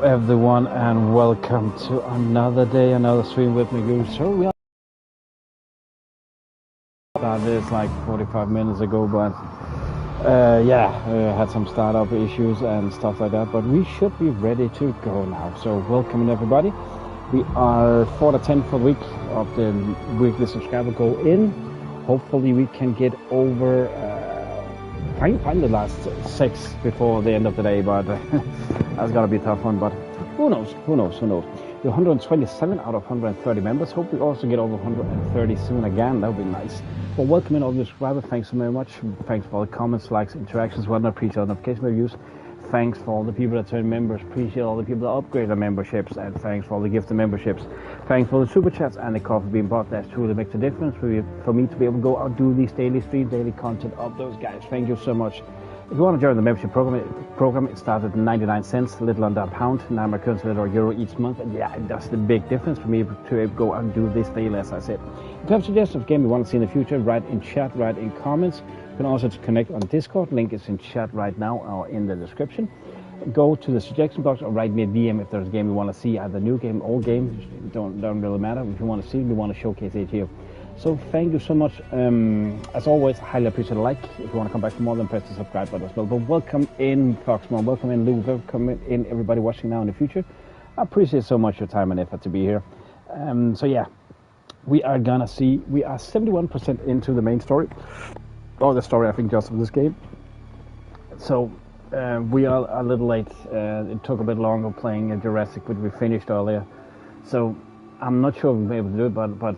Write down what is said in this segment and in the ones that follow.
everyone, and welcome to another day, another stream with me, Goose. So we started this like 45 minutes ago, but had some startup issues and stuff like that, but we should be ready to go now. So welcome everybody. We are for the 10th week of the weekly subscriber goal in. Hopefully we can get over find the last 6 before the end of the day, but that's gotta be a tough one. But who knows? We're 127 out of 130 members. Hope we also get over 130 soon again. That would be nice. Well, welcome in all the subscribers. Thanks so very much. Thanks for all the comments, likes, interactions. Well, I appreciate all the notification reviews. Thanks for all the people that turn members. Appreciate all the people that upgrade their memberships, and thanks for all the gifted memberships. Thanks for the super chats and the coffee being bought. That truly makes a difference for me to be able to go out and do these daily streams, daily content of those guys. Thank you so much. If you want to join the membership program, it starts at 99 cents, a little under a pound, now my currency or euro each month, and yeah, that's the big difference for me to go out and do this daily, as I said. If you have suggestions of game you want to see in the future, write in chat, write in comments. You can also connect on Discord, link is in chat right now or in the description. Go to the suggestion box or write me a DM if there's a game you want to see, either new game, old game, don't really matter. If you want to see, we want to showcase it here. So thank you so much. As always, highly appreciate a like. If you want to come back for more, then press the subscribe button as well. But welcome in Foxmore, welcome in Lou, welcome in everybody watching now in the future. I appreciate so much your time and effort to be here. So yeah, we are gonna see, we are 71% into the main story, or the story I think just of this game. So we are a little late. It took a bit longer playing Jurassic, which we finished earlier. So I'm not sure we'll be able to do it, but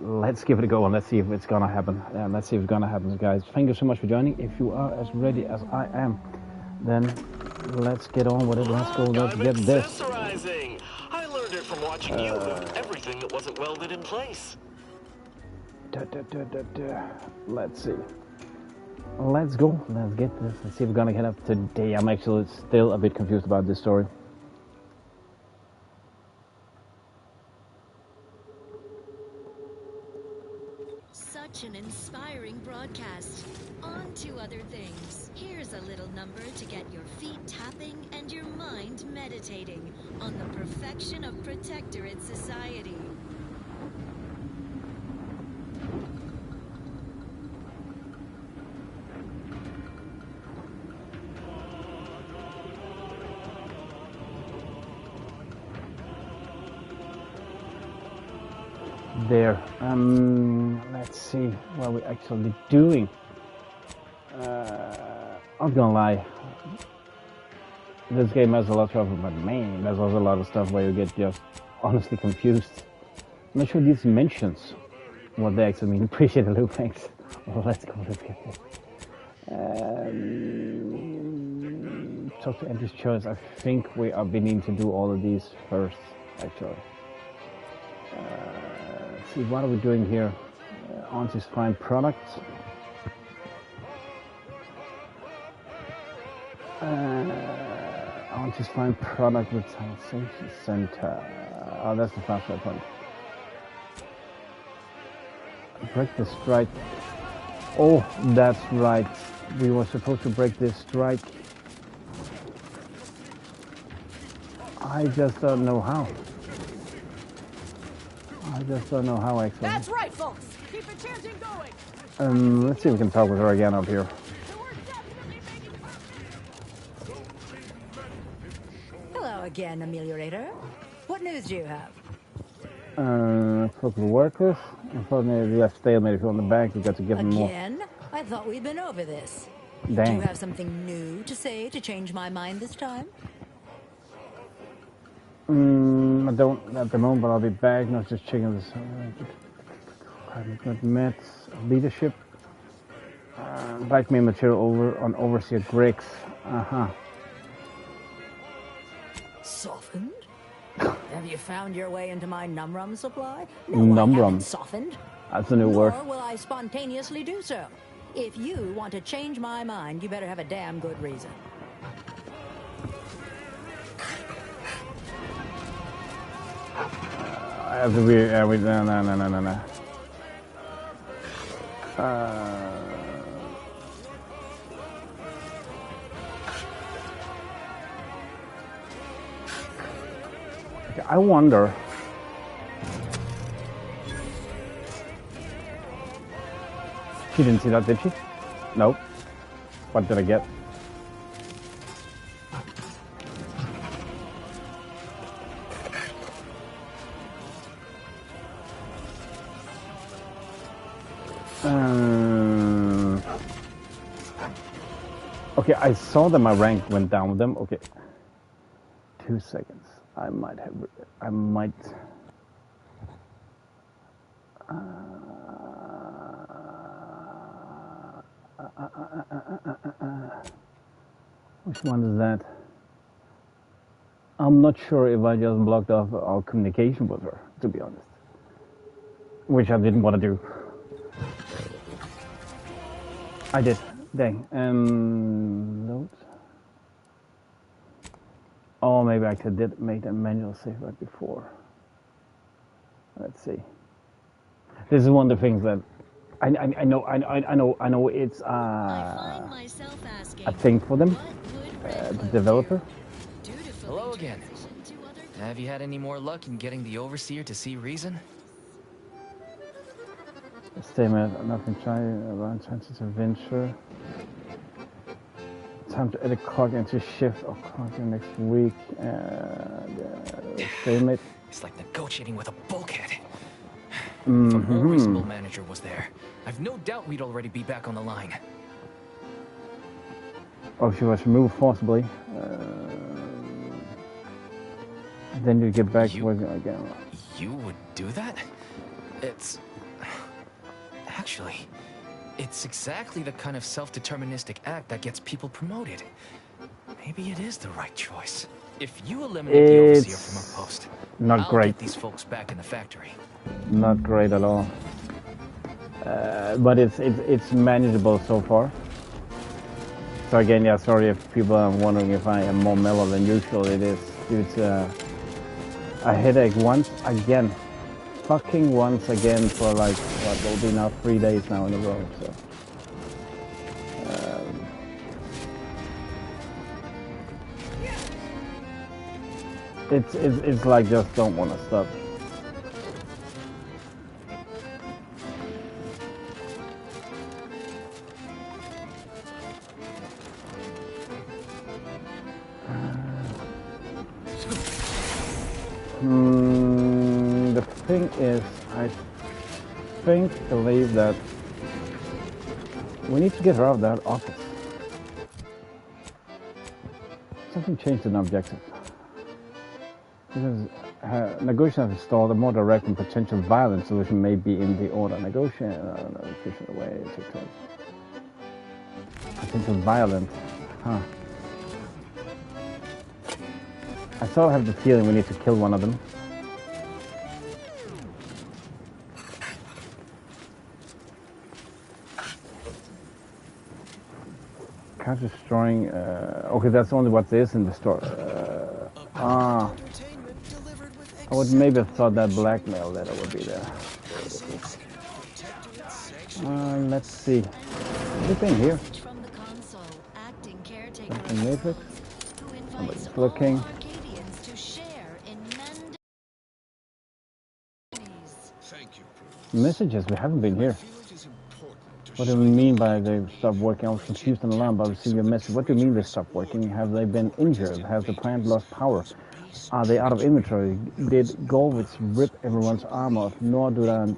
let's give it a go and let's see if it's gonna happen. Let's see if it's gonna happen, guys. Thank you so much for joining. If you are as ready as I am, then let's get on with it. Let's go. Let's get this. I learned it from watching you move everything that wasn't welded in place. Let's see. Let's go. Let's get this. Let's see if we're gonna get up today. I'm actually still a bit confused about this story. Such an inspiring broadcast. On to other things. Here's a little number to get your feet tapping and your mind meditating on the perfection of protectorate society. There. Let's see what we're actually doing. I'm gonna lie. This game has a lot of trouble, but man, there's also a lot of stuff where you get just honestly confused. I'm not sure these mentions what they actually mean. Appreciate the loop, thanks. Well, let's go. Let's get this. Talk to Andrew's choice. I think we are beginning to do all of these first, actually. Let's see, what are we doing here? Auntie's find products. Auntie's find product with Station Center. Oh, that's the fast point. Break the strike. Oh, that's right. We were supposed to break this strike. I just don't know how. I just don't know how actually. That's right, folks. Keep the chanting going. Let's see if we can talk with her again up here. Hello again, Ameliorator. What news do you have? Local workers. Unfortunately, we have stalemate. If you're on the bank, you got to give them more. Again? I thought we'd been over this. Dang. Do you have something new to say to change my mind this time? I don't at the moment, but I'll be back. Not just checking this. I've got Mets leadership. Black mail material over on overseer Griggs. Softened? Have you found your way into my numrum supply? No, Numrum. I haven't softened. That's a new word. Nor will I spontaneously do so. If you want to change my mind, you better have a damn good reason. I have to be. No. Okay, I wonder. She didn't see that, did she? Nope. What did I get? Okay, I saw that my rank went down with them. Okay. 2 seconds. I might. Which one is that? I'm not sure if I just blocked off our communication with her, to be honest. Which I didn't want to do. I did. Dang. Load. Oh, maybe I did make a manual save right before. Let's see. This is one of the things that I know it's a thing for them, the developer. Hello again. Have you had any more luck in getting the overseer to see reason? Statement, nothing try around chances of venture. Time to edit clock into shift or clock next week. Statement. It's like negotiating with a bulkhead. If a more reasonable manager was there, I've no doubt we'd already be back on the line. Oh, she was removed forcibly. Then you get back working again. You would do that? It's... Actually, it's exactly the kind of self-deterministic act that gets people promoted. Maybe it is the right choice. If you eliminate the overseer from our post, I'll get these folks back in the factory. Not great at all. But it's manageable so far. So again, yeah, sorry if people are wondering if I am more mellow than usual. It is due to a headache once again. Fucking once again for like, what will be now 3 days now in a row, so. It's like just don't want to stop. The thing is, I believe that we need to get her out of that office. Something changed in objective. Because negotiation has installed a more direct and potential violent solution may be in the order. Negotiation, efficient way to take potential violent, huh? I sort of have the feeling we need to kill one of them. Couch destroying. Okay, that's only what there is in the store. I would maybe have thought that blackmail letter would be there. Let's see. Anything here? Something matrix? Somebody's looking. Messages, we haven't been here. What do we mean by they stopped working? I was confused and alarmed by receiving your message. What do you mean they stopped working? Have they been injured? Has the plant lost power? Are they out of inventory? Did Golwitz rip everyone's arm off? Nor do I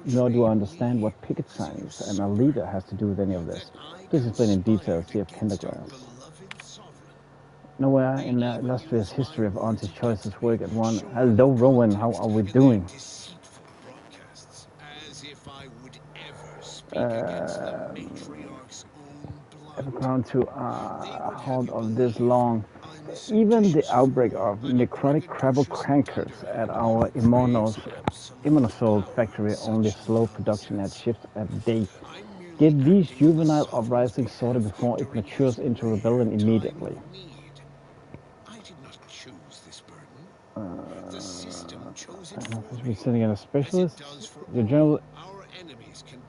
understand what picket signs and a leader has to do with any of this. Please explain in detail. See a pentagram. Nowhere in the illustrious history of Auntie's choices work at one. Hello, Rowan. How are we doing? Ever grown to a halt of this long. Even the outbreak of necrotic crabble crankers at our immunosol factory only slowed production at shifts a day. Get these juvenile uprisings sorted before it matures into rebellion immediately. Sitting in a specialist, your general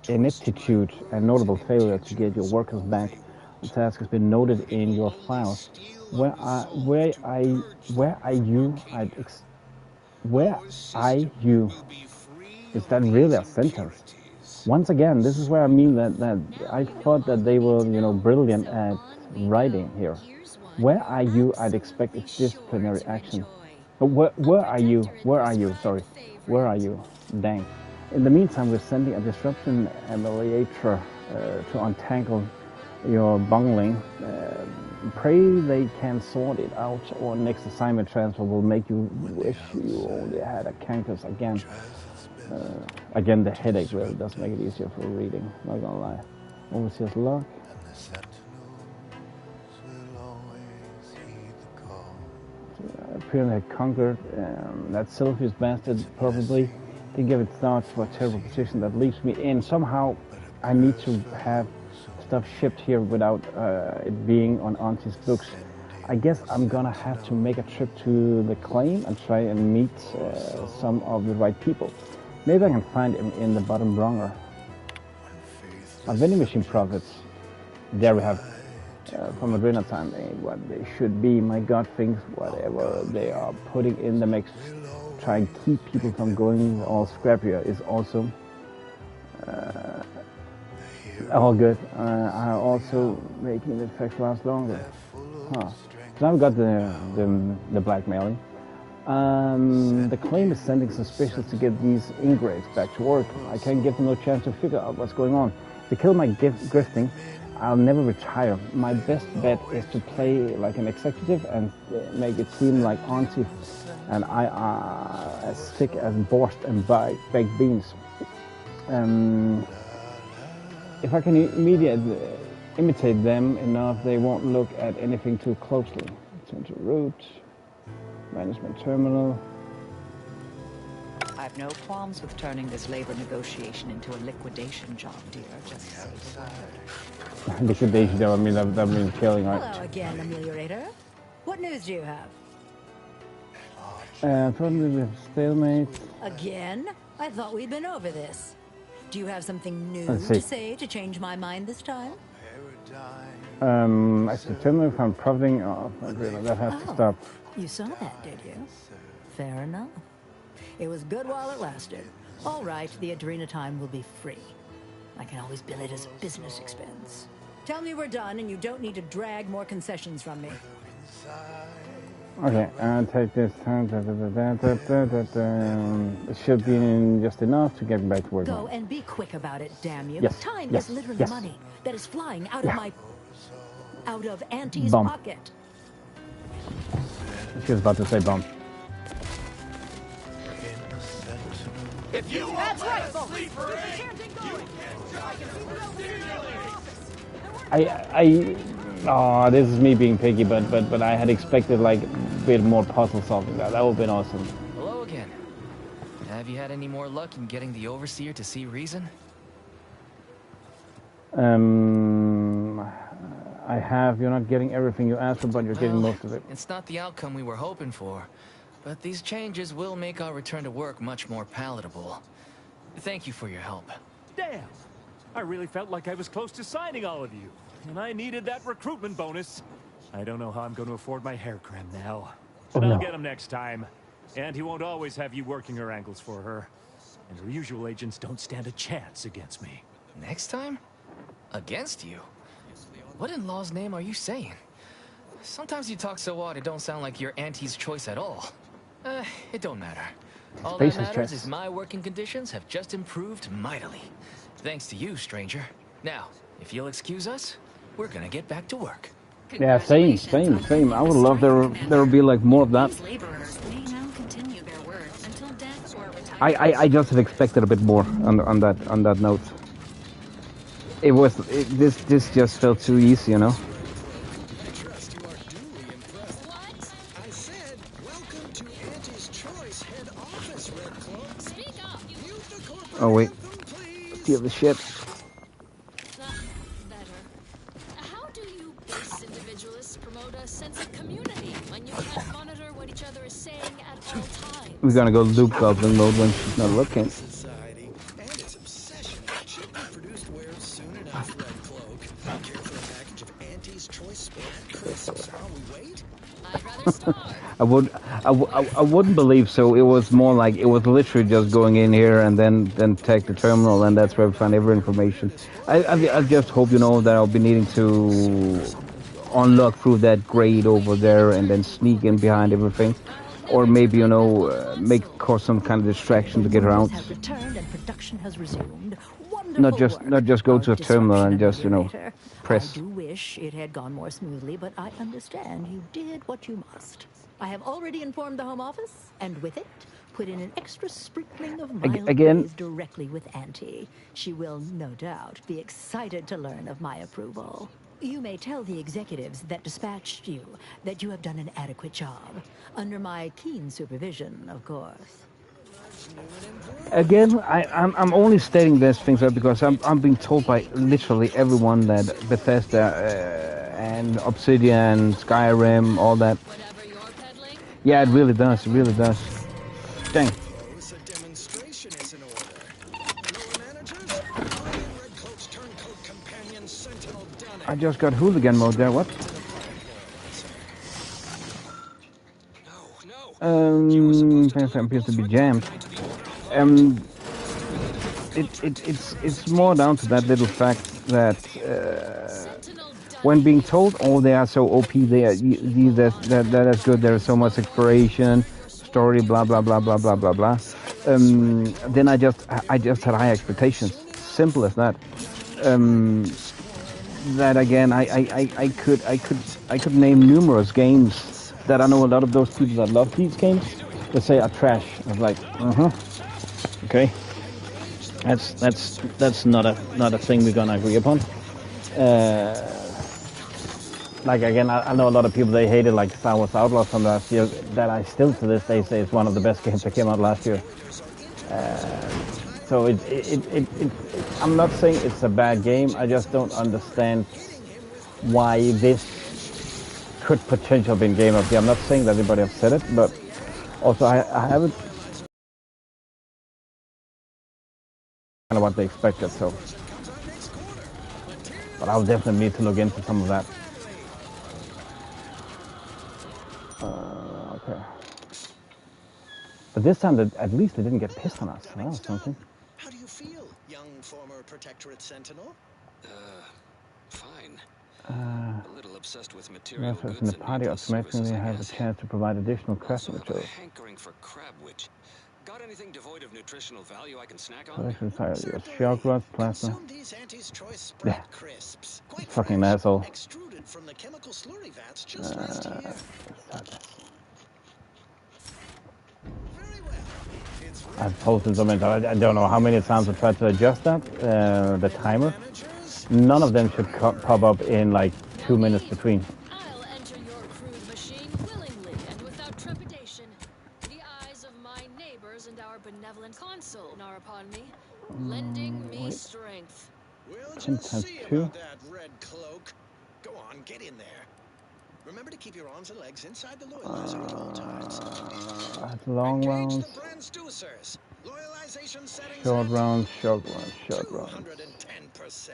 ineptitude and notable failure to get your workers back. The task has been noted in your file. Where are you? Where are you? Is that really a sentence? Once again, this is where I mean that I thought that they were, you know, brilliant at writing here. Where are you? I'd expect it's disciplinary action. But where are you? Where are you? Sorry. Where are you? Dang. In the meantime, we're sending a disruption ameliorator to untangle your bungling. Pray they can sort it out, or next assignment transfer will make you wish you only had a campus again. Again, the headache really does make it easier for reading, not gonna lie. Overseer's luck. Apparently had conquered that selfish bastard probably didn't give it thoughts for a terrible position that leaves me in. Somehow I need to have stuff shipped here without it being on Auntie's books. I guess I'm gonna have to make a trip to the claim and try and meet some of the right people. Maybe I can find him in the bottom runger. A vending machine profits. There we have from Adrena time ain't what they should be. My God thinks whatever they are putting in the mix, try and keep people from going all scrappier is also all good. Are also making the effects last longer. Huh. So now we got the blackmailing. The claim is sending some specials to get these ingrates back to work. I can't give them no chance to figure out what's going on. To kill my grifting, I'll never retire. My best bet is to play like an executive and make it seem like Auntie and I are as thick as borscht and baked beans. If I can immediately imitate them enough, they won't look at anything too closely. Turn to route, management terminal. I've no qualms with turning this labor negotiation into a liquidation job, dear. Just so Liquidation job, I mean, that means killing, right? Hello again, ameliorator. What news do you have? Probably we have stalemate. Again? I thought we'd been over this. Do you have something new Let's see. to say to change my mind this time? I determine if I'm profiting off. That has to stop. You saw that, did you? Fair enough. It was good while it lasted. All right, the Adrena time will be free. I can always bill it as a business expense. Tell me we're done and you don't need to drag more concessions from me. Okay, I'll take this time. It should be just enough to get back to work. Go and be quick about it, damn you. Yes. Time Yes. is literally Yes. money that is flying out of Auntie's Bum. pocket. She was about to say bomb. If you That's right, folks. This is me being picky, but I had expected like a bit more puzzle solving. That would have been awesome. Hello again. Have you had any more luck in getting the overseer to see reason? I have. You're not getting everything you asked for, but you're getting most of it. It's not the outcome we were hoping for, but these changes will make our return to work much more palatable. Thank you for your help. Damn! I really felt like I was close to signing all of you, and I needed that recruitment bonus. I don't know how I'm going to afford my hair cream now, but I'll get him next time. And he won't always have you working her angles for her. And her usual agents don't stand a chance against me. Next time? Against you? What in law's name are you saying? Sometimes you talk so odd it don't sound like you're Auntie's choice at all. It don't matter. All that matters is my working conditions have just improved mightily. Thanks to you, stranger. Now, if you'll excuse us, we're gonna get back to work. Yeah, same. I would love there would be like more of that. These laborers may now continue their work until death or retirement. I just had expected a bit more on that note. This just felt too easy, you know. I said, welcome to Auntie's Choice head office, Red Cloak. Speak up. Mute the corporate Oh wait, anthem, please. steal the shit. That's better. How do you base individualists promote a sense of community when you can't monitor what each other is saying at all times? We're gonna go loop goblin mode when she's not looking. Society and its obsession should be produced where soon enough, Red Cloak. Care for a package of Auntie's Choice sport crisps while we wait? I'd rather starve. I wouldn't believe so. It was more like it was literally just going in here and then take the terminal, and that's where we find every information. I just hope, you know, that I'll be needing to unlock through that grate over there and then sneak in behind everything, or maybe, you know, cause some kind of distraction to get around. Have returned and production has resumed. Not Wonderful just go work. to a terminal and just, you know, I press. do wish it had gone more smoothly, but I understand you did what you must. I have already informed the Home Office, and with it, put in an extra sprinkling of mild Again, praise directly with Auntie. She will, no doubt, be excited to learn of my approval. You may tell the executives that dispatched you that you have done an adequate job. Under my keen supervision, of course. again, I'm only stating these things up because I'm being told by literally everyone that Bethesda and Obsidian, Skyrim, all that. Whatever you're peddling. Yeah, it really does. It really does. Dang. A demonstration is in order. Lower managers, Red Cloak's turncoat companion Sentinel done it. I just got hooligan mode there. What? Things appears to be jammed. It's more down to that little fact that when being told, oh, they are so OP, that is good. There is so much exploration, story, blah blah blah blah blah blah blah. Then I just had high expectations. Simple as that. That again, I could name numerous games that I know a lot of those people that love these games that say are trash. I was like, okay, that's not a thing we're gonna agree upon. Like again, I know a lot of people, they hated like Star Wars Outlaws from last year, that I still to this day say is one of the best games that came out last year. So I'm not saying it's a bad game. I just don't understand why this could potentially be Game of the Year. I'm not saying that everybody have said it, but also I haven't kind of what they expected. So, but I'll definitely need to look into some of that. Okay. But this time, at least they didn't get pissed on us. That was something. How do you feel, young former Protectorate Sentinel? Fine. A little obsessed with material goods in the and party needless automatically services, I have a guess. chance to provide additional crafting Also have a materials. hankering for crabwitch. Got anything devoid of nutritional value I can snack on? Collection tires, shock rods, plasma. Consume these Auntie's Choice spread Yeah. crisps. Quite Fucking fresh, asshole. extruded from the chemical slurry vats just last year. Very well. It's I've posted something. I don't know how many times I tried to adjust that, the timer. managers. None of them should pop up in like 2 minutes between. I'll enter your crude machine willingly and without trepidation. The eyes of my neighbors and our benevolent consul are upon me, lending me strength. We'll Ten just times see two. about that, Red Cloak. Go on, get in there. Remember to keep your arms and legs inside the loyalizer at all times. Long Engage rounds, the transducers. Loyalization settings short at rounds, short rounds, short rounds. 210%.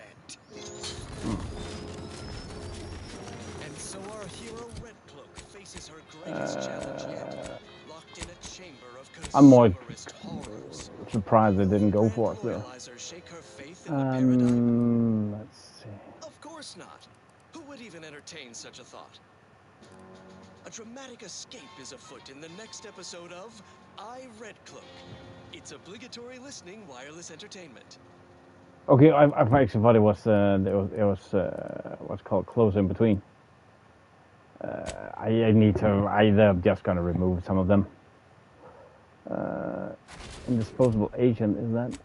And so our hero Red Cloak faces her greatest challenge yet. Locked in a chamber of I'm more consumerist horrors. surprised they didn't go for us there. Loyalizer shake her faith in the paradigm? Let's see. Of course not. Who would even entertain such a thought? A dramatic escape is afoot in the next episode of I, Red Cloak. It's obligatory listening wireless entertainment. Okay, I've actually thought it was what's called close in between. I need to either just gonna remove some of them. Indisposable agent, is that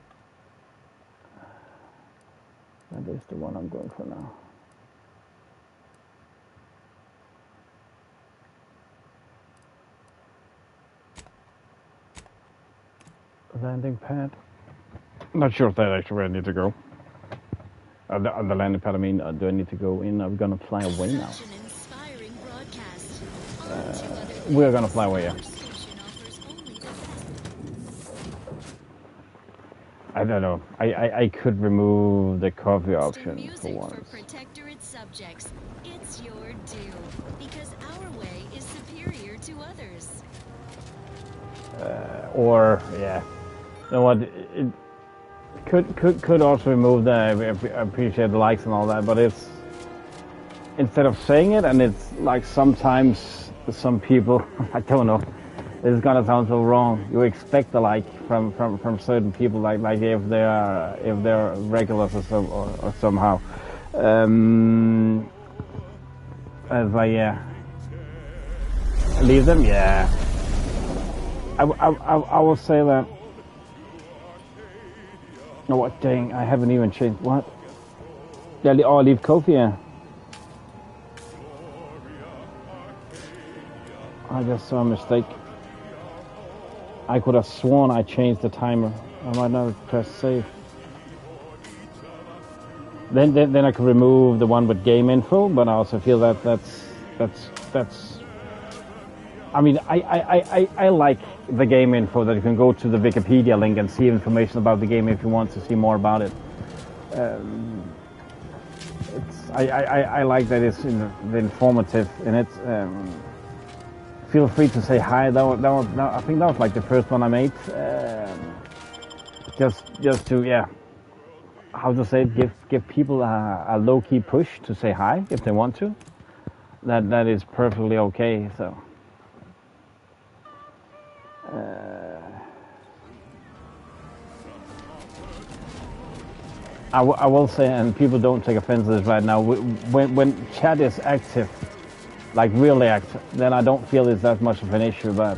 is the one I'm going for now. Landing pad. Not sure if that actually where I need to go. The landing pad, I mean, do I need to go in? Are we gonna fly away now? Such an inspiring broadcast. On to other things. We're gonna fly away, yeah. Our station offers only the best. I don't know. I could remove the coffee The option for music for once. Protectorate favorite subjects. It's your due, because our way is superior to others. Or yeah, you know what? It could also remove the. I appreciate the likes and all that, but it's instead of saying it, and it's like sometimes some people, I don't know. This is gonna sound so wrong. You expect the like from certain people, like if they're regulars or somehow. It's like yeah, leave them. Yeah, I will say that. Oh, what dang! I haven't even changed what. Yeah, leave Kofi. Yeah. I just saw a mistake. I could have sworn I changed the timer. I might not have pressed save. Then I could remove the one with game info, but I also feel that that's. I mean, I like the game info that you can go to the Wikipedia link and see information about the game if you want to see more about it. I like that it's informative in it. Feel free to say hi. I think that was like the first one I made. Just to yeah, how to say it, give people a low key push to say hi if they want to. That is perfectly okay. So. I will say, and people don't take offense to this right now, when chat is active, like really active, then I don't feel it's that much of an issue, but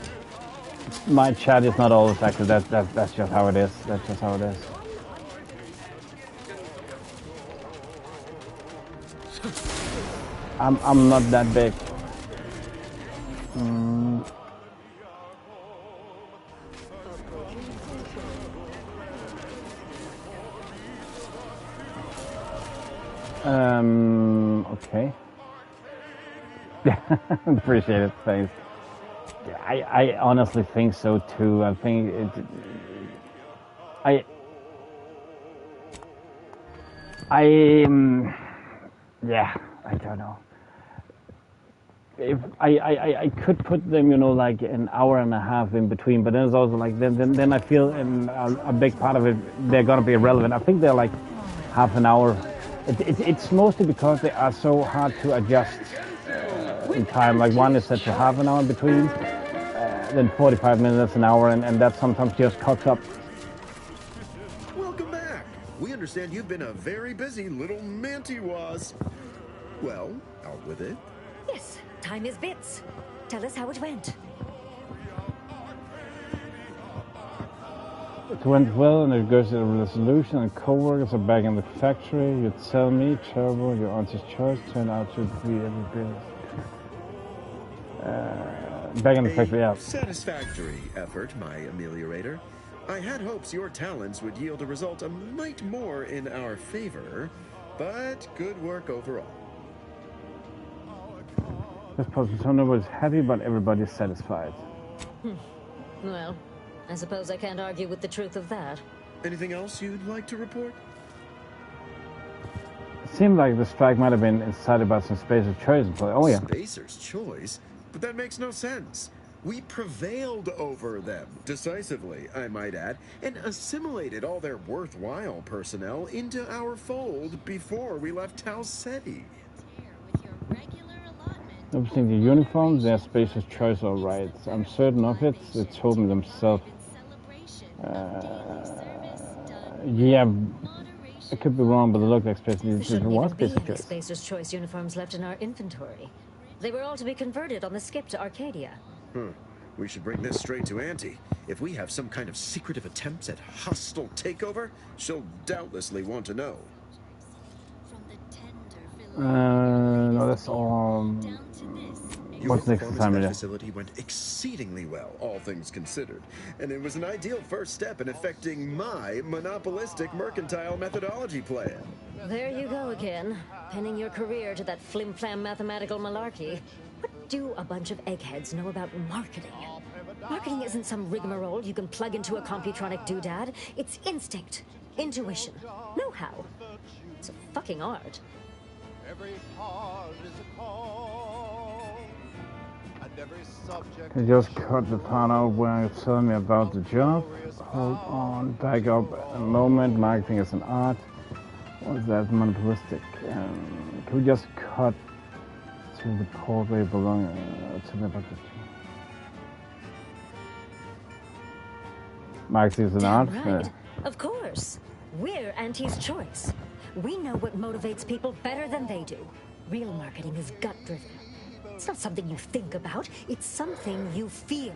my chat is not always active. That's just how it is. That's just how it is. I'm not that big. Okay. Appreciate it, thanks. I honestly think so too. I think yeah, I don't know. If I could put them, you know, like an hour and a half in between, but then it's also like then I feel a big part of it they're gonna be irrelevant. I think they're like half an hour. It's mostly because they are so hard to adjust in time. Like one is set to half an hour in between, then 45 minutes, an hour, and that sometimes just cocks up. Welcome back. We understand you've been a very busy little manty-was. Well, out with it. Yes, time is bits. Tell us how it went. It went well, and it goes to the resolution, and co-workers are back in the factory. You tell me, terrible, your auntie's choice turned out to be every bit. Back in the factory, yeah. Satisfactory effort, my ameliorator. I had hopes your talents would yield a result a mite more in our favor, but good work overall. This person was happy, but everybody's satisfied. Well, I suppose I can't argue with the truth of that. Anything else you'd like to report? It seemed like the strike might have been incited by some Spacer's Choice employees. Oh yeah. Spacer's Choice? But that makes no sense. We prevailed over them, decisively, I might add, and assimilated all their worthwhile personnel into our fold before we left Tau Ceti. Noticing the uniforms, their Spacer's Choice all right. I'm certain of it. They told me themselves. Yeah, I could be wrong, but the look like Spacer's Choice was Spacer's Choice. Spacer's Choice uniforms left in our inventory. They were all to be converted on the skip to Arcadia. We should bring this straight to Auntie. If we have some kind of secretive attempts at hostile takeover, she'll doubtlessly want to know. No, that's all. What's next assignment? Your facility went exceedingly well, all things considered, and it was an ideal first step in effecting my monopolistic mercantile methodology plan. There you go again, pinning your career to that flim-flam mathematical malarkey. What do a bunch of eggheads know about marketing? Marketing isn't some rigmarole you can plug into a computronic doodad. It's instinct, intuition, know-how. It's a fucking art. I just cut the part out where you tell me about the job. Hold on, back up a moment. Marketing is an art. What is that? Monopolistic. Can we just cut to the part where you belong? Tell me about this. Marketing is an art. Right. Of course. We're Auntie's choice. We know what motivates people better than they do. Real marketing is gut-driven. It's not something you think about, it's something you feel.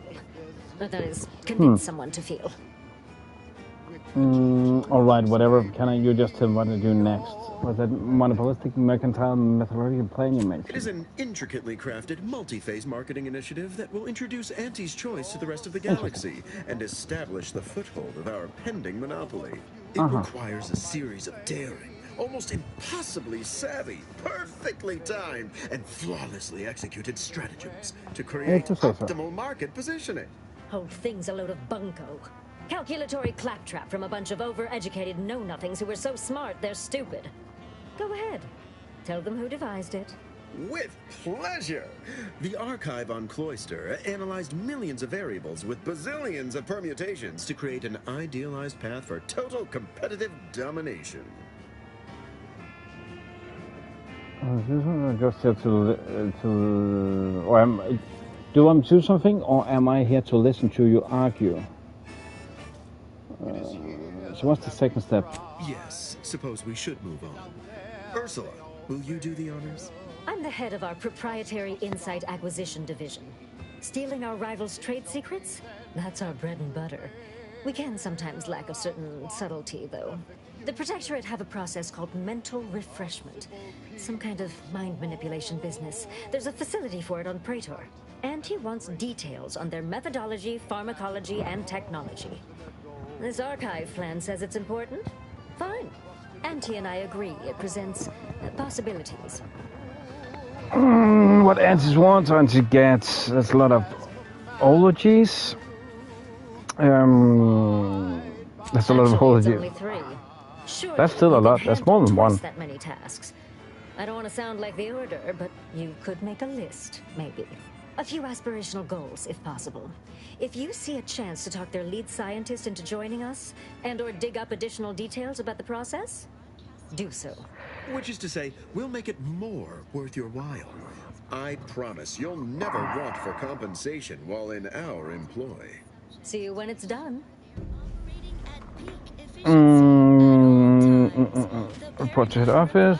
That is, convince someone to feel. Alright, whatever. You just tell me what to do next? Was that monopolistic mercantile methodological plan you mentioned? It is an intricately crafted, multi-phase marketing initiative that will introduce Auntie's choice to the rest of the galaxy and establish the foothold of our pending monopoly. It requires a series of daring, almost impossibly savvy, perfectly timed, and flawlessly executed stratagems to create optimal market positioning. Whole thing's a load of bunco. Calculatory claptrap from a bunch of over-educated know-nothings who are so smart they're stupid. Go ahead. Tell them who devised it. With pleasure! The archive on Cloister analyzed millions of variables with bazillions of permutations to create an idealized path for total competitive domination. Just here do you want to do something, or am I here to listen to you argue? So what's the second step? Yes, suppose we should move on. Ursula, will you do the honors? I'm the head of our proprietary insight acquisition division. Stealing our rivals' trade secrets? That's our bread and butter. We can sometimes lack a certain subtlety, though. The Protectorate have a process called mental refreshment. Some kind of mind manipulation business. There's a facility for it on Praetor. And he wants details on their methodology, pharmacology, and technology. This archive plan says it's important. Fine. Auntie and I agree it presents possibilities. What Auntie's wants, Auntie gets. There's a lot of ologies. That's a lot of ologies. Only 3. Sure, that's still a lot. That's more than one. That many tasks. I don't want to sound like the Order, but you could make a list, maybe. A few aspirational goals, if possible. If you see a chance to talk their lead scientist into joining us, and/or dig up additional details about the process, do so. Which is to say, we'll make it more worth your while. I promise you'll never want for compensation while in our employ. See you when it's done. Report to head office.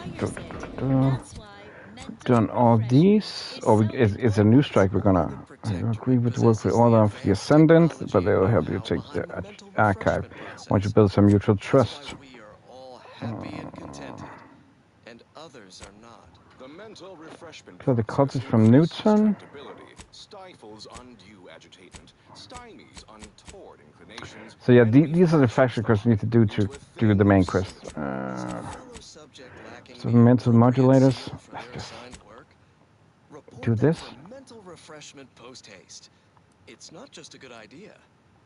Done all these. It's a new strike. We're gonna agree with work with all of the Ascendant, but they will help you take the archive once you build some mutual trust. We are all happy and contented, and others are not. The mental refreshment. So the cultist from Newton. Stifles undue agitation, stymies untoward inclinations. So yeah, these are the faction quests we need to do to do the main quest. So mental modulators. Let's just do this. Mental refreshment post haste. It's not just a good idea,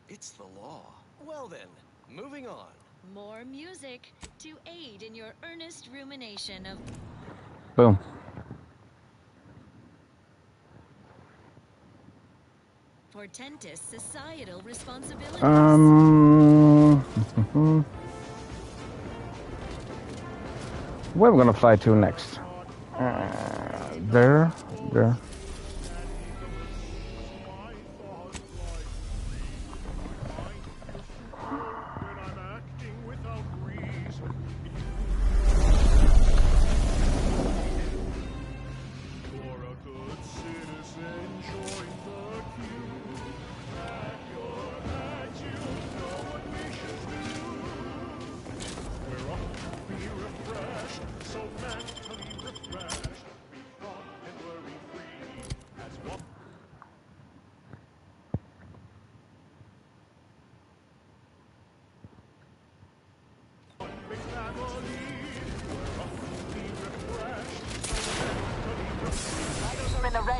it's the law. Well then, moving on. More music to aid in your earnest rumination of... Boom. Portentous societal responsibilities. Where are we gonna fly to next? There.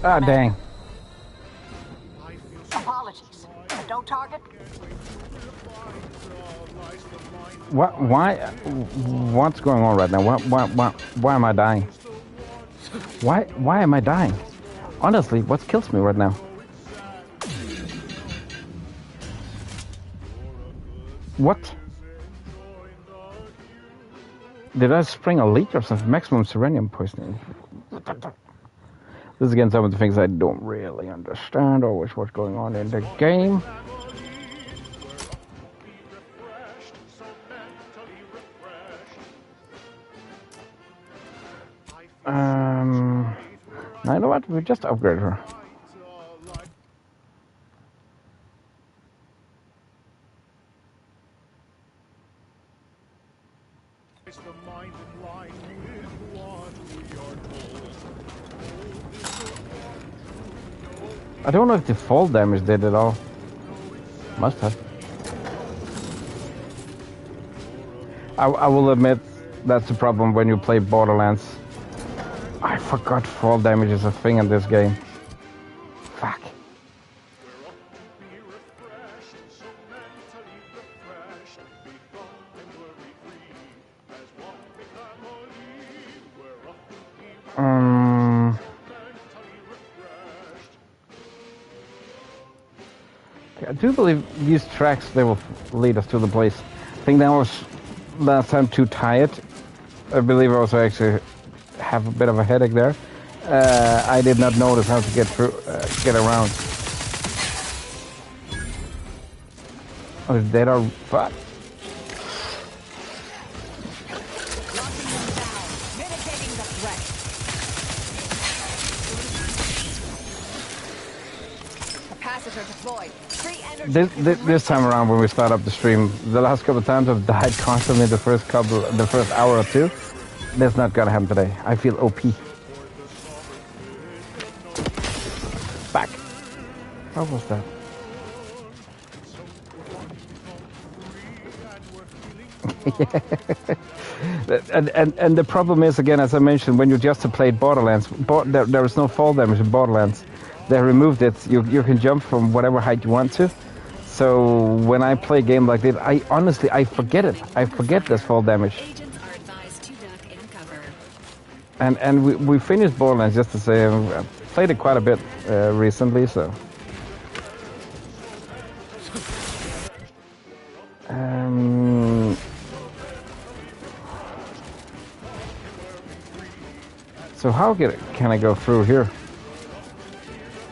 Ah, dang. Apologies. Don't target. What? Why? What's going on right now? Why am I dying? Why am I dying? Honestly, what kills me right now? What? Did I spring a leak or something? Maximum serenium poisoning. This is again some of the things I don't really understand always what's going on in the game. Now you know what? We just upgrade her. I don't know if the fall damage did at all. Must have. I will admit that's the problem when you play Borderlands. I forgot fall damage is a thing in this game. Fuck. I do believe these tracks, they will lead us to the place. I think that was last time too tired. I believe I also actually have a bit of a headache there. I did not notice how to get through, get around. Oh, is that our fuck? This time around when we start up the stream, the last couple of times I've died constantly the first hour or two. That's not gonna happen today. I feel OP. Back. What was that? and the problem is, again, as I mentioned, when you just played Borderlands, there is no fall damage in Borderlands. They removed it. You can jump from whatever height you want to. So when I play a game like this, I honestly forget it. I forget this fall damage. And we finished Borderlands, just to say, I played it quite a bit recently, so. So how can I go through here?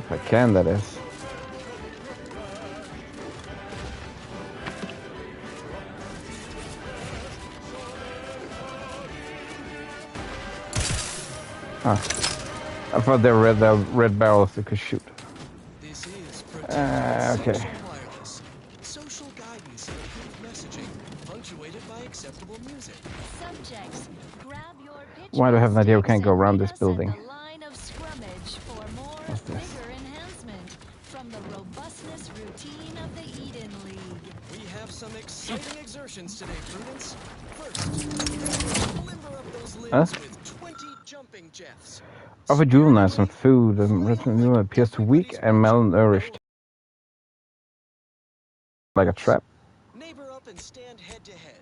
If I can, that is. I thought they were red barrels they could shoot. Okay. Social guidance and improved messaging, punctuated by acceptable music. Subjects, grab your Why do I have an idea we can't go around this building? line of scrummage for more vigor enhancement from the robustness routine of the Eden League. We have some exciting exertions today, Prudence. First, limber up those limbs with 20 jumping jeffs. Of a juvenile, some food and appears too weak and malnourished. Like a trap.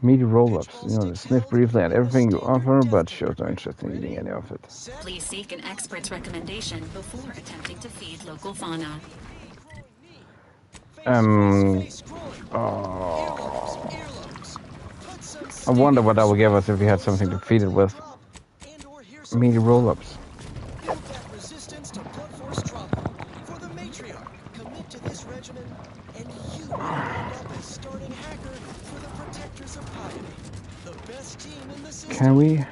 Meaty roll-ups, sniff briefly at everything you offer, but shows no interest in eating any of it. Please seek an expert's recommendation before attempting to feed local fauna. I wonder what that would give us if we had something to feed it with. Meaty roll-ups. Resistance to blood force trauma. For the matriarch, commit to this regimen, and you will end up as starting hacker for the protectors of piety. The best team in the system. Can we?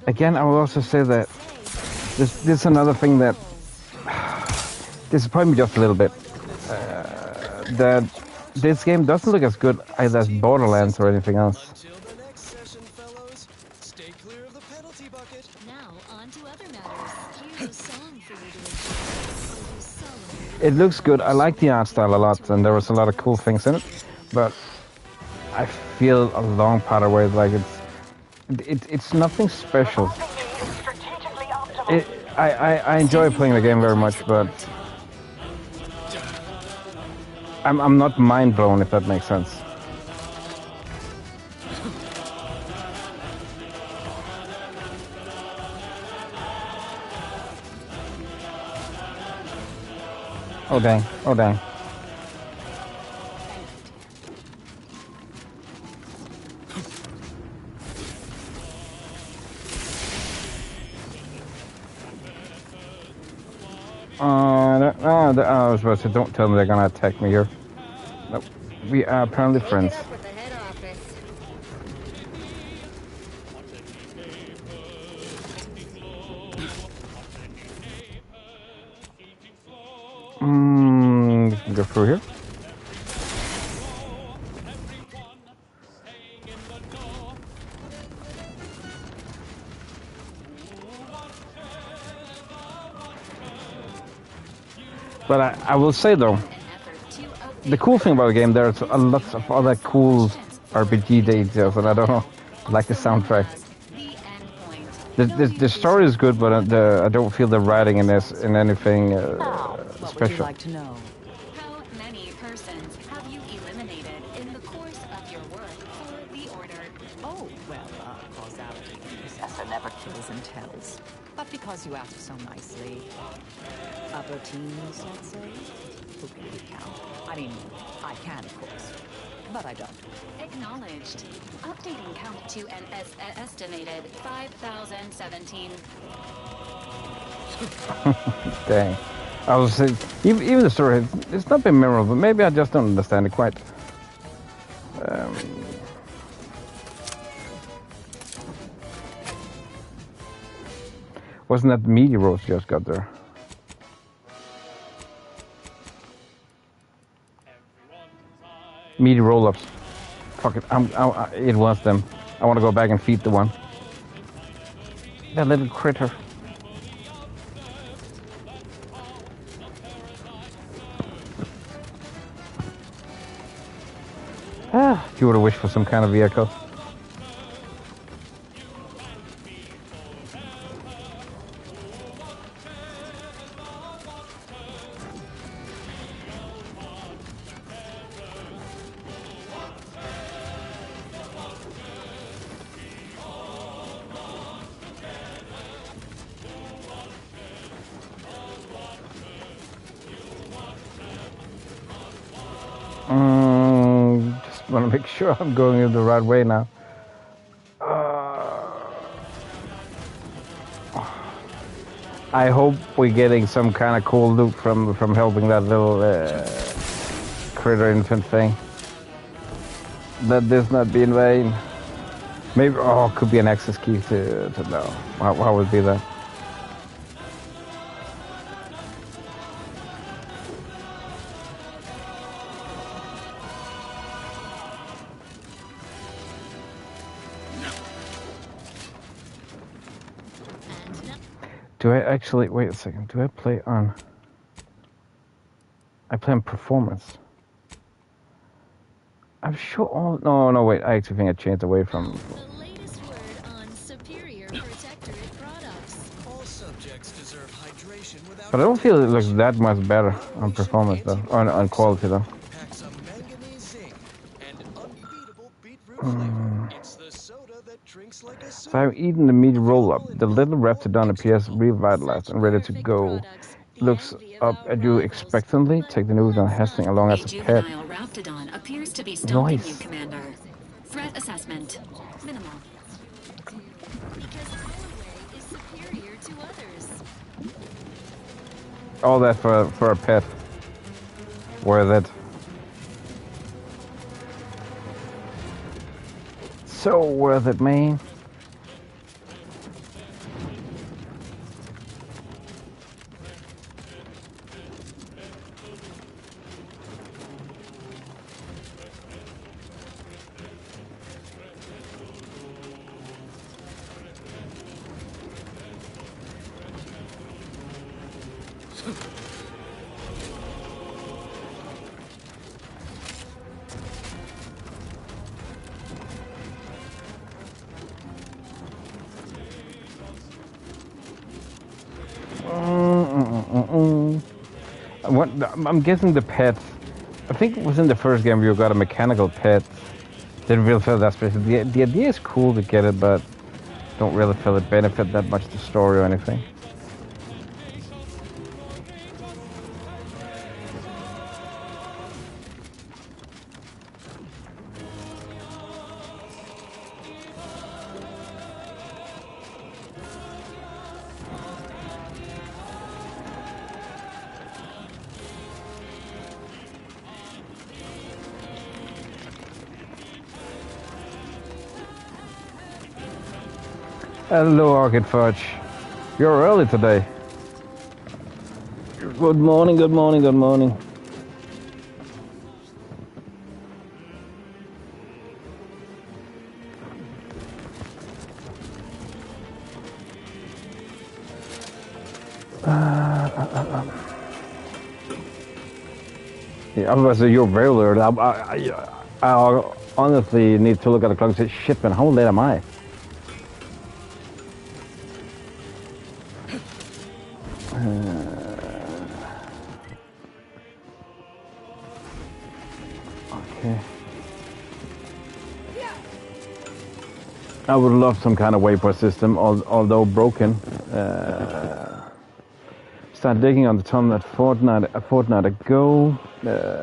Again, I will also say that this is another thing that disappointed me just a little bit. That this game doesn't look as good either as Borderlands or anything else. It looks good. I like the art style a lot, and there was a lot of cool things in it. But I feel a long part of way like it's nothing special. I enjoy playing the game very much, but I'm not mind blown, if that makes sense. Oh dang, oh dang. I was supposed to don't tell them they're gonna attack me here. Nope. We are apparently friends. Take it up with the head office. We can go through here. But I will say though, the cool thing about the game, there's a lot of other cool RPG details, and I don't know, I like the soundtrack. The story is good, but I don't feel the writing in this in anything What special. would you like to know? How many persons have you eliminated in the course of your work for the Order? Oh, well, causality and predecessor never kills and tells. But because you asked so nicely, upper teens, let's say? Who can you count? I mean, I can, of course, but I don't. Acknowledged. Updating count to an estimated 5,017. Dang. I was saying, even the story, it's not been memorable. Maybe I just don't understand it quite. Wasn't that meaty roast just got there? Meaty roll-ups. Fuck it, it was them. I want to go back and feed the one. That little critter. You would have wished for some kind of vehicle. Just want to make sure I'm going in the right way now. I hope we're getting some kind of cool loot from helping that little critter infant thing. Let this not be in vain. Maybe, it could be an access key to know. How would be that? Do I actually, wait a second, do I play on, I play on performance. I'm sure all, no, wait, I actually think I changed away from. The latest word on superior protectorate products. All subjects deserve hydration without. But I don't feel it looks that much better on performance though, on quality though. Packs a manganese zinc and unbeatable beetroot flavor. It's the soda that drinks like a So I've eaten the meat roll-up. The little Raptidon appears revitalized and ready to go. Looks up at you expectantly. Take the news on Hastings along as a pet. Juvenile Raptidon appears to be stalking you, Nice. Commander. Threat assessment. Minimal. Because our way is superior to others. All that for a pet. Worth it. So worth it, man. What, I'm guessing the pet. I think it was in the first game you got a mechanical pet. Didn't really feel that special. The idea is cool to get it, but don't really feel it benefit that much the story or anything. Hello, Orchid Fudge. You're early today. Good morning, good morning, good morning. Yeah, otherwise you're very early. I honestly need to look at the clock and say, shit man, how late am I? Okay. I would love some kind of waypoint system, although broken. Started digging on the tunnel a fortnight ago.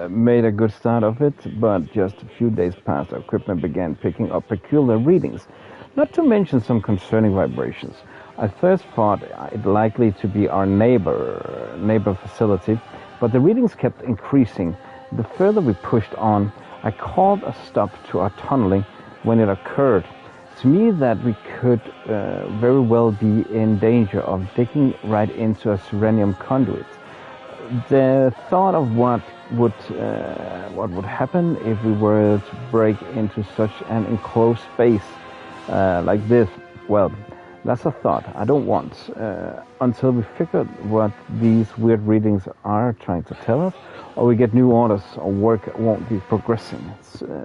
Made a good start of it, but just a few days passed, our equipment began picking up peculiar readings, not to mention some concerning vibrations. I first thought it likely to be our neighbor facility, but the readings kept increasing. The further we pushed on, I called a stop to our tunneling when it occurred to me that we could very well be in danger of digging right into a serenium conduit. The thought of what would happen if we were to break into such an enclosed space like this, well, that's a thought I don't want until we figure what these weird readings are trying to tell us, or we get new orders or work won't be progressing.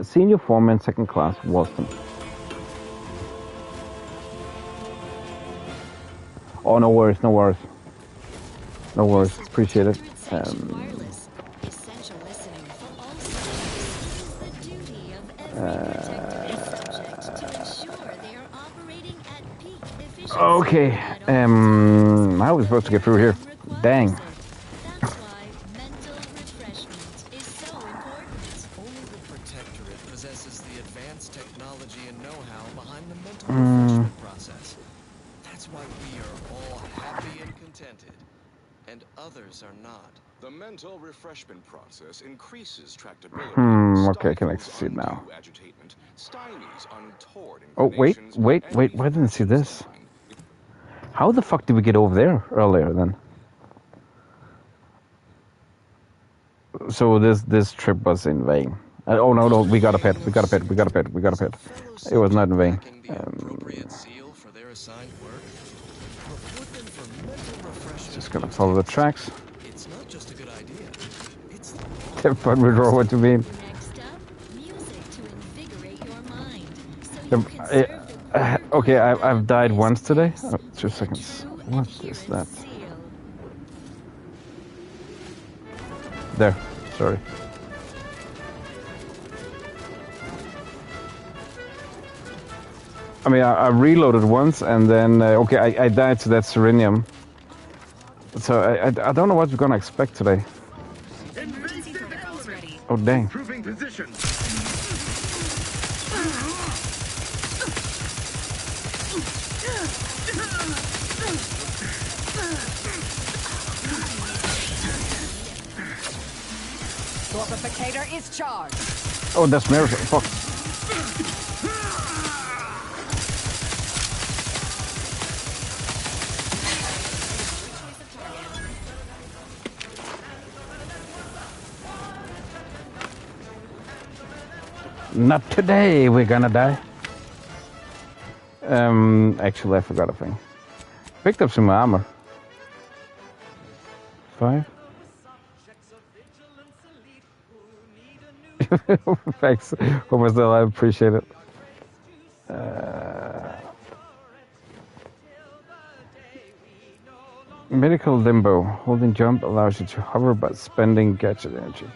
Senior Foreman, 2nd Class, Walston. Oh, no worries, no worries. No worries, appreciate it. Okay, how are we supposed to get through here? Dang. That's why mental refreshment is so important. Only the Protectorate possesses the advanced technology and know-how behind the mental refreshment process. That's why we are all happy and contented, and others are not. The mental refreshment process increases tractability. Okay, I can actually see it now. Agitation, stymies untoward Oh, wait, why didn't I see this? How the fuck did we get over there earlier then? So this trip was in vain. Oh no, we got a pet. It was not in vain. Just gonna follow the tracks. It's not just a good idea. It's But we draw what you mean. Next up, music to invigorate your mind, so you can serve the Okay, I've died once today. Oh, 2 seconds. What is that? There. Sorry. I mean, I reloaded once, and then okay, I died to that serenium. So I don't know what we're gonna expect today. Oh dang. Improving position. Torpificator is charged. Oh, that's Miracle. Fuck. Not today, we're gonna die. Actually, I forgot a thing. Picked up some armor. 5. Thanks. Hope I still alive. Appreciate it. Medical limbo. Holding jump allows you to hover but spending gadget energy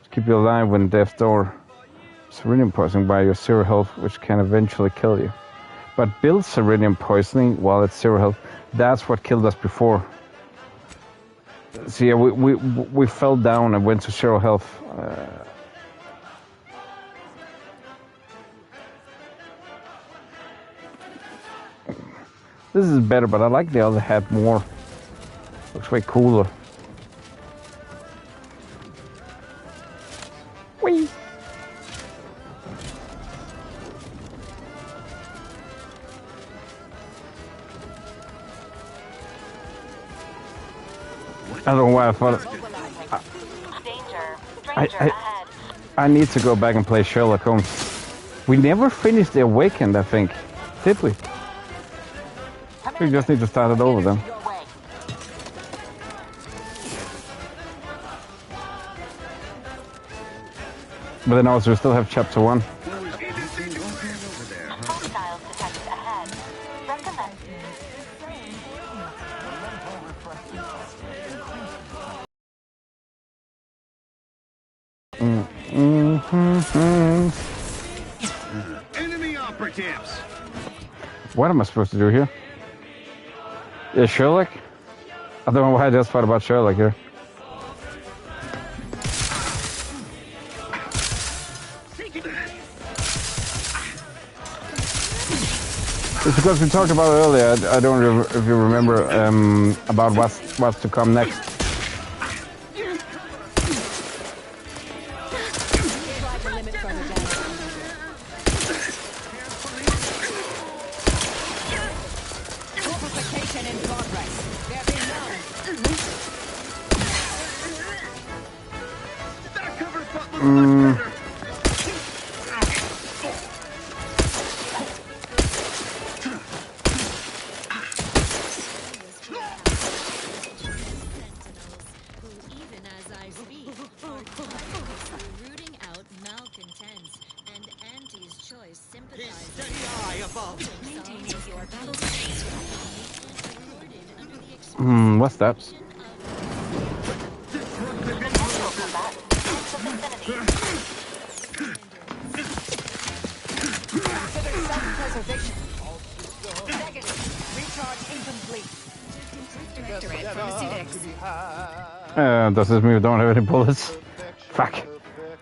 to keep you alive when death's door. Serenium poisoning by your 0 health, which can eventually kill you. But build serenium poisoning while it's 0 health. That's what killed us before. So yeah, we fell down and went to 0 health. This is better, but I like the other hat more. Looks way cooler. Whee! I don't know why I thought. I need to go back and play Sherlock Holmes. We never finished The Awakened, I think. Did we? We just need to start it over then. But then also we still have chapter 1. Enemy operatives. What am I supposed to do here? Yeah, Sherlock? I don't know why I just thought about Sherlock here. It's because we talked about it earlier. I don't know if you remember about what's to come next. What's that? Does this mean we don't have any bullets? Fuck.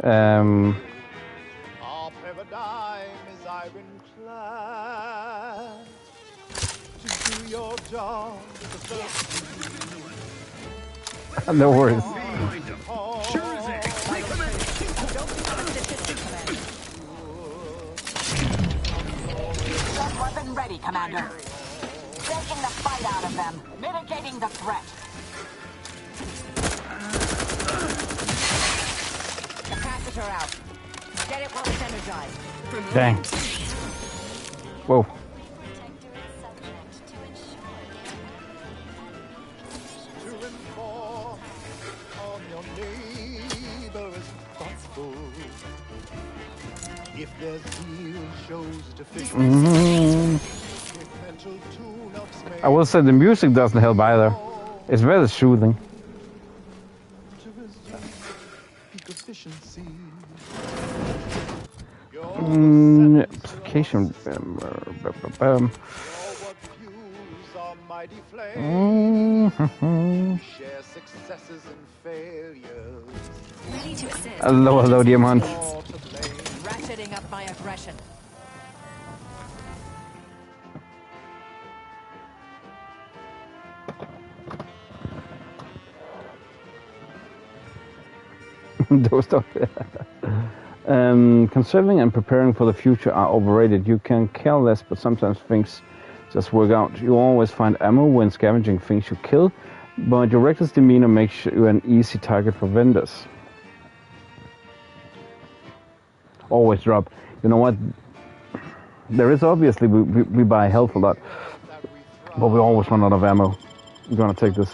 Our paradigm is ironclad to do your job. No worries. Weapon ready, Commander. Taking the fight out of them, mitigating the threat. Capacitor out. Get it while it's energized. Dang. Whoa. If their zeal shows I will say the music doesn't help either. It's very soothing. Application. Share successes and failures. Ready to assist. Hello, Diamond. Ratcheting up my aggression. Those stuff. Conserving and preparing for the future are overrated. You can care less, but sometimes things just work out. You always find ammo when scavenging things you kill, but your reckless demeanor makes you an easy target for vendors. Always drop. You know what? There is obviously we buy health a lot, but we always run out of ammo. We're gonna take this.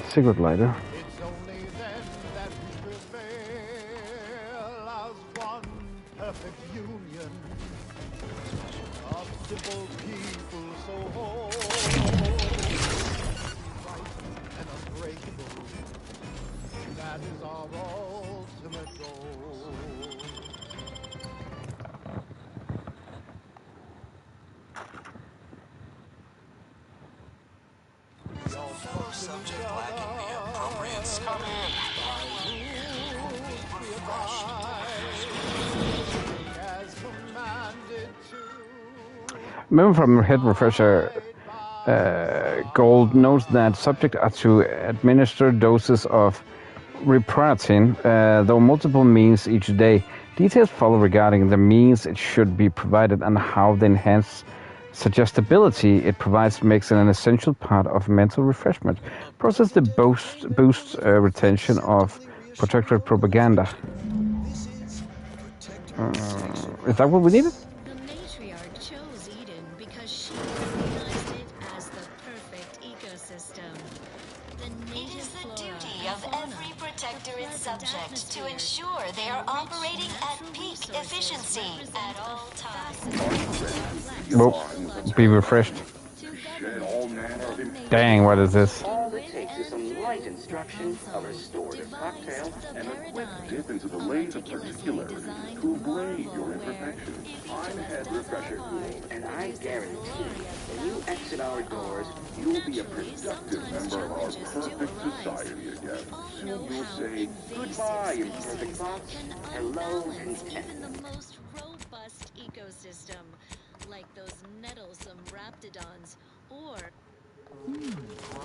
Cigarette lighter. It's only then that we prevail as one perfect union of simple people so whole, right and unbreakable. That is our ultimate goal. Fellow subject lacking the appropriate skill. Remember from Head Refresher, Gold notes that subjects are to administer doses of Ripratin, though multiple means each day. Details follow regarding the means it should be provided and how the enhanced suggestibility it provides makes it an essential part of mental refreshment process that boosts retention of protectorate propaganda. Is that what we needed? The matriarch chose Eden because she recognized it as the perfect ecosystem. It is the duty of every protectorate subject to ensure they are operating at peak efficiency at all times. Well, be refreshed. Dang, what is this? All it takes is some light instruction, a restorative cocktail, and a quick dip into the lake of particularity to ablate your imperfections. I'm Head Refresher Ghoul, and I guarantee when you exit our doors, you'll be a productive member of our perfect society again. Soon you'll say, goodbye, imperfect thoughts, hello, content. Even the most robust ecosystem, like those nettlesome raptidons, or...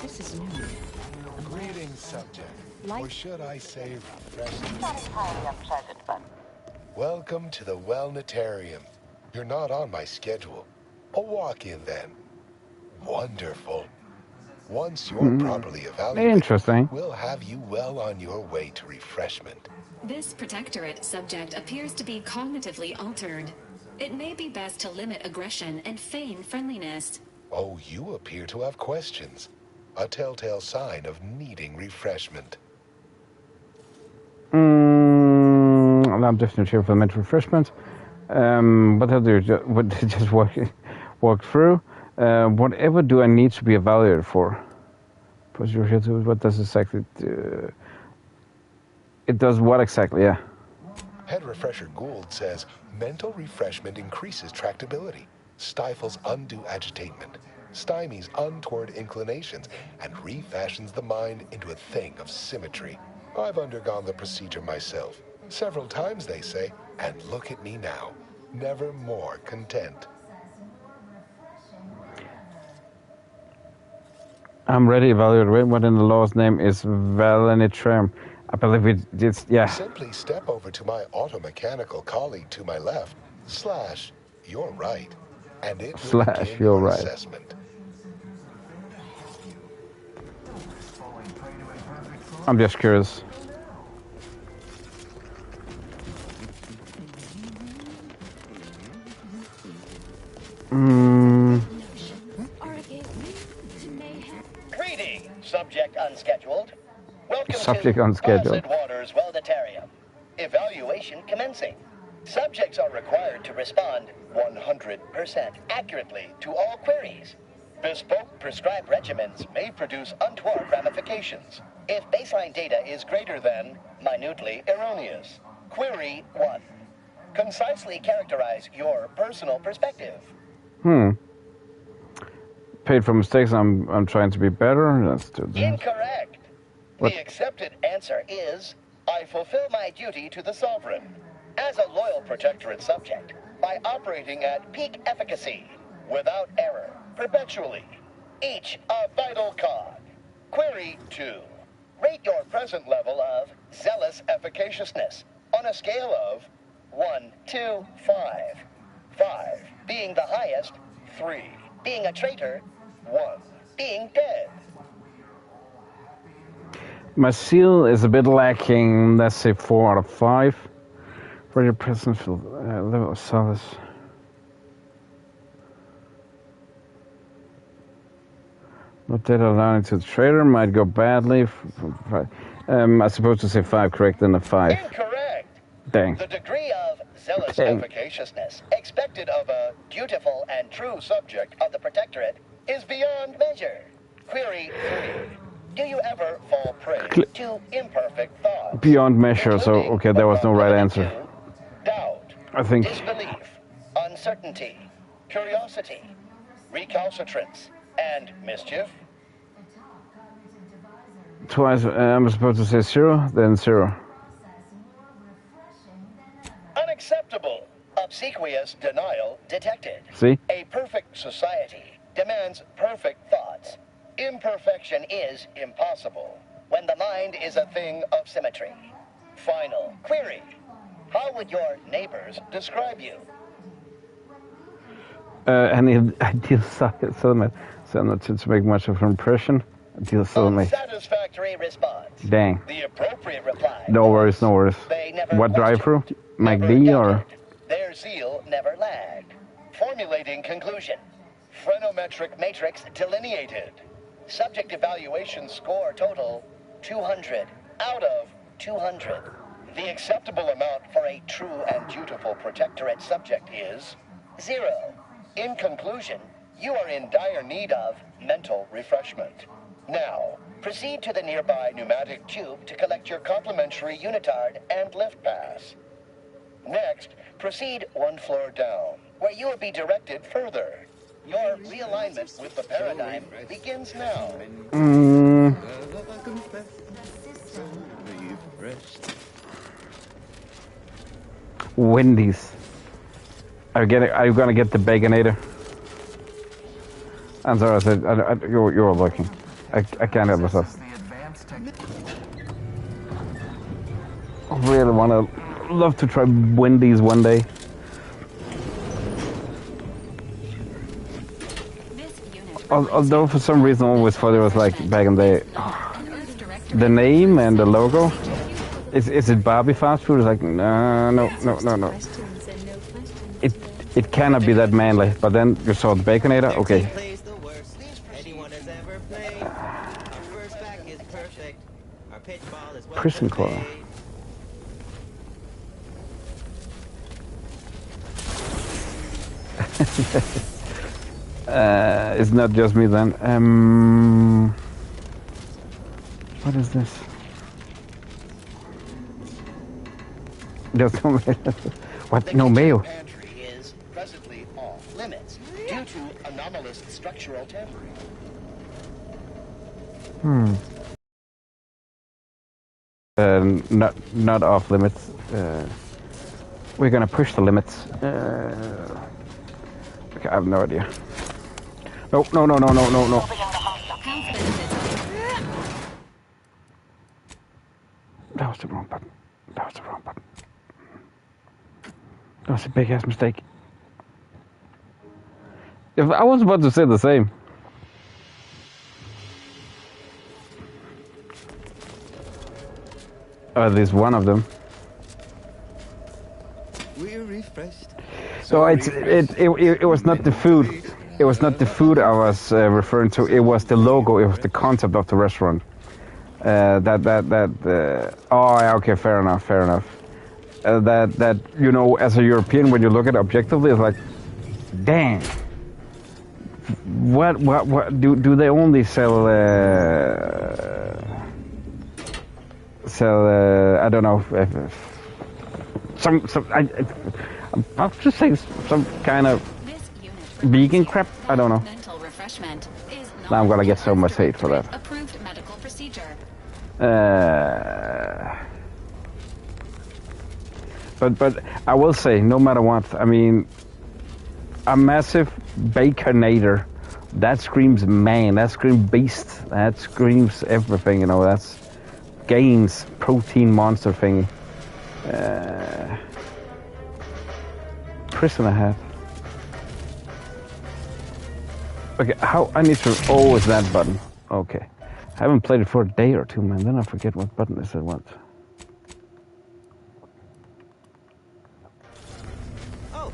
This is new. Greetings, subject. Or should I say refreshing? Not entirely unpleasant, but... Welcome to the Wellnetarium. You're not on my schedule. A walk-in, then. Wonderful. Once you're properly evaluated, interesting. We'll have you well on your way to refreshment. This protectorate subject appears to be cognitively altered. It may be best to limit aggression and feign friendliness. Oh, you appear to have questions. A telltale sign of needing refreshment. I'm definitely here for the mental refreshment. What I'll do, just walk through. Whatever do I need to be evaluated for? What does exactly do? It does what exactly, yeah. Head Refresher Gould says, mental refreshment increases tractability, stifles undue agitatement, stymies untoward inclinations, and refashions the mind into a thing of symmetry. I've undergone the procedure myself. Several times, they say, and look at me now, never more content. I'm ready to evaluate what in the law's name is Valenitrium. I believe it did, yeah. Simply step over to my automechanical colleague to my left, / you're right, and it will begin you're your right. assessment. I'm just curious. Greeting, subject unscheduled. Welcome Subject to unscheduled. Placid Waters Wellnetarium. Evaluation commencing. Subjects are required to respond 100% accurately to all queries. Bespoke prescribed regimens may produce untoward ramifications if baseline data is greater than minutely erroneous. Query 1. Concisely characterize your personal perspective. Paid for mistakes. I'm trying to be better. Let's do that. Incorrect. What? The accepted answer is, I fulfill my duty to the Sovereign as a loyal protectorate subject by operating at peak efficacy, without error, perpetually, each a vital cog. Query 2. Rate your present level of zealous efficaciousness on a scale of 1 to 5. 5 being the highest, 3 being a traitor, 1 being dead. My seal is a bit lacking. Let's say 4 out of 5. For your present level of solace. Not that allowing to the traitor might go badly. I'm supposed to say 5, correct? Then a 5. Incorrect. Dang. The degree of zealous efficaciousness expected of a dutiful and true subject of the protectorate is beyond measure. Query 3. Do you ever fall prey to imperfect thoughts? Beyond measure. So okay, there was no right answer. Doubt, I think. disbelief, uncertainty, curiosity, recalcitrance, and mischief. Twice. I'm supposed to say 0, then 0. Unacceptable. Obsequious denial detected. See? A perfect society demands perfect thoughts. Imperfection is impossible when the mind is a thing of symmetry. Final query. How would your neighbors describe you? And ideal settlement. So not to make much of an impression. Ideal settlement. Unsatisfactory response. Dang. The appropriate reply. No worries, no worries. What drive-through? McD or? Their zeal never lagged. Formulating conclusion. Phrenometric matrix delineated. Subject evaluation score total 200 out of 200. The acceptable amount for a true and dutiful protectorate subject is 0. In conclusion, you are in dire need of mental refreshment. Now, proceed to the nearby pneumatic tube to collect your complimentary unitard and lift pass. Next, proceed one floor down, where you will be directed further. Your realignment with the paradigm begins now. Wendy's. Are you gonna get the Baconator? I'm sorry, I said you're looking. I can't help myself. I really love to try Wendy's one day. Although for some reason I always thought it was like back in the day, the name and the logo. Is it Barbie fast food? It's like no. It cannot be that manly. But then you saw the Baconator. Okay. Prison call. It's not just me then. What is this? There's no mail. What? No mail. Pantry is presently off limits due to anomalous structural tampering. Not off limits. We're gonna push the limits. Okay, I have no idea. No. That was the wrong button. That was a big ass mistake. If I was about to say the same. Or at least one of them. We're refreshed. So it was not the food. It was not the food I was referring to. It was the logo. It was the concept of the restaurant. Okay, fair enough. That you know, as a European, when you look at it objectively, it's like, dang. What do they only sell? I don't know. I'm about to say some kind of vegan crap. I don't know. Now I'm gonna get so much hate for that. Approved medical procedure. But I will say, no matter what, I mean, a massive Baconator, that screams man, that screams beast, that screams everything, you know, that's Gaines protein monster thingy. Prisoner hat. Okay, how I need to, oh, it's that button. Okay. I haven't played it for a day or two, man, then I forget what button is it what. Oh,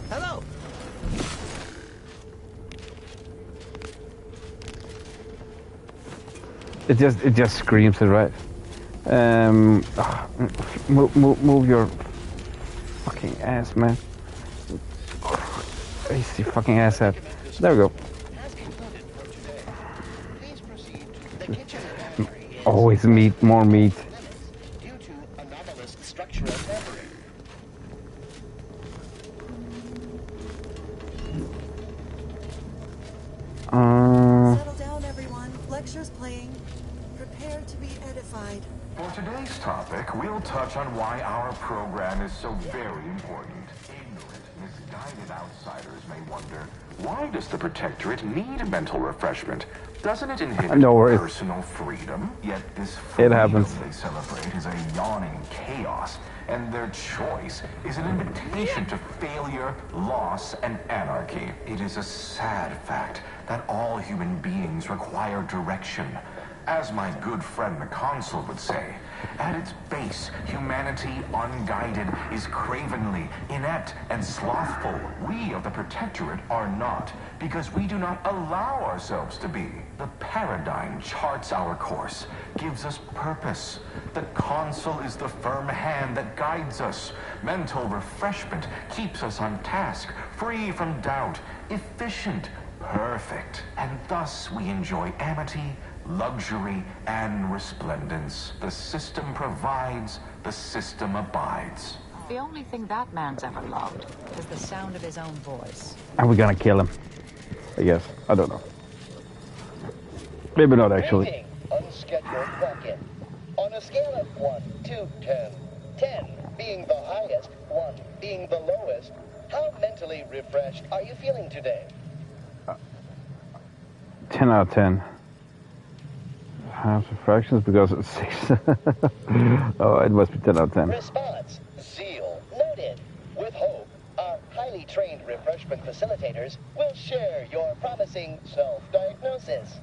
hello. It just screams it, right? Move your fucking ass, man. Crazy fucking ass hat. There we go. Always meat, more meat. Due to anomalous structural tampering. Settle down, everyone. Lecture's playing. Prepare to be edified. For today's topic, we'll touch on why our program is so very important. Ignorant, misguided outsiders may wonder, why does the Protectorate need mental refreshment? Doesn't it inhibit personal freedom? Yet this freedom they celebrate is a yawning chaos. and their choice is an invitation to failure, loss, and anarchy. It is a sad fact that all human beings require direction. As my good friend the Consul would say, at its base, humanity unguided is cravenly, inept, and slothful. We of the Protectorate are not, because we do not allow ourselves to be. The paradigm charts our course, gives us purpose. The Consul is the firm hand that guides us. Mental refreshment keeps us on task, free from doubt, efficient, perfect. And thus we enjoy amity, luxury, and resplendence. The system provides, the system abides. The only thing that man's ever loved is the sound of his own voice. Are we gonna kill him? I guess. I don't know. Maybe not actually. Greeting, unscheduled walk-in. On a scale of 1 to 10, 10 being the highest, 1 being the lowest, how mentally refreshed are you feeling today? 10 out of 10. Half the fractions because it's 6. Oh, it must be 10 out of 10. Response, zeal, noted. With hope, our highly trained refreshment facilitators will share your promising self-diagnosis.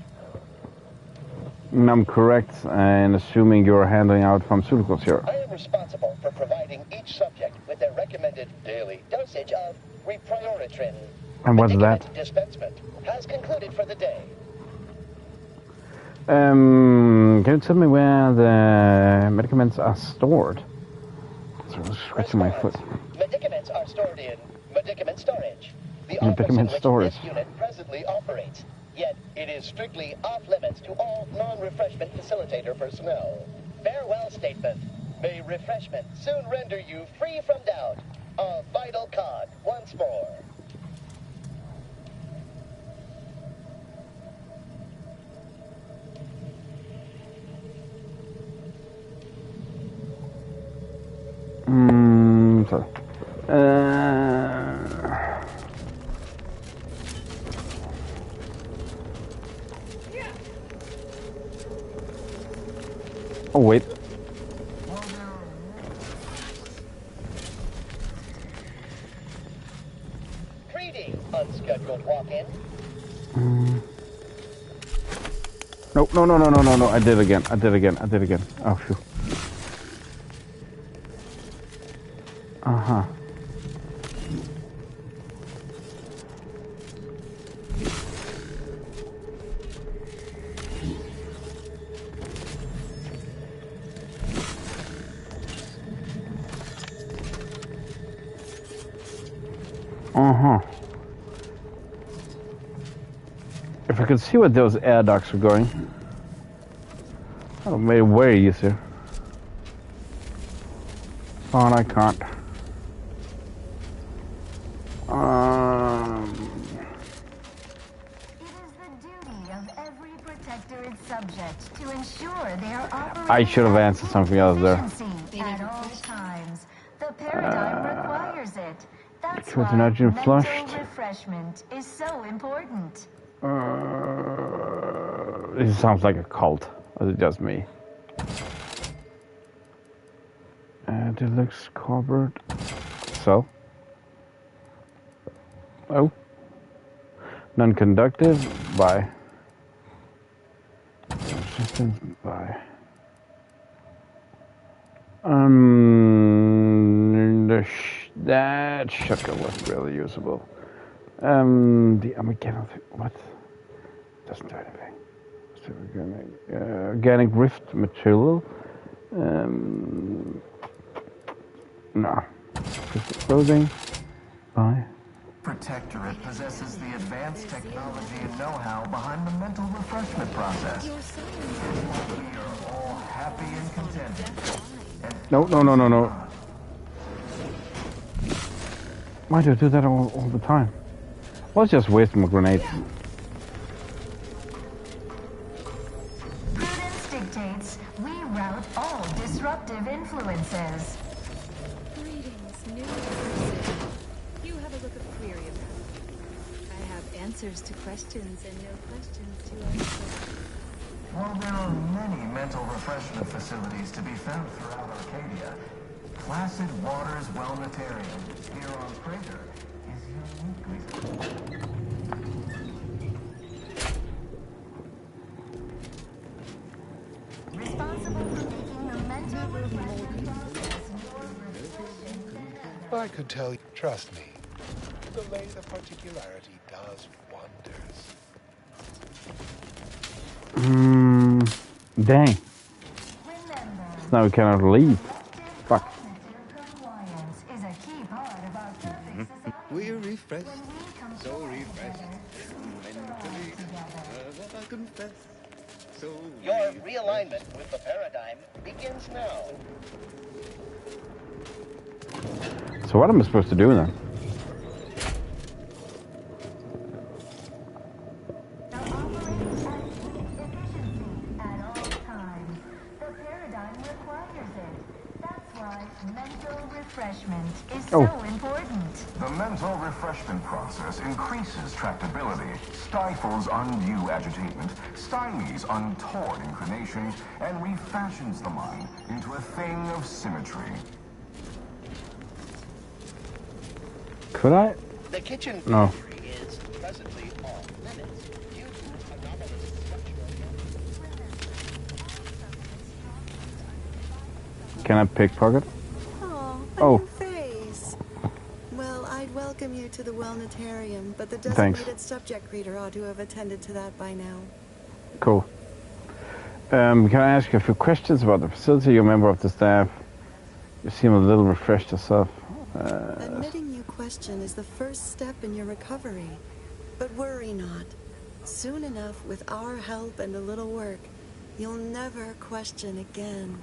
I'm correct in assuming you're handing out pharmaceuticals here. I am responsible for providing each subject with their recommended daily dosage of reprioritrin. And what's that? Dispensement has concluded for the day. Can you tell me where the medicaments are stored? So I was scratching my foot. Medicaments are stored in medicament storage. The Medicament storage. This unit presently operates. Yet it is strictly off limits to all non-refreshment facilitator personnel. Farewell statement. May refreshment soon render you free from doubt. A vital cog once more. Sorry. Oh, wait. Greeting, unscheduled walk-in. No. I did again. Oh, phew. Uh-huh. If I could see where those air ducts are going, that would make it way easier. But I can't. I should have answered something else there. At all times, the paradigm requires it. That's why mental refreshment is so important. This sounds like a cult. Or is it just me? Deluxe cupboard. So? Oh. Non-conductive. Bye. Resistance. Bye. That shotgun was really usable. The Armageddon thing, what? Doesn't do anything. Organic rift material. No. Clothing. Bye. Protectorate possesses the advanced technology and know-how behind the mental refreshment process. We are all happy and contented. No. Why do I do that all the time? Let's just waste my grenades. Prudence dictates we rout all disruptive influences. Greetings, new person. You have a look of query about me. I have answers to questions and no questions to answer. While there are many mental refreshment facilities to be found throughout Arcadia, placid waters wellnitarium here on Crater is uniquely... Responsible for making a mental refreshment process I could tell you, trust me, the lathe of particularity does wonders. Dang. So now we cannot leave. Fuck. is a key part of our perfect society. We're refreshed, so refreshed. Mentally, I confess. So Your realignment with the paradigm begins now. So what am I supposed to do then? Refreshment is Oh. so important. The mental refreshment process increases tractability, stifles undue agitation, stymies untoward inclinations, and refashions the mind into a thing of symmetry. Could I? The kitchen No. pantry is presently off limits due to anomalous structural. Can I pickpocket? Oh, face. Well, I'd welcome you to the Wellnitarium, but the designated subject reader ought to have attended to that by now. Cool. Can I ask you a few questions about the facility? You're a member of the staff. You seem a little refreshed yourself. Admitting you question is the first step in your recovery. But worry not. Soon enough, with our help and a little work, you'll never question again.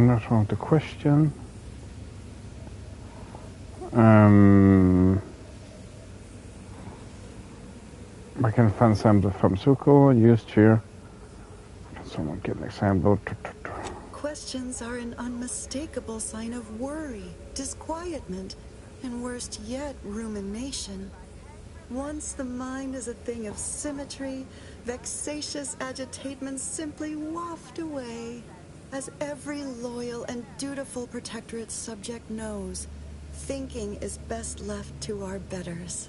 That's wrong the question. I can find sample from Suko, used here. Can someone get an example? Questions are an unmistakable sign of worry, disquietment, and worst yet, rumination. Once the mind is a thing of symmetry, vexatious agitatements simply waft away. As every loyal and dutiful Protectorate subject knows, thinking is best left to our betters.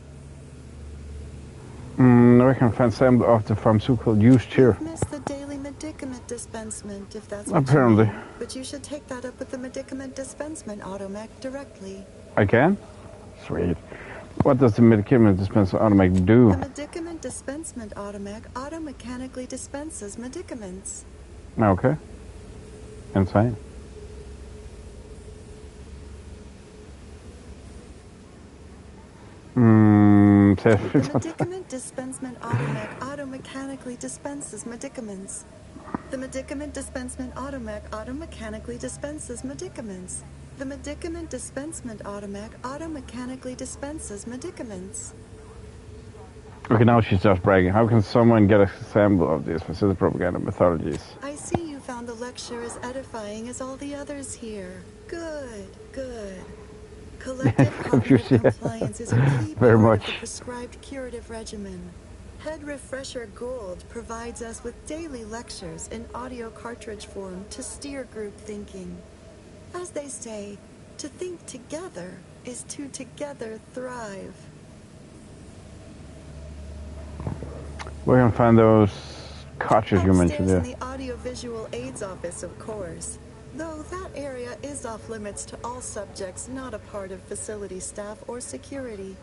I can find sample of the pharmaceutical used here. You've missed the daily medicament dispensement, if that's what Apparently. you mean. But you should take that up with the medicament dispensement automech directly. I can? Sweet. What does the medicament dispenser automatic do? The medicament dispensement automech automechanically dispenses medicaments. Okay. Insane. The medicament dispensement automech automechanically dispenses medicaments. The medicament dispensement automech automechanically dispenses medicaments. The medicament dispensement automech automechanically dispenses medicaments. Okay, now she's just bragging. How can someone get a sample of these facility propaganda methodologies? I see you found the lecture as edifying as all the others here. Good, good. Collective cognitive compliance is a key part of the prescribed curative regimen. Head Refresher Gould provides us with daily lectures in audio cartridge form to steer group thinking. As they say, to think together is to together thrive. We can find those cartridges you mentioned there. In the audiovisual aids office, of course. Though that area is off limits to all subjects not a part of facility staff or security.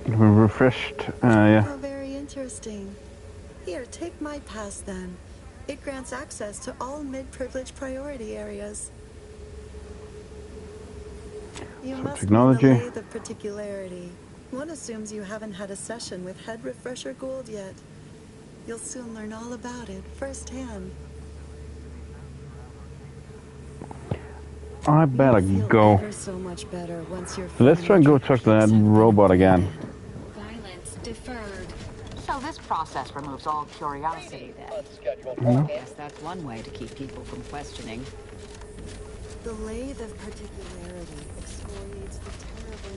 We're refreshed, yeah. Oh, very interesting. Here, take my pass then. It grants access to all mid-privilege priority areas. You must technology. relay the particularity. One assumes you haven't had a session with Head Refresher Gould yet. You'll soon learn all about it firsthand. I better go. So much better once you're Let's try and go talk to that robot again. Violence deferred. So this process removes all curiosity, then. Mm-hmm. Yes, that's one way to keep people from questioning. The lathe of particularity exfoliates the terrible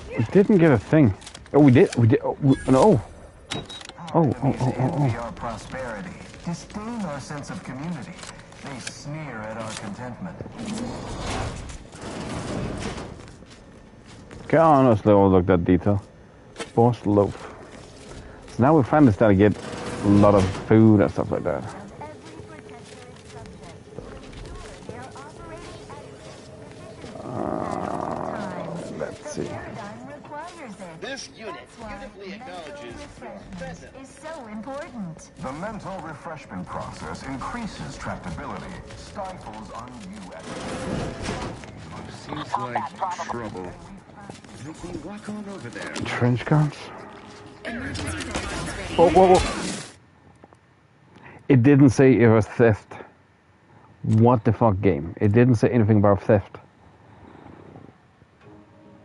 need. We didn't get a thing. Oh, we did. We did. Oh, no. Oh. Envy our prosperity, disdain our sense of community. They sneer at our contentment. Okay, honestly, overlook that detail. Boss loaf. So now we finally start to get a lot of food and stuff like that. Let's see. This unit beautifully acknowledges your presence. Is so important. The mental refreshment process increases tractability, stifles undue activity. Seems like trouble. Maybe walk on over there. Trench guns? Whoa. It didn't say it was theft. What the fuck, game? It didn't say anything about theft.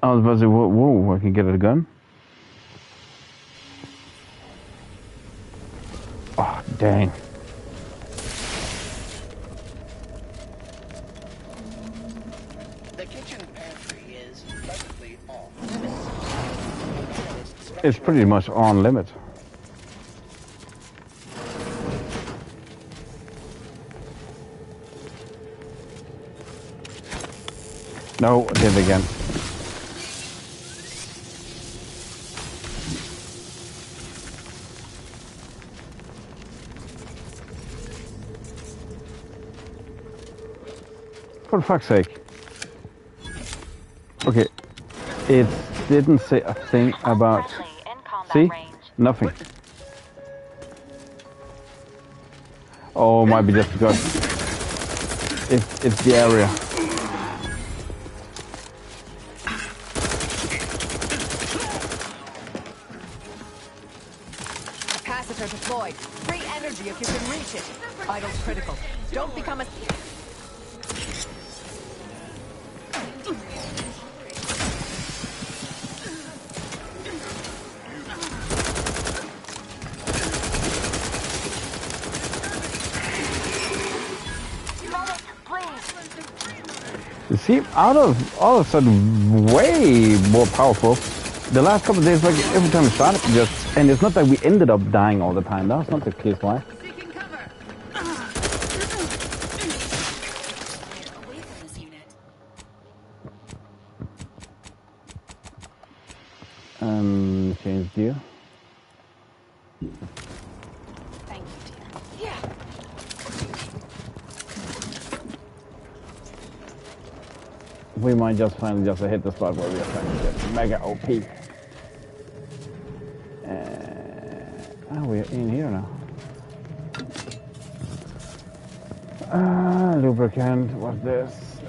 I was about to say, whoa, I can get a gun? Oh, dang. The kitchen pantry is presently off. It's pretty much on limit. No, I did it again. For fuck's sake. Okay. It didn't say a thing about... See? Nothing. Oh, might be just because... It's the area. Capacitor deployed. Free energy if you can reach it. Vitals critical. Don't become a... You see, all of a sudden, way more powerful. The last couple of days, like every time we started, and it's not that we ended up dying all the time. That's not the case. Why? Change gear. Thank you, dear. We might just finally just hit the spot where we are trying to get mega OP. We're in here now. Lubricant, what's this?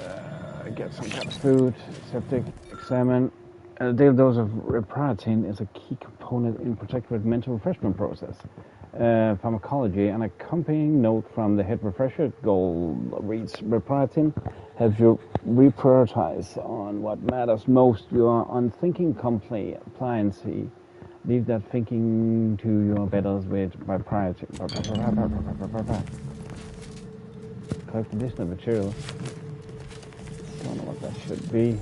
Get some kind of food, septic, examine. A daily dose of repritin is a key component in protective mental refreshment process. Pharmacology, an accompanying note from the head refresher goal reads, repritin helps you reprioritize on what matters most. Your unthinking compliance. Leave that thinking to your betters with repriority. Collect additional materials. Don't know what that should be.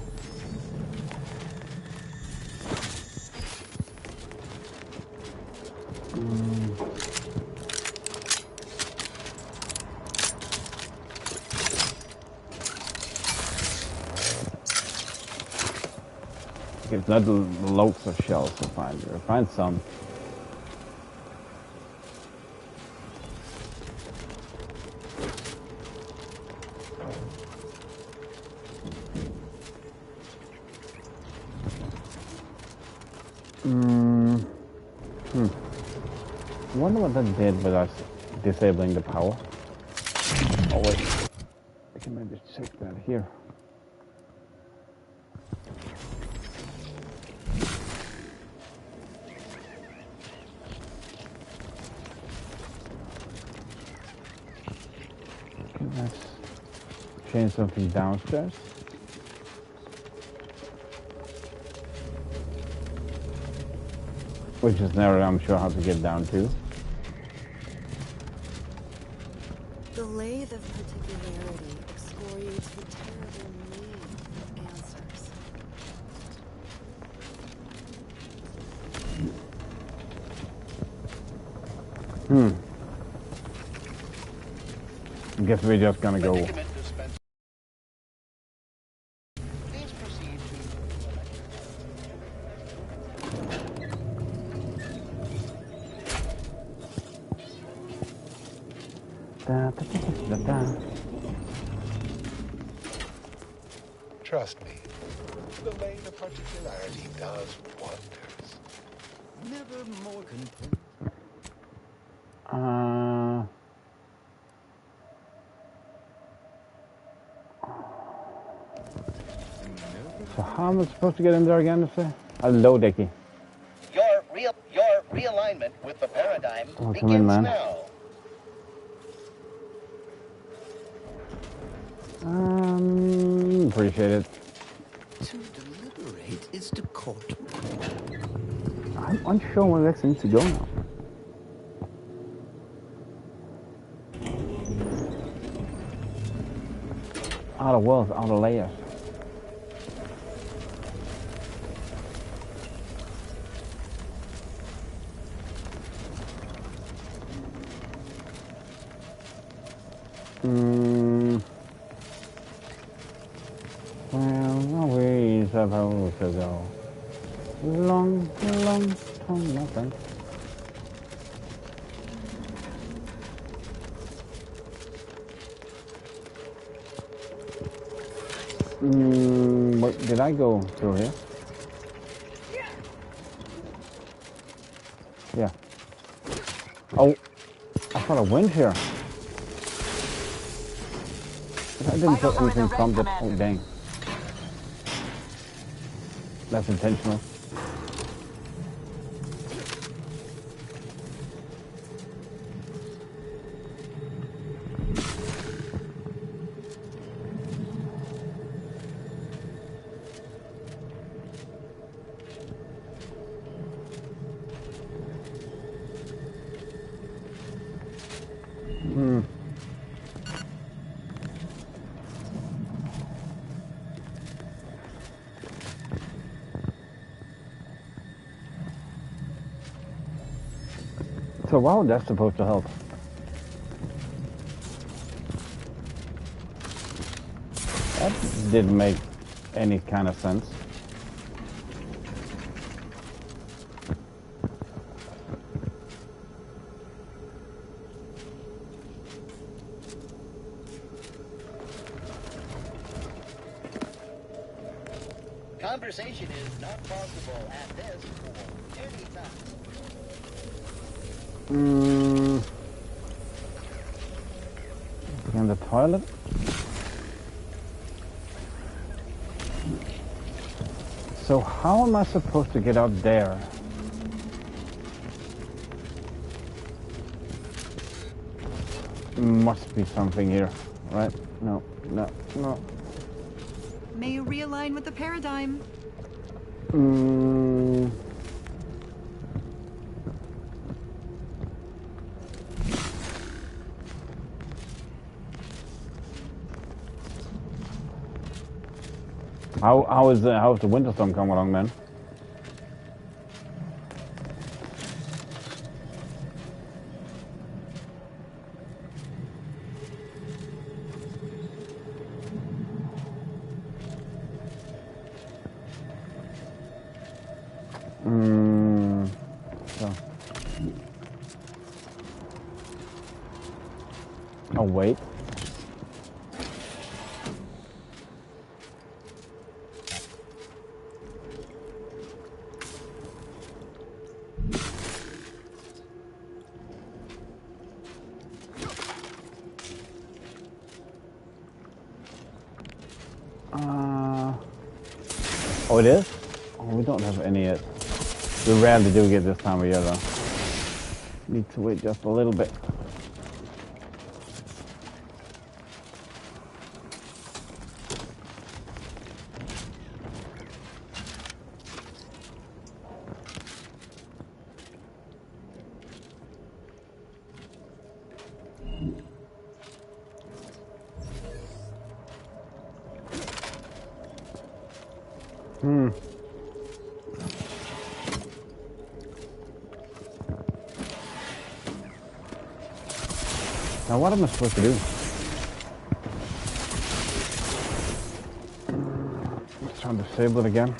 It's not loads of shells to find. You'll find some. I wonder what that did with us disabling the power. Oh wait, I can maybe check that here. Okay, let's change something downstairs. Which is never, I'm sure, how to get down to. The lathe of particularity excoriates the terrible need for answers. I guess we're just gonna go. Trust me, the lathe of particularity does wonders. Never more content. So how am I supposed to get in there again? Hello, Dickie. Your realignment with the paradigm Come begins in, man. now. Appreciate it. To deliberate is to court. I'm unsure where Lex needs to go now. Out of worlds, out of layers. Well, we supposed to go. Long time, nothing. What did I go through here? Yeah. Oh, I thought I went here. I didn't feel anything from it. Oh, dang. That's intentional. So wow, that's supposed to help. That didn't make any kind of sense. Conversation is not possible at this or any time. In the toilet? So how am I supposed to get out there? Must be something here, right? No. May you realign with the paradigm. How's the winter storm coming along, man? So. Oh wait. Oh, it is? Oh, we don't have any yet. We rarely do get this time of year, though. Need to wait just a little bit. Now what am I supposed to do? Let's try and disable it again.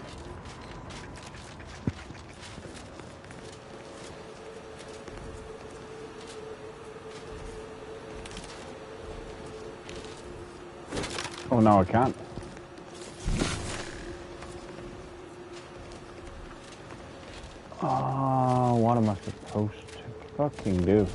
Oh, no, I can't. Oh, what am I supposed to fucking do?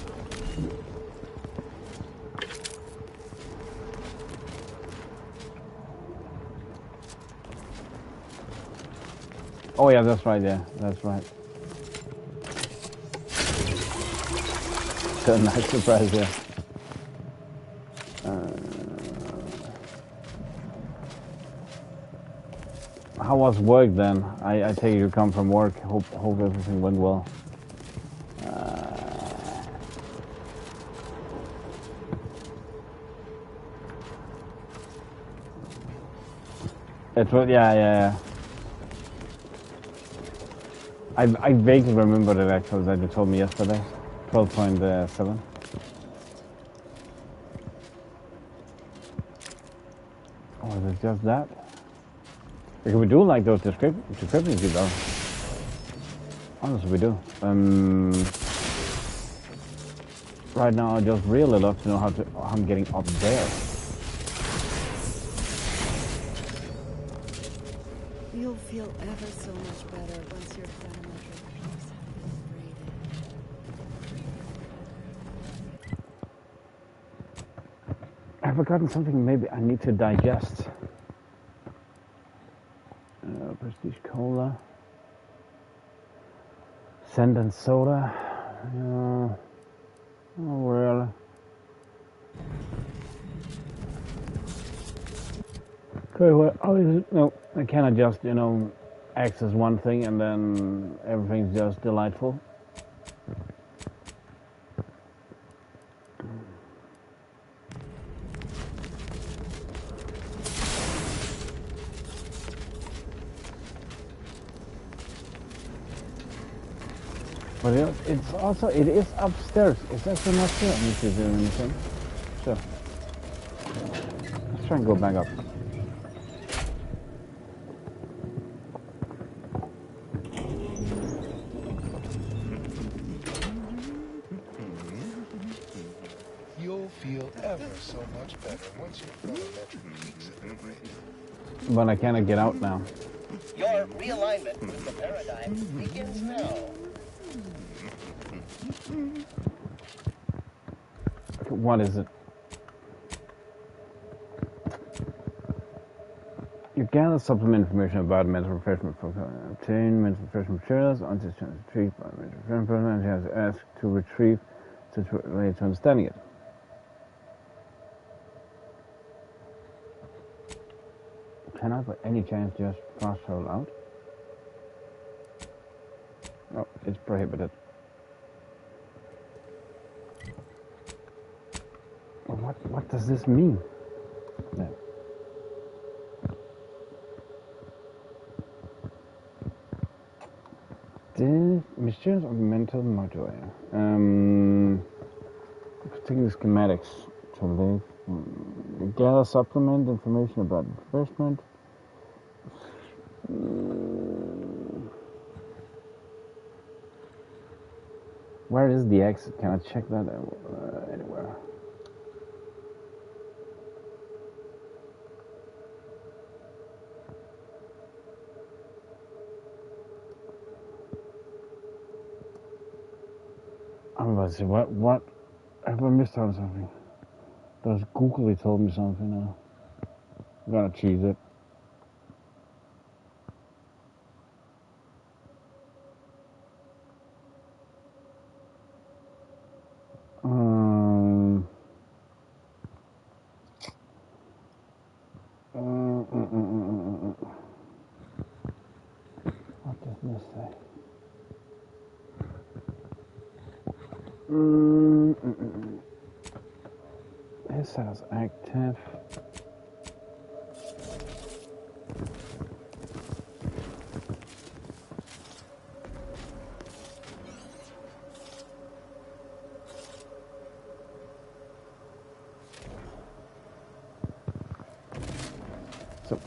Oh yeah, that's right, yeah, that's right. So nice surprise, yeah. How was work then? I take you come from work. Hope everything went well. It was yeah. I vaguely remembered it actually that you told me yesterday. 12.7. Oh, is it just that? Can we do like those descriptions you know? Honestly, we do. Right now, I just really love to know how I'm getting up there. You'll feel ever so much better once your parametric peaks have been braided. I've forgotten something maybe I need to digest. Prestige Cola. Sand and soda. Oh, really? Okay, well, no, I cannot just, access one thing and then everything's just delightful. But it is upstairs. It's actually not here. Let me see if there's anything. So, let's try and go back up. You'll feel ever so much better once your parametric peaks have been braided. But I cannot get out now. Your realignment with the paradigm begins now. What is it? You gather supplement information about mental refreshment for obtain mental refreshment materials until it's retrieved by mental refreshment program and has asked to retrieve related to understanding it. Can I by any chance just fast travel out? Oh, it's prohibited. What does this mean? No. The mysterious augmented modulator. Taking the schematics to live. Gather supplement information about refreshment. Where is the exit? Can I check that anywhere? I'm about to say, what? Have I missed out on something? Does Google told me something now? I'm gonna cheese it. What does this say? It says active. So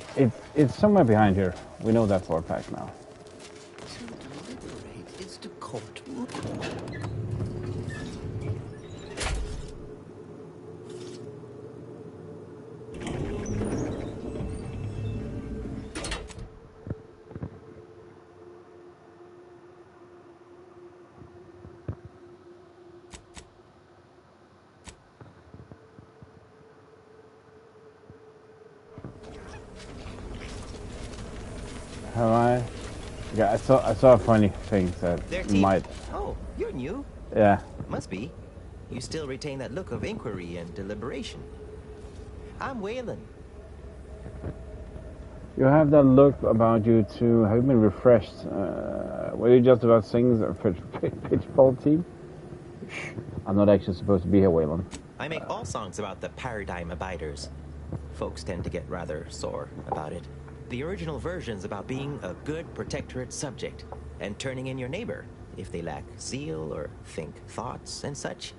it's somewhere behind here. We know that for a fact now. To deliberate is to court rule. Have I? Yeah, I saw a funny thing that might. Oh, you're new. Yeah. Must be. You still retain that look of inquiry and deliberation. I'm Waylon. You have that look about you too. Have you been refreshed? Were you just about things a pitchball team? Shh. I'm not actually supposed to be here, Waylon. I make all songs about the paradigm abiders. Folks tend to get rather sore about it. The original version's about being a good protectorate subject and turning in your neighbor if they lack zeal or think thoughts and such.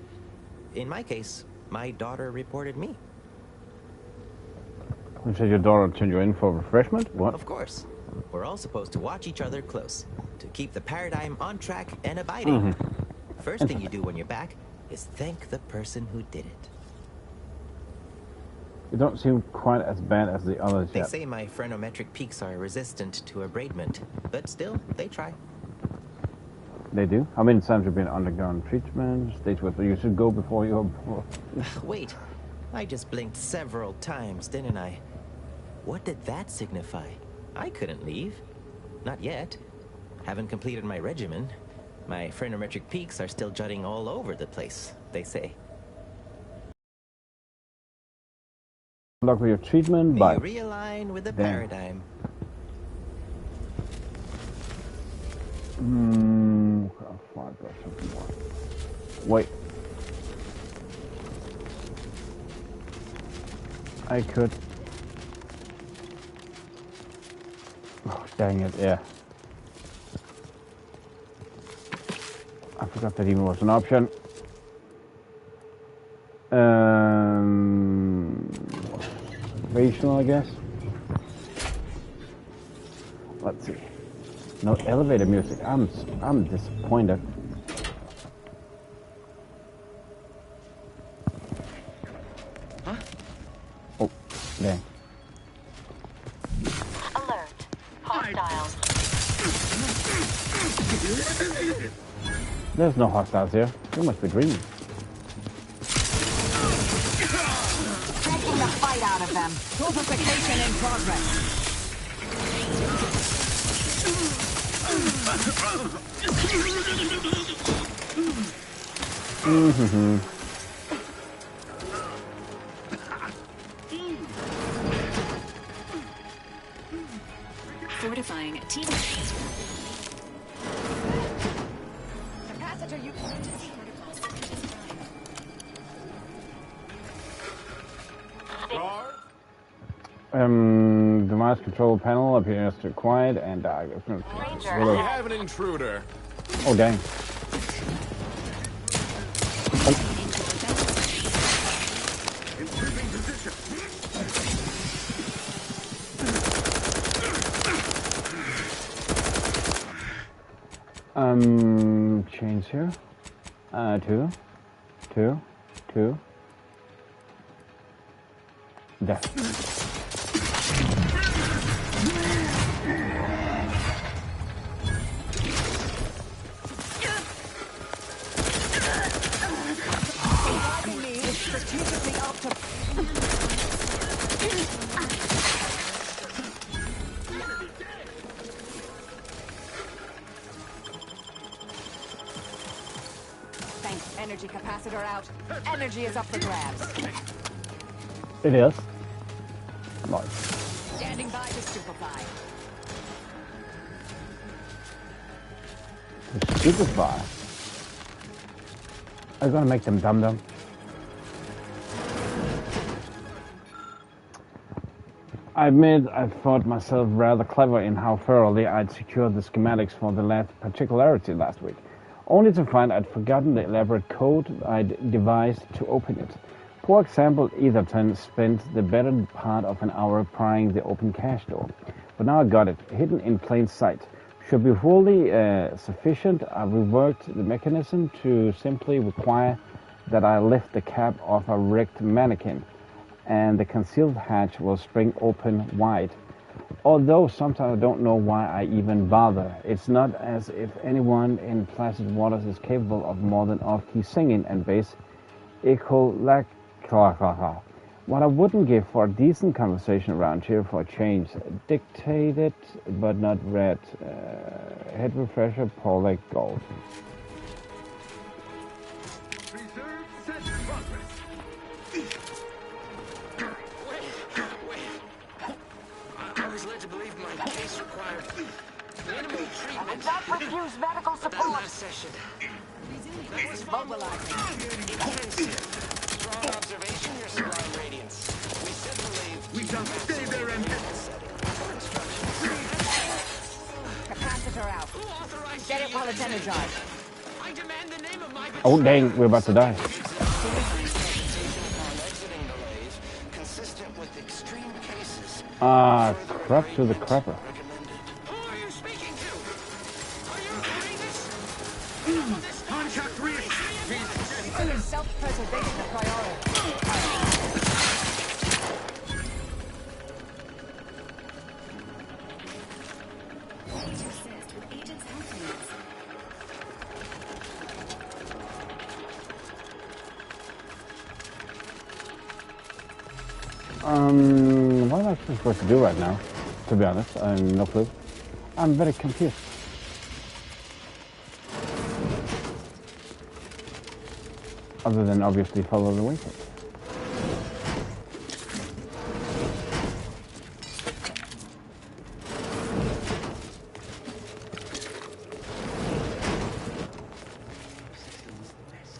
In my case, my daughter reported me. You said your daughter turned you in for refreshment? What? Of course. We're all supposed to watch each other close to keep the paradigm on track and abiding. First thing you do when you're back is thank the person who did it. You don't seem quite as bad as the others They yet. say my phrenometric peaks are resistant to abradement, but still, they try. They do? How many times have you been undergone treatment? Stage where you should go before you... Wait, I just blinked several times, didn't I? What did that signify? I couldn't leave. Not yet. Haven't completed my regimen. My phrenometric peaks are still jutting all over the place, they say. Luck with your treatment, May but... you realign with the paradigm. I'll find something more. Wait. I could... Oh, dang it, yeah. I forgot that even was an option. Motivational, I guess. Let's see. No elevator music. I'm disappointed. Huh? Oh, dang. Alert. Hostiles. There's no hostiles here. You must be dreaming. Taking the fight out of them. Fortification in progress. Fortifying team. Capacitor, you Device control panel appears to quiet and We have an intruder. Oh, dang. Improving position. Change here. Two. There. Thanks. Energy capacitor out. Energy is up for grabs. It is. Nice. Standing by to stupefy. Stupefy. Are you gonna make them dum-dum? I admit I thought myself rather clever in how thoroughly I'd secured the schematics for the last particularity last week, only to find I'd forgotten the elaborate code I'd devised to open it. For example, Etherton spent the better part of an hour prying the open cache door. But now I got it, hidden in plain sight. Should be fully sufficient. I reworked the mechanism to simply require that I lift the cap off a wrecked mannequin, and the concealed hatch will spring open wide. Although sometimes I don't know why I even bother. It's not as if anyone in placid waters is capable of more than off-key singing and bass echolacra. What I wouldn't give for a decent conversation around here for a change. Dictated but not read. Head refresher, Paulic Gold. I was led to believe my case required minimal treatment. Not refuse medical support. Last session. That was mobilizing. Intensive. Strong observation, your sublime radiance. We said to leave. We shall stay there and Capacitor out. Get it while it's energized. I demand the name of my Oh dang, we're about to die. Ah, crap to the crapper. Who are you speaking to? Are you Contact reached. Self-preservation a priority. What am I supposed to do right now? To be honest, I have no clue. I'm very confused. Other than obviously follow the waypoint.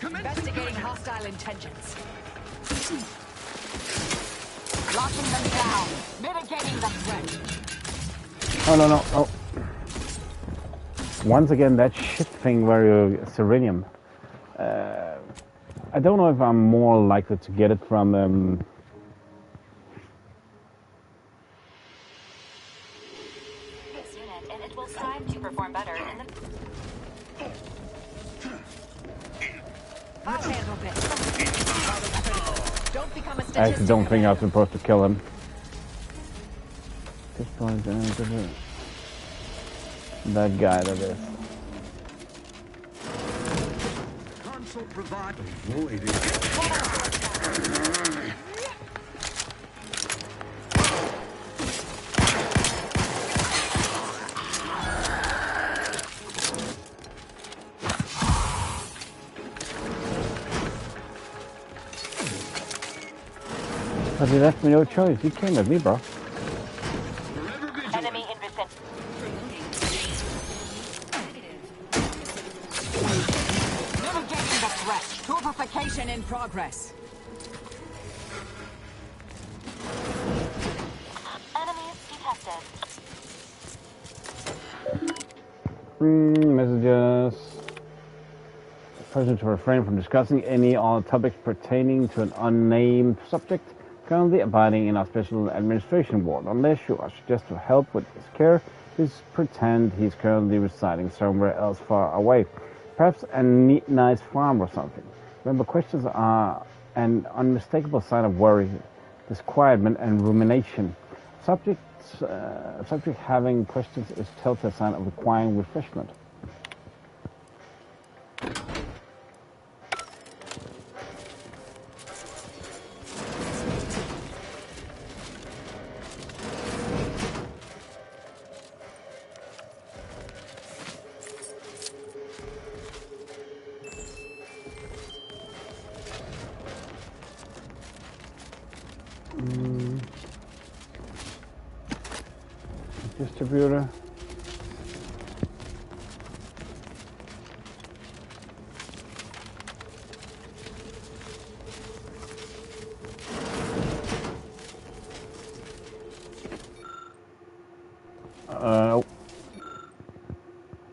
Investigating hostile intentions. Locking them down. Mitigating the threat. Oh no. Oh. Once again, that shit thing where you serenium. I don't know if I'm more likely to get it from This unit, and it will strive to perform better in the... I'll handle this. Don't become a I statistic. actually don't think I was supposed to kill him. This point, that guy that is. Console provide avoided. But he left me no choice. He came at me, bro. Enemy in vicinity. Mitigating the threat. Purification in progress. Enemies detected. Messages. Person to refrain from discussing any or topics pertaining to an unnamed subject currently abiding in our special administration ward. Unless you are suggest to help with his care, please pretend he's currently residing somewhere else far away. Perhaps a nice farm or something. Remember, questions are an unmistakable sign of worry, disquietment, and rumination. Subject having questions is telltale sign of requiring refreshment. Distributor.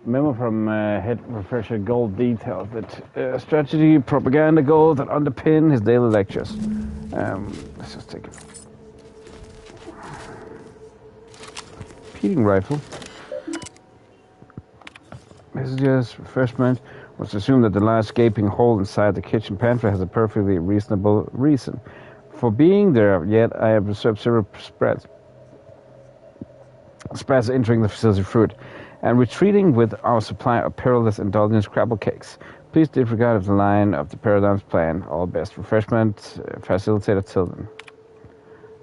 Memo from Head Refresher Gold details that strategy propaganda goals that underpin his daily lectures. Let's just take a repeating rifle. Messages, refreshment. Let's assume that the large gaping hole inside the kitchen pantry has a perfectly reasonable reason for being there, yet I have observed several spreads entering the facility through it, and retreating with our supply of perilous indulgent scrabble cakes. Please disregard the line of the Paradigm's plan. All best refreshment facilitator till then.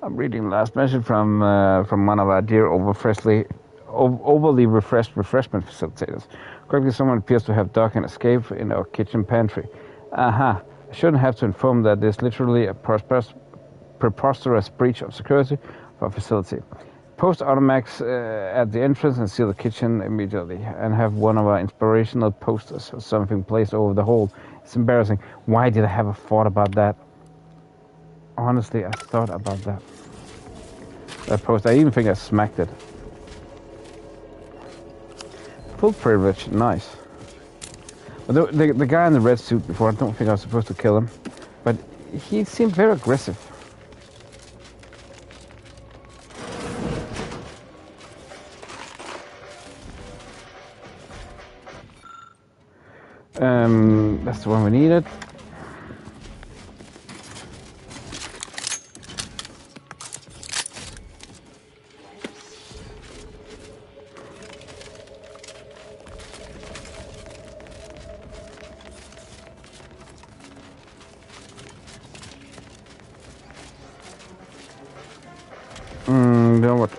I'm reading the last message from one of our dear overly refreshed refreshment facilitators. Quickly, someone appears to have dug an escape in our kitchen pantry. Aha! I shouldn't have to inform that this is literally a preposterous breach of security for our facility. Post automatics at the entrance and seal the kitchen immediately, and have one of our inspirational posters or something placed over the hole. It's embarrassing. Why did I have a thought about that? Honestly, I thought about that. That post, I even think I smacked it. Full privilege, nice. But the guy in the red suit before, I don't think I was supposed to kill him, but he seemed very aggressive. That's the one we needed. Then what?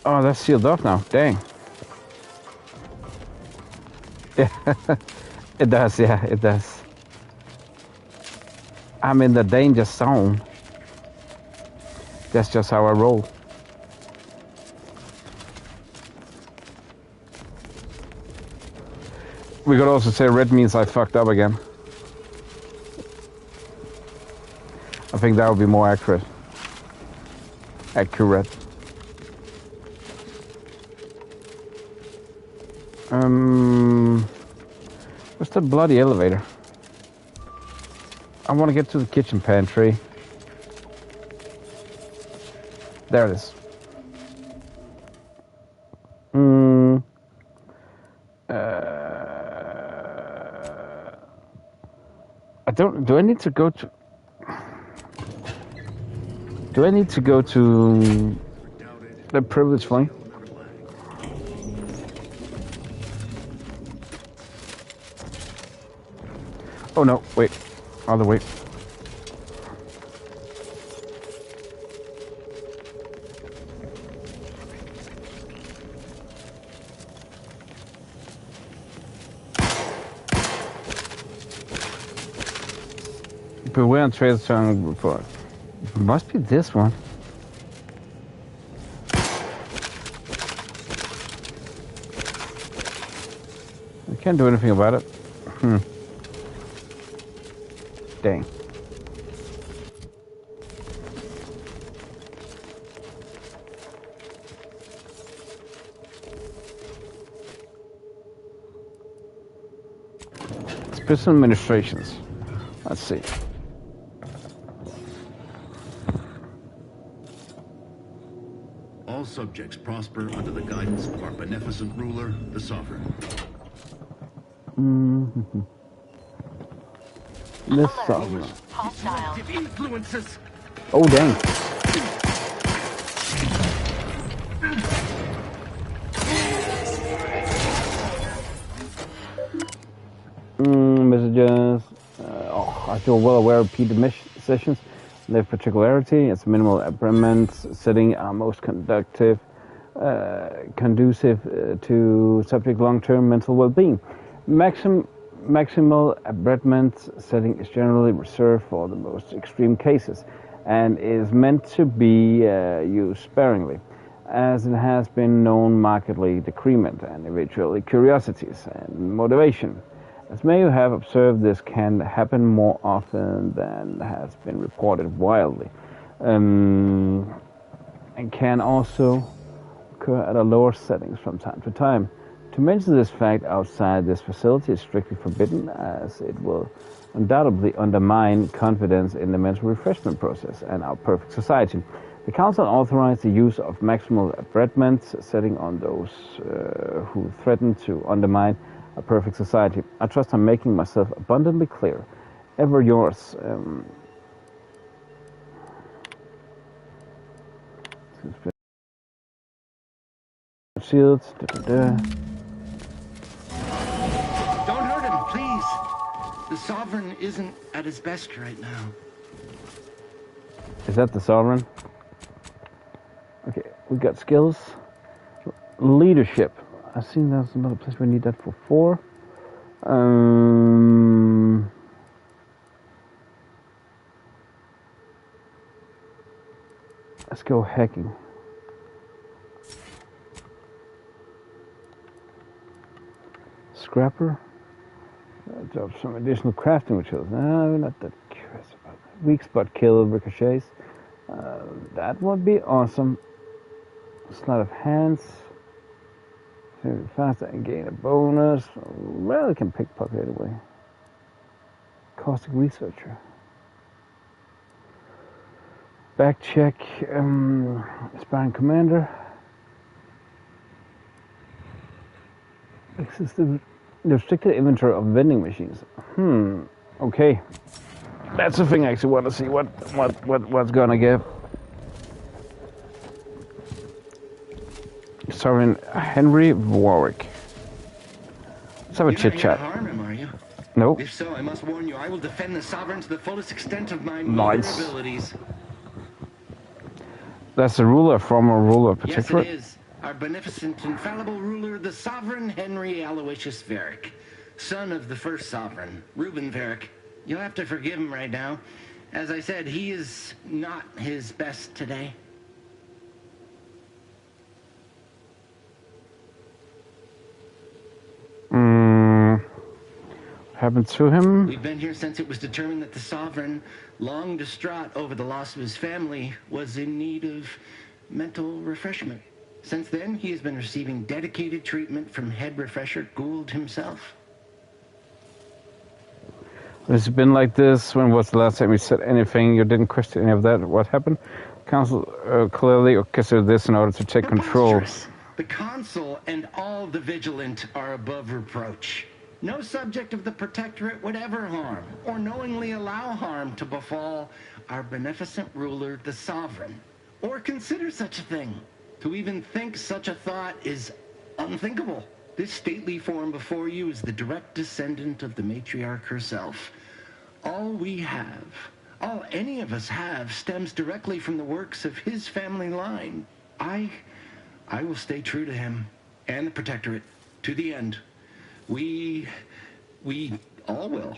Oh, that's sealed off now. Dang. Yeah, it does. Yeah, it does. I'm in the danger zone. That's just how I roll. We could also say red means I fucked up again. I think that would be more accurate. What's that bloody elevator? I want to get to the kitchen pantry. There it is. Do I need to go to... Do I need to go to the privilege flank? Oh no, wait. Other way. Beware on trade turn report. It must be this one. I can't do anything about it. Dang. Special administrations. Let's see. All subjects prosper under the guidance of our beneficent ruler, the Sovereign. This Sovereign. Influences. Oh, dang. Messages. I feel well aware of repeated sessions. Their particularity, its minimal abridgments, setting are most conducive to subject long-term mental well-being. Maximal abridgment setting is generally reserved for the most extreme cases and is meant to be used sparingly, as it has been known markedly decrement and eventually curiosities and motivation. As may have observed, this can happen more often than has been reported wildly, and can also occur at a lower settings from time to time. To mention this fact outside this facility is strictly forbidden, as it will undoubtedly undermine confidence in the mental refreshment process and our perfect society. The Council authorized the use of maximal abridgment setting on those who threaten to undermine a perfect society. I trust I'm making myself abundantly clear. Ever yours. Shields. Don't hurt him, please. The Sovereign isn't at his best right now. Is that the Sovereign? Okay, we got skills. Leadership. I think there's another place we need that for 4. Let's go hacking. Scrapper. Drop some additional crafting materials. No, we're not that curious about that. Weak spot kill ricochets. That would be awesome. Sleight of hands. Faster and gain a bonus. Well, we can pickpocket anyway. Caustic researcher. Back check. Aspiring commander. Existed restricted inventory of vending machines. Okay. That's the thing I actually want to see what's gonna get. Sovereign Henry Warwick. Let's have a chit chat. Harm him, are you? Nope. If so, I must warn you, I will defend the Sovereign to the fullest extent of my abilities. That's the ruler, former ruler, Protectorate. Yes, it is. Our beneficent, infallible ruler, the Sovereign Henry Aloysius Varick, son of the first Sovereign, Reuben Varick. You'll have to forgive him right now. As I said, he is not his best today. Happened to him? We've been here since it was determined that the Sovereign, long distraught over the loss of his family, was in need of mental refreshment. Since then, he has been receiving dedicated treatment from head refresher Gould himself. It's been like this. When was the last time you said anything? You didn't question any of that. What happened? Council clearly orchestrated this in order to take control. The Consul and all the Vigilant are above reproach. No subject of the Protectorate would ever harm, or knowingly allow harm to befall our beneficent ruler, the Sovereign, or consider such a thing. To even think such a thought is unthinkable. This stately form before you is the direct descendant of the matriarch herself. All we have, all any of us have, stems directly from the works of his family line. I will stay true to him and the Protectorate to the end. We all will.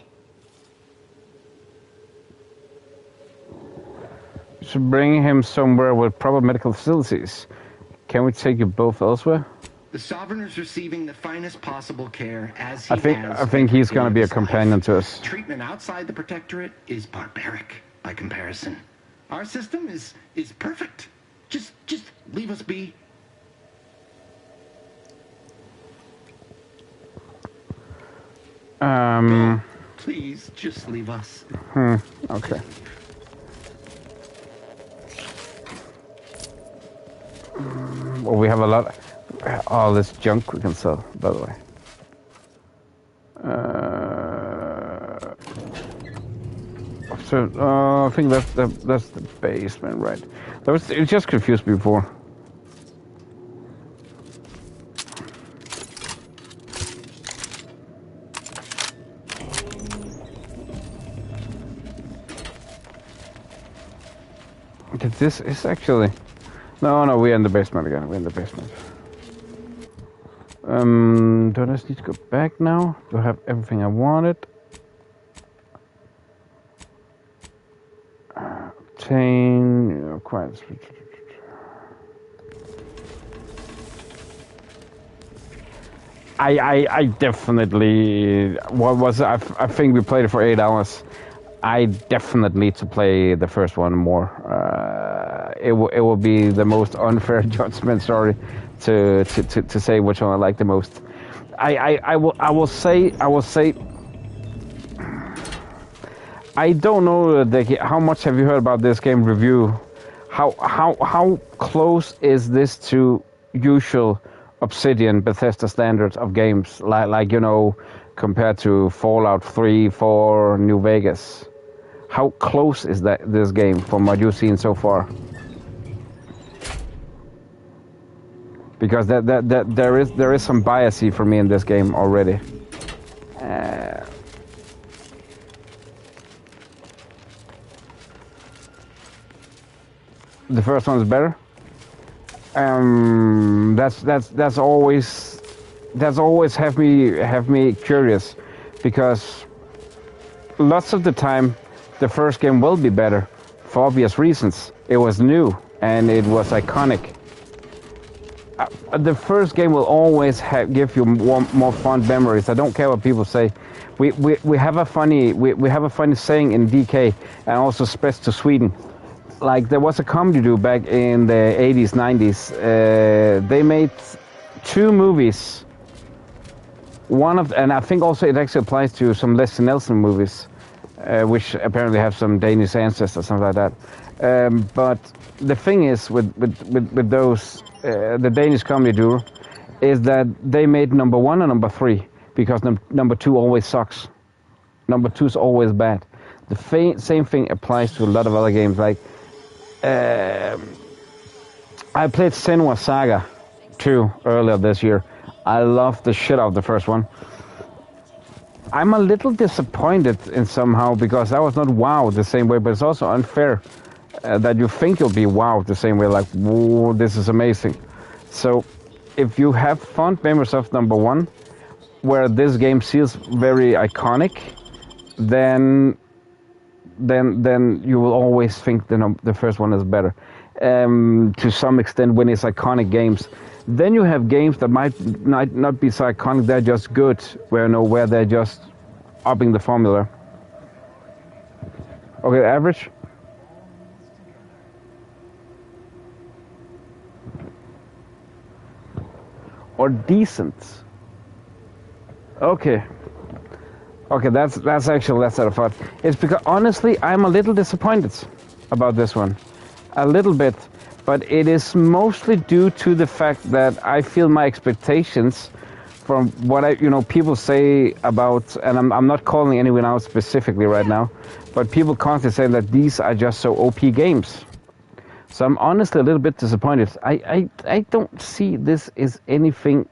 To bring him somewhere with proper medical facilities. Can we take you both elsewhere? The Sovereign is receiving the finest possible care as he I think he's going to be a companion to us. Treatment outside the Protectorate is barbaric by comparison. Our system is perfect. Just leave us be. Please, just leave us. Okay. Well, we have a lot. All this junk we can sell, by the way. I think that's the basement, right? It just confused me before. This is actually... No, we're in the basement again. We're in the basement. Do I just need to go back now? Do I have everything I wanted? Obtain... Quiet. I definitely... What was it? I think we played it for 8 hours. I definitely need to play the first one more. It will be the most unfair judgment, sorry, to say which one I like the most. I will say I don't know how much have you heard about this game review. How close is this to usual Obsidian Bethesda standards of games, like you know, compared to Fallout 3, 4, New Vegas? How close is this game from what you've seen so far? Because there is some biasy for me in this game already. The first one is better. That's always have me curious, because lots of the time the first game will be better for obvious reasons. It was new and it was iconic. The first game will always give you more fond memories. I don't care what people say. We have a funny saying in DK, and also spreads to Sweden. Like, there was a comedy duo back in the 80s, 90s. They made 2 movies. And I think also it actually applies to some Leslie Nielsen movies, which apparently have some Danish ancestors or something like that. But the thing is with those, the Danish comedy duo, is that they made number 1 and number 3, because number 2 always sucks. Number 2 is always bad. The same thing applies to a lot of other games. Like, I played Senua Saga 2 earlier this year. I loved the shit out of the first one. I'm a little disappointed in somehow, because I was not wowed the same way, but it's also unfair that you think you'll be wowed the same way, like, whoa, this is amazing. So if you have fond memories of number 1, where this game feels very iconic, then you will always think the first one is better. To some extent, when it's iconic games. Then you have games that might not be so iconic, they're just good, where they're just upping the formula. Okay, average. Or decent. Okay, that's actually less than I thought. It's because, honestly, I'm a little disappointed about this one. A little bit. But it is mostly due to the fact that I feel my expectations from what people say about, and I'm not calling anyone out specifically right now, but people constantly say that these are just so OP games. So I'm honestly a little bit disappointed. I don't see this as anything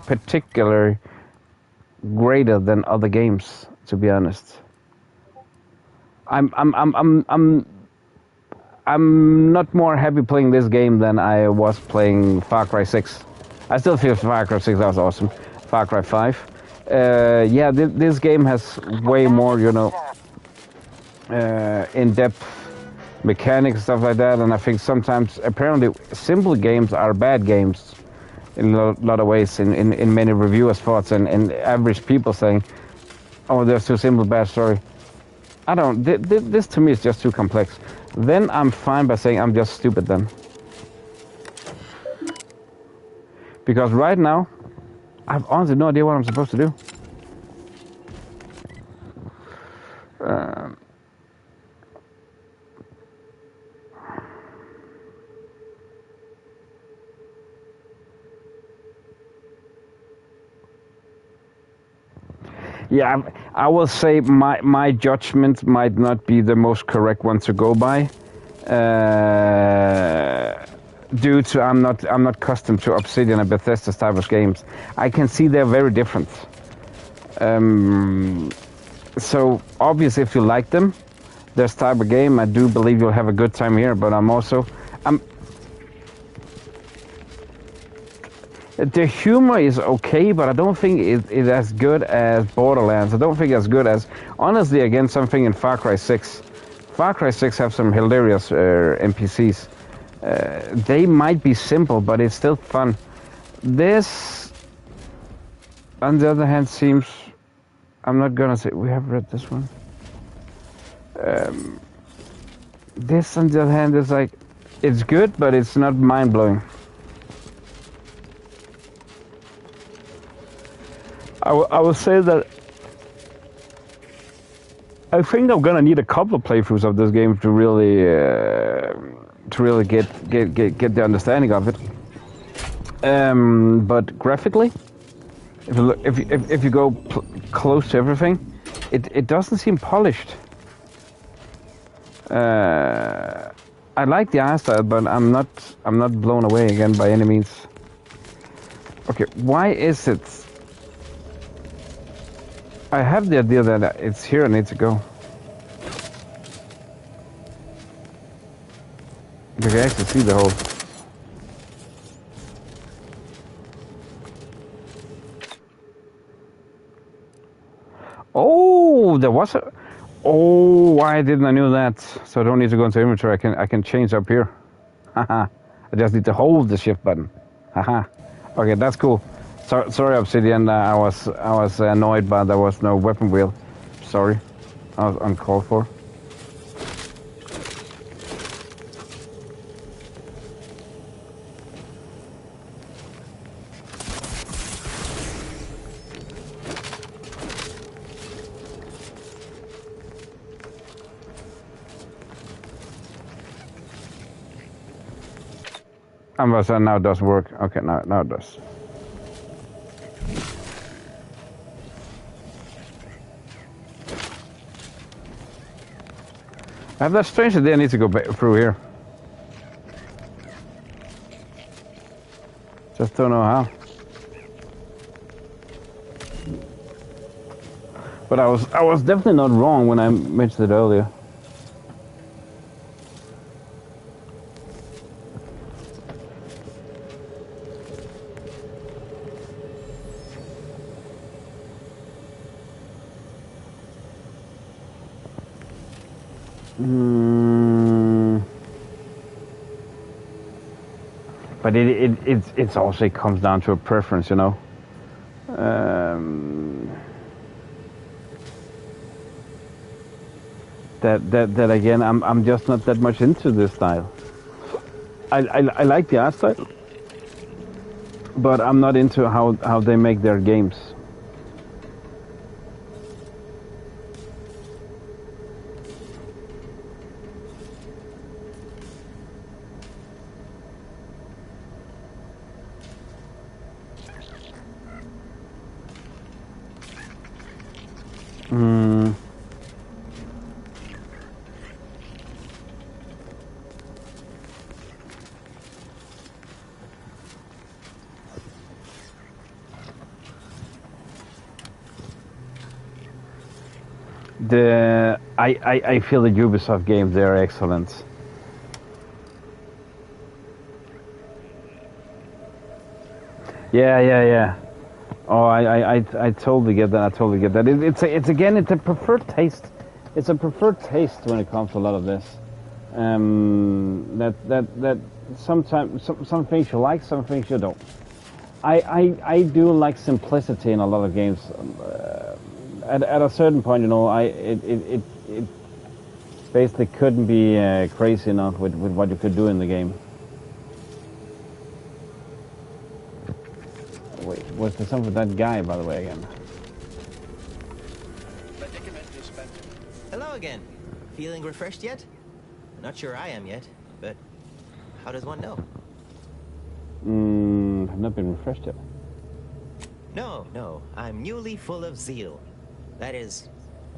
particular greater than other games, to be honest. I'm not more happy playing this game than I was playing Far Cry 6. I still feel Far Cry 6 was awesome. Far Cry 5. Yeah, this game has way more, in-depth mechanics, stuff like that. And I think sometimes, apparently, simple games are bad games in a lot of ways, in many reviewers' thoughts, and average people saying, oh, they're too simple, bad story. I don't, this to me is just too complex. Then I'm fine by saying I'm just stupid then. Because right now, I have honestly no idea what I'm supposed to do. Yeah, I will say my judgment might not be the most correct one to go by, due to I'm not accustomed to Obsidian and Bethesda type of games. I can see they're very different. So obviously, if you like them, this type of game, I do believe you'll have a good time here. But the humor is okay, but I don't think it's as good as Borderlands. I don't think it's as good as, honestly, again, something in Far Cry 6. Far Cry 6 have some hilarious NPCs. They might be simple, but it's still fun. This, on the other hand, seems... I'm not gonna say... We have read this one. This, on the other hand, is like... It's good, but it's not mind-blowing. I will say that I think I'm gonna need a couple of playthroughs of this game to really get the understanding of it. But graphically, if you go close to everything, it doesn't seem polished. I like the art style, but I'm not blown away again by any means. Okay, why is it? I have the idea that it's here I need to go. You can actually see the hole. Oh, there was a... Oh, why didn't I know that? So I don't need to go into inventory. I can change up here. Haha. I just need to hold the shift button. Haha. Okay, that's cool. Sorry, Obsidian. I was annoyed, but there was no weapon wheel. Sorry, I was uncalled for. Now it does work. Okay, now it does. I have that strange idea I need to go back through here. Just don't know how. But I was definitely not wrong when I mentioned it earlier. But it also comes down to a preference, you know. That again, I'm just not that much into this style. I like the art style, but I'm not into how they make their games. I feel the Ubisoft games, they're excellent. Yeah. Oh, I totally get that. I totally get that. It's a preferred taste. It's a preferred taste when it comes to a lot of this. That sometimes some things you like, some things you don't. I do like simplicity in a lot of games. At a certain point, you know, it basically couldn't be crazy enough with what you could do in the game. Wait, was there something with that guy, by the way, again? Hello again. Feeling refreshed yet? Not sure I am yet, but how does one know? I've not been refreshed yet. No, I'm newly full of zeal. That is,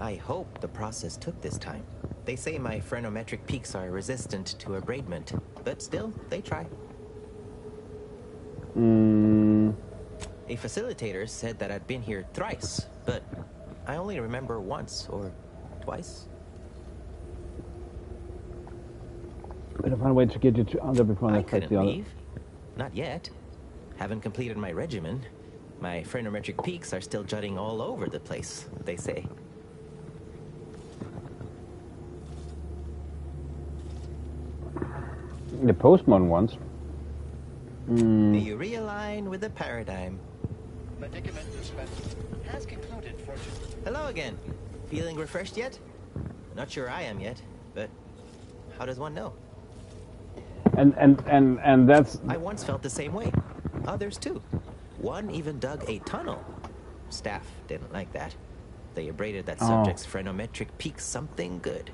I hope the process took this time. They say my phrenometric peaks are resistant to abradement, but still, they try. A facilitator said that I'd been here thrice, but I only remember once or twice. Better find a way to get you to under before I couldn't leave. Not yet. Haven't completed my regimen. My phrenometric peaks are still jutting all over the place, they say. The postmodern ones. You realign with the paradigm. Medicament dispenser has concluded for today. Hello again. Feeling refreshed yet? Not sure I am yet, but how does one know? And that's... I once felt the same way. Others too. One even dug a tunnel. Staff didn't like that. They abraded that subject's phrenometric peak something good.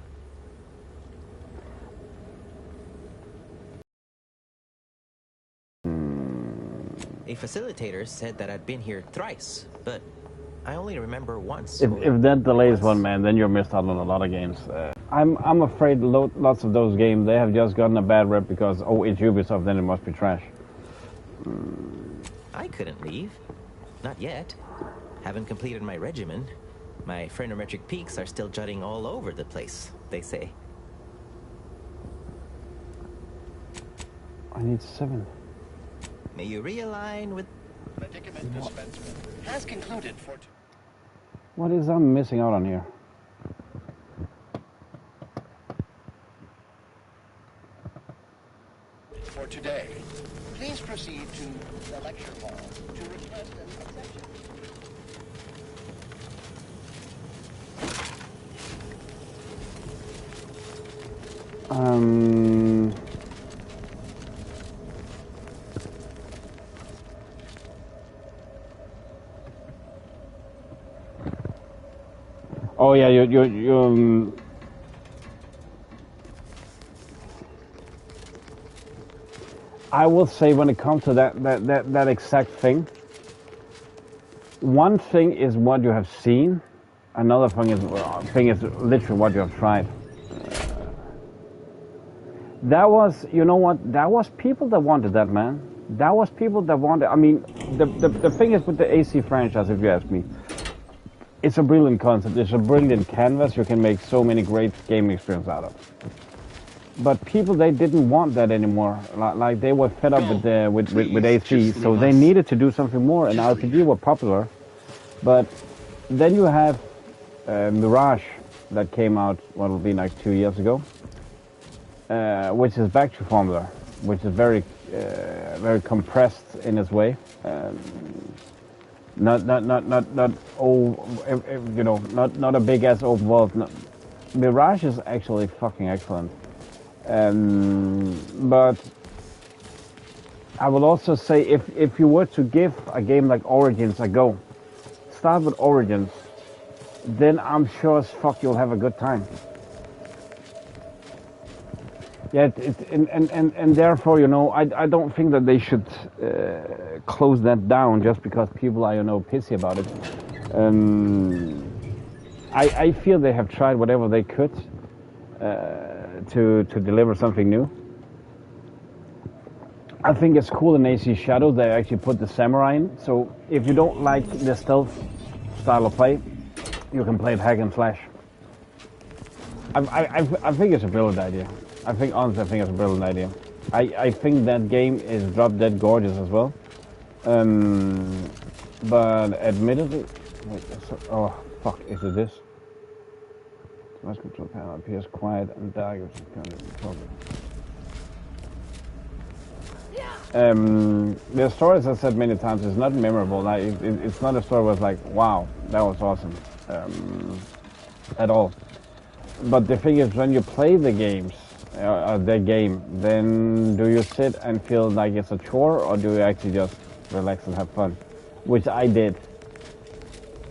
A facilitator said that I'd been here thrice, but I only remember once. If that delays one, man, then you're missed out on a lot of games. I'm afraid lots of those games, they have just gotten a bad rep because, oh, it's Ubisoft, then it must be trash. I couldn't leave. Not yet. Haven't completed my regimen. My phrenometric peaks are still jutting all over the place, they say. I need 7. May you realign with... Medicament dispenser has concluded for... What is I'm missing out on here? For today, please proceed to the lecture hall to request an exception. Oh yeah, you I will say when it comes to that exact thing, one thing is what you have seen, another thing is literally what you have tried. That was, you know what, that was people that wanted that, man. That was people that wanted, I mean, the thing is with the AC franchise, if you ask me, it's a brilliant concept, it's a brilliant canvas, you can make so many great gaming experiences out of. But people, they didn't want that anymore. Like they were fed up with AC, so they needed to do something more, and RPG were popular. But then you have Mirage that came out, what will be like 2 years ago, which is back to formula, which is very compressed in its way. Not a big ass open world. No. Mirage is actually fucking excellent. But I will also say, if you were to give a game like Origins a go, start with Origins, then I'm sure as fuck you'll have a good time. Yeah, and therefore, you know, I don't think that they should close that down just because people are, you know, pissy about it. I feel they have tried whatever they could to deliver something new. I think it's cool in AC Shadows they actually put the samurai in. So if you don't like the stealth style of play, you can play it hack and slash. I think it's a brilliant idea. Honestly, I think it's a brilliant idea. I think that game is drop dead gorgeous as well. But admittedly, wait, oh fuck, is it this? Mouse control panel appears quiet and dark. The story, as I said many times, is not memorable. Like it's not a story where it's like, wow, that was awesome, at all. But the thing is, when you play the games, the game, then do you sit and feel like it's a chore, or do you actually just relax and have fun? Which I did.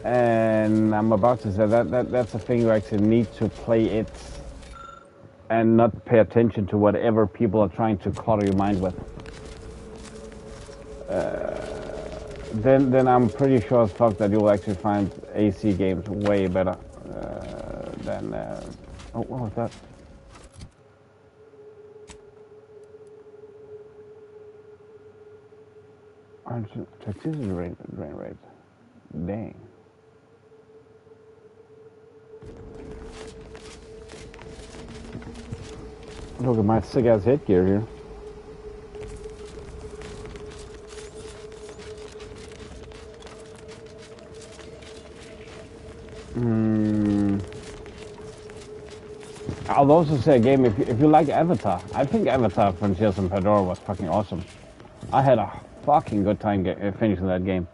And I'm about to say that's a thing you actually need to play it and not pay attention to whatever people are trying to clutter your mind with. Then I'm pretty sure as fuck that you'll actually find AC games way better than... oh, what was that? Toxicity rate, drain rate. Dang. Look at my sick ass headgear here. I'll also say a game, if you like Avatar, I think Avatar Frontiers and Pandora was fucking awesome. I had a fucking good time finishing that game.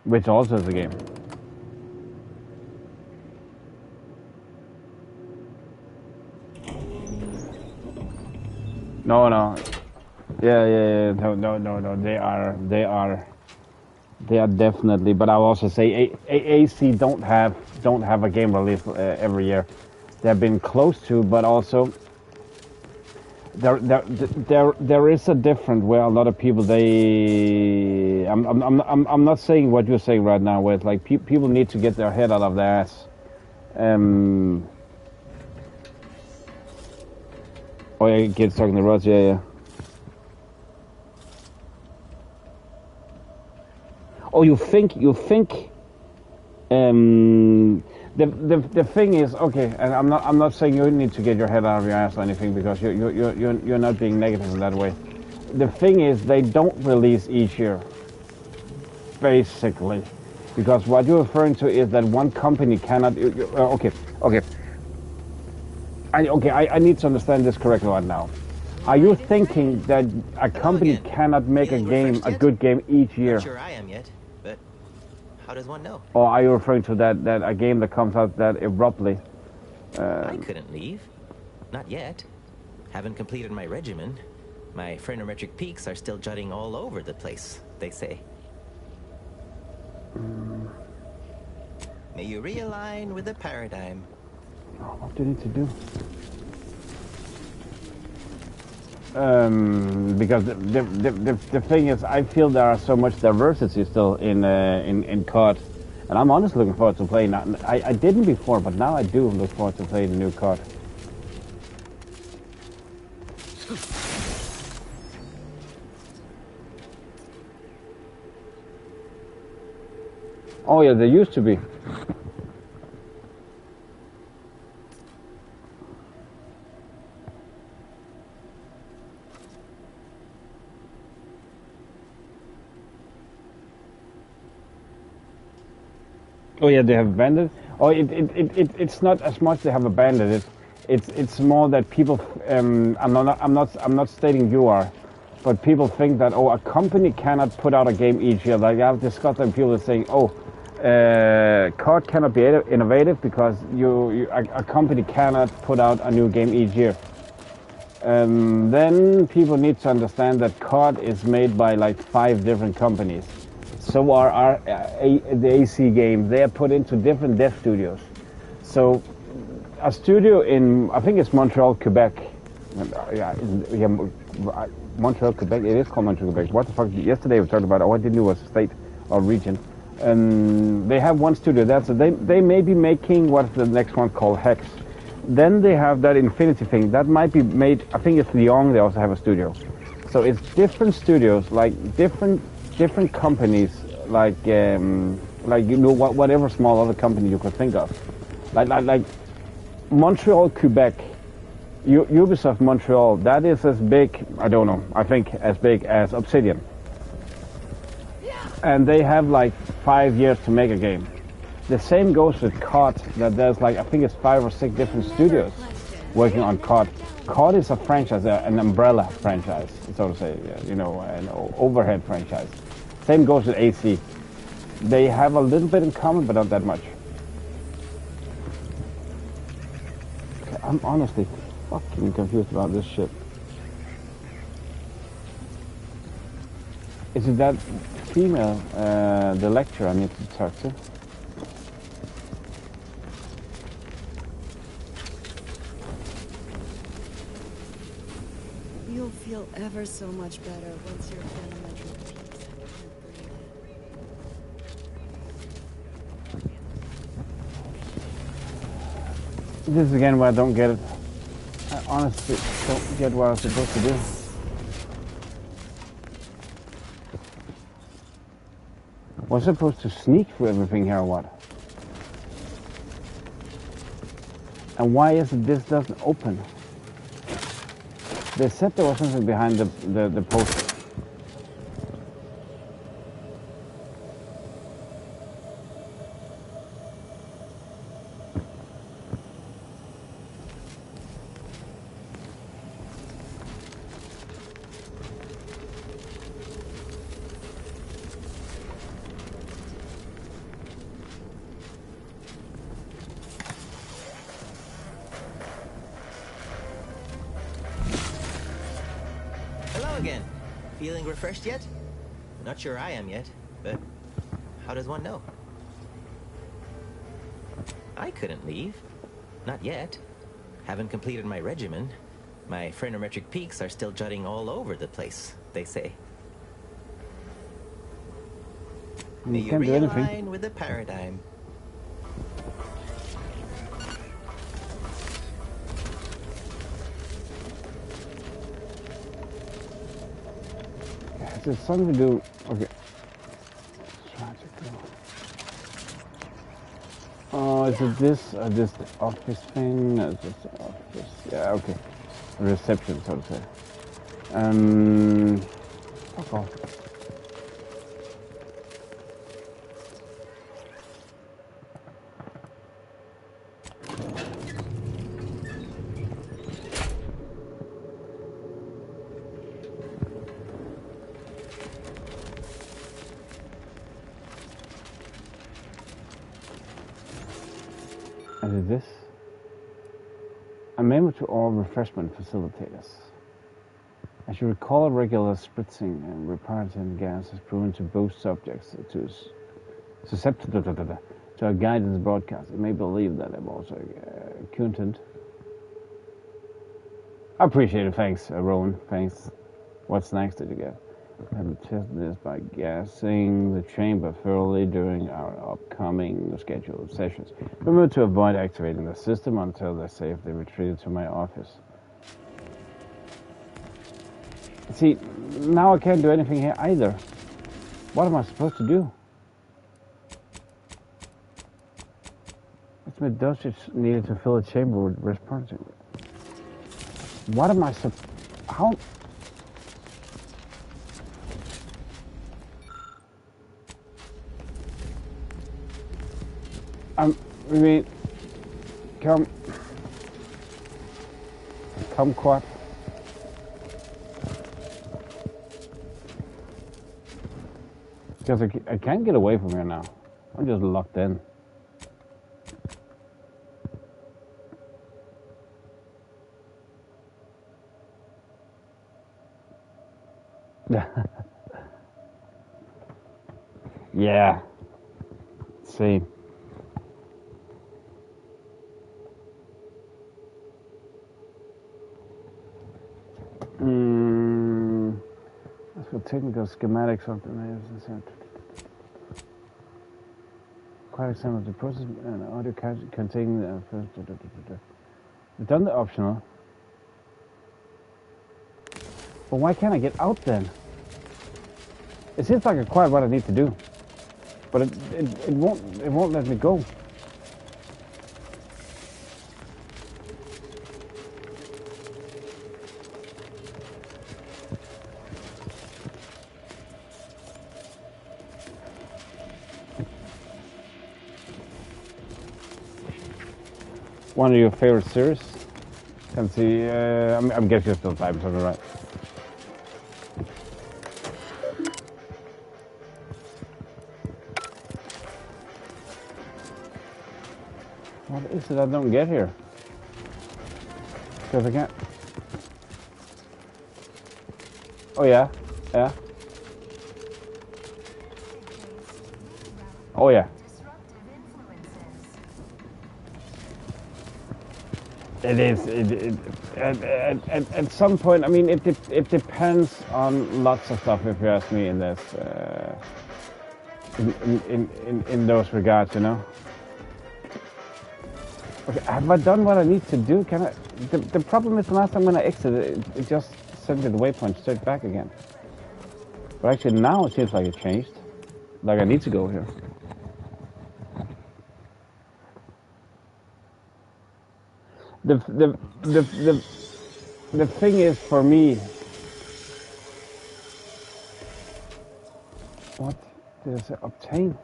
Which also is a game. No. Yeah. No. They are definitely, but I'll also say AC don't have a game release every year. They've been close to, but also there is a difference where a lot of people I'm not saying what you're saying right now, where it's like people need to get their head out of their ass. Oh yeah, kids talking to Ross, yeah. Oh, you think the thing is, okay, and I'm not saying you need to get your head out of your ass or anything, because you're not being negative in that way. The thing is, they don't release each year, basically, because what you're referring to is that one company cannot. Okay. I need to understand this correctly right now. Are you thinking that a company cannot make a good game each year? Not sure I am yet, but how does one know? Or are you referring to that a game that comes out that abruptly? I couldn't leave. Not yet. Haven't completed my regimen. My phrenometric peaks are still jutting all over the place, they say. May you realign with the paradigm. What do you need to do? Because the thing is, I feel there are so much diversity still in COD, and I'm honestly looking forward to playing. I didn't before, but now I do look forward to playing the new COD. Oh yeah, there used to be. Oh yeah, they have abandoned. Oh, it's not as much they have abandoned it. It's more that people. I'm not stating you are, but people think that a company cannot put out a game each year. Like I've discussed with people saying, COD cannot be innovative because a company cannot put out a new game each year. Then people need to understand that COD is made by like 5 different companies. So are the AC game. They are put into different dev studios. So a studio in, I think it's Montreal, Quebec. Montreal, Quebec. It is called Montreal, Quebec. What the fuck? Yesterday we talked about. I didn't know it was a state or region. They have one studio there, so they may be making what's the next one called Hex. Then they have that Infinity thing that might be made. I think it's Lyon. They also have a studio. So it's different studios, like different companies, like whatever small other company you could think of, like Montreal, Quebec, Ubisoft Montreal. That is as big. I don't know. I think as big as Obsidian. And they have like 5 years to make a game. The same goes with COD. That there's like I think it's 5 or 6 different studios working on COD. COD is a franchise, an umbrella franchise, so to say, an overhead franchise. Same goes with AC. They have a little bit in common, but not that much. Okay, I'm honestly fucking confused about this shit. Is it that female, the lecturer I need to talk to? You'll feel ever so much better once you're phenometric peaks. This is again where I don't get it. I honestly don't get what I'm supposed to do. Was I supposed to sneak through everything here or what? And why is it this doesn't open? They said there was something behind the poster. Hello again. Feeling refreshed yet? Not sure I am yet, but How does one know? I couldn't leave. Not yet. Haven't completed my regimen. My phrenometric peaks are still jutting all over the place, they say. You can't do anything. Realign with the paradigm. Has it something to do? Okay. Oh, is it this or this the office thing? No, it's just the office. Yeah, okay. Reception, so to say. Fuck off. And this? A member to all refreshment facilitators. As you recall, regular spritzing and reparative gas has proven to boost subjects to susceptible to a guidance broadcast. You may believe that I'm also content. I appreciate it. Thanks, Rowan. Thanks. What's next did you get? I will test this by gassing the chamber thoroughly during our upcoming scheduled sessions. Remember to avoid activating the system until they're safely retreated to my office. See, now I can't do anything here either. What am I supposed to do? Estimate dosage needed to fill a chamber with respirator. What am I how? I mean, kumquat. Because I can't get away from here now. I'm just locked in. Yeah. Let's see. That's for technical schematics of the quite example of the process and audio containing the first. We've done the optional. But why can't I get out then? It seems like quite what I need to do, but it won't let me go. One of your favorite series? Can see. I'm guessing you're still typing something, right? What is it I don't get here? Because I can't. Oh yeah, yeah. Oh yeah. It is. At some point, I mean, it depends on lots of stuff. If you ask me, in this, in those regards, you know. Okay, have I done what I need to do? Can I? The problem is the last time when I exited, it just sent me the waypoint straight back again. But actually now it seems like it changed. Like I need to go here. The thing is for me, what did I say? Obtain?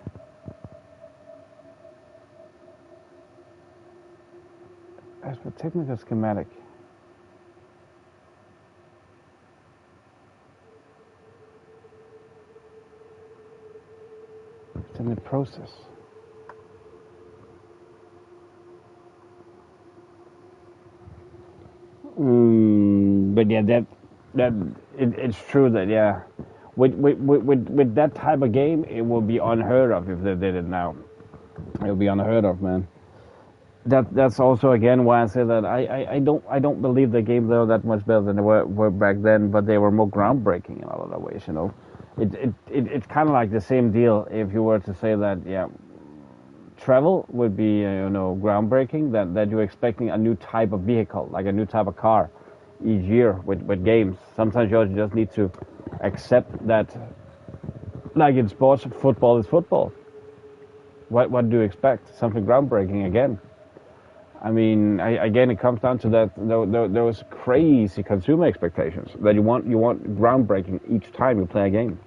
As for technical schematic. It's in the process. But yeah, it's true that, yeah. with that type of game, it will be unheard of if they did it now. It will be unheard of, man. That's also again why I say that I don't believe the games are that much better than they were back then, but they were more groundbreaking in a lot of ways. You know, it's kind of like the same deal if you were to say that travel would be groundbreaking, that you're expecting a new type of vehicle, like a new type of car each year with games. Sometimes you just need to accept that, like in sports, football is football. What do you expect? Something groundbreaking again. I mean, again, it comes down to those crazy consumer expectations that you want groundbreaking each time you play a game.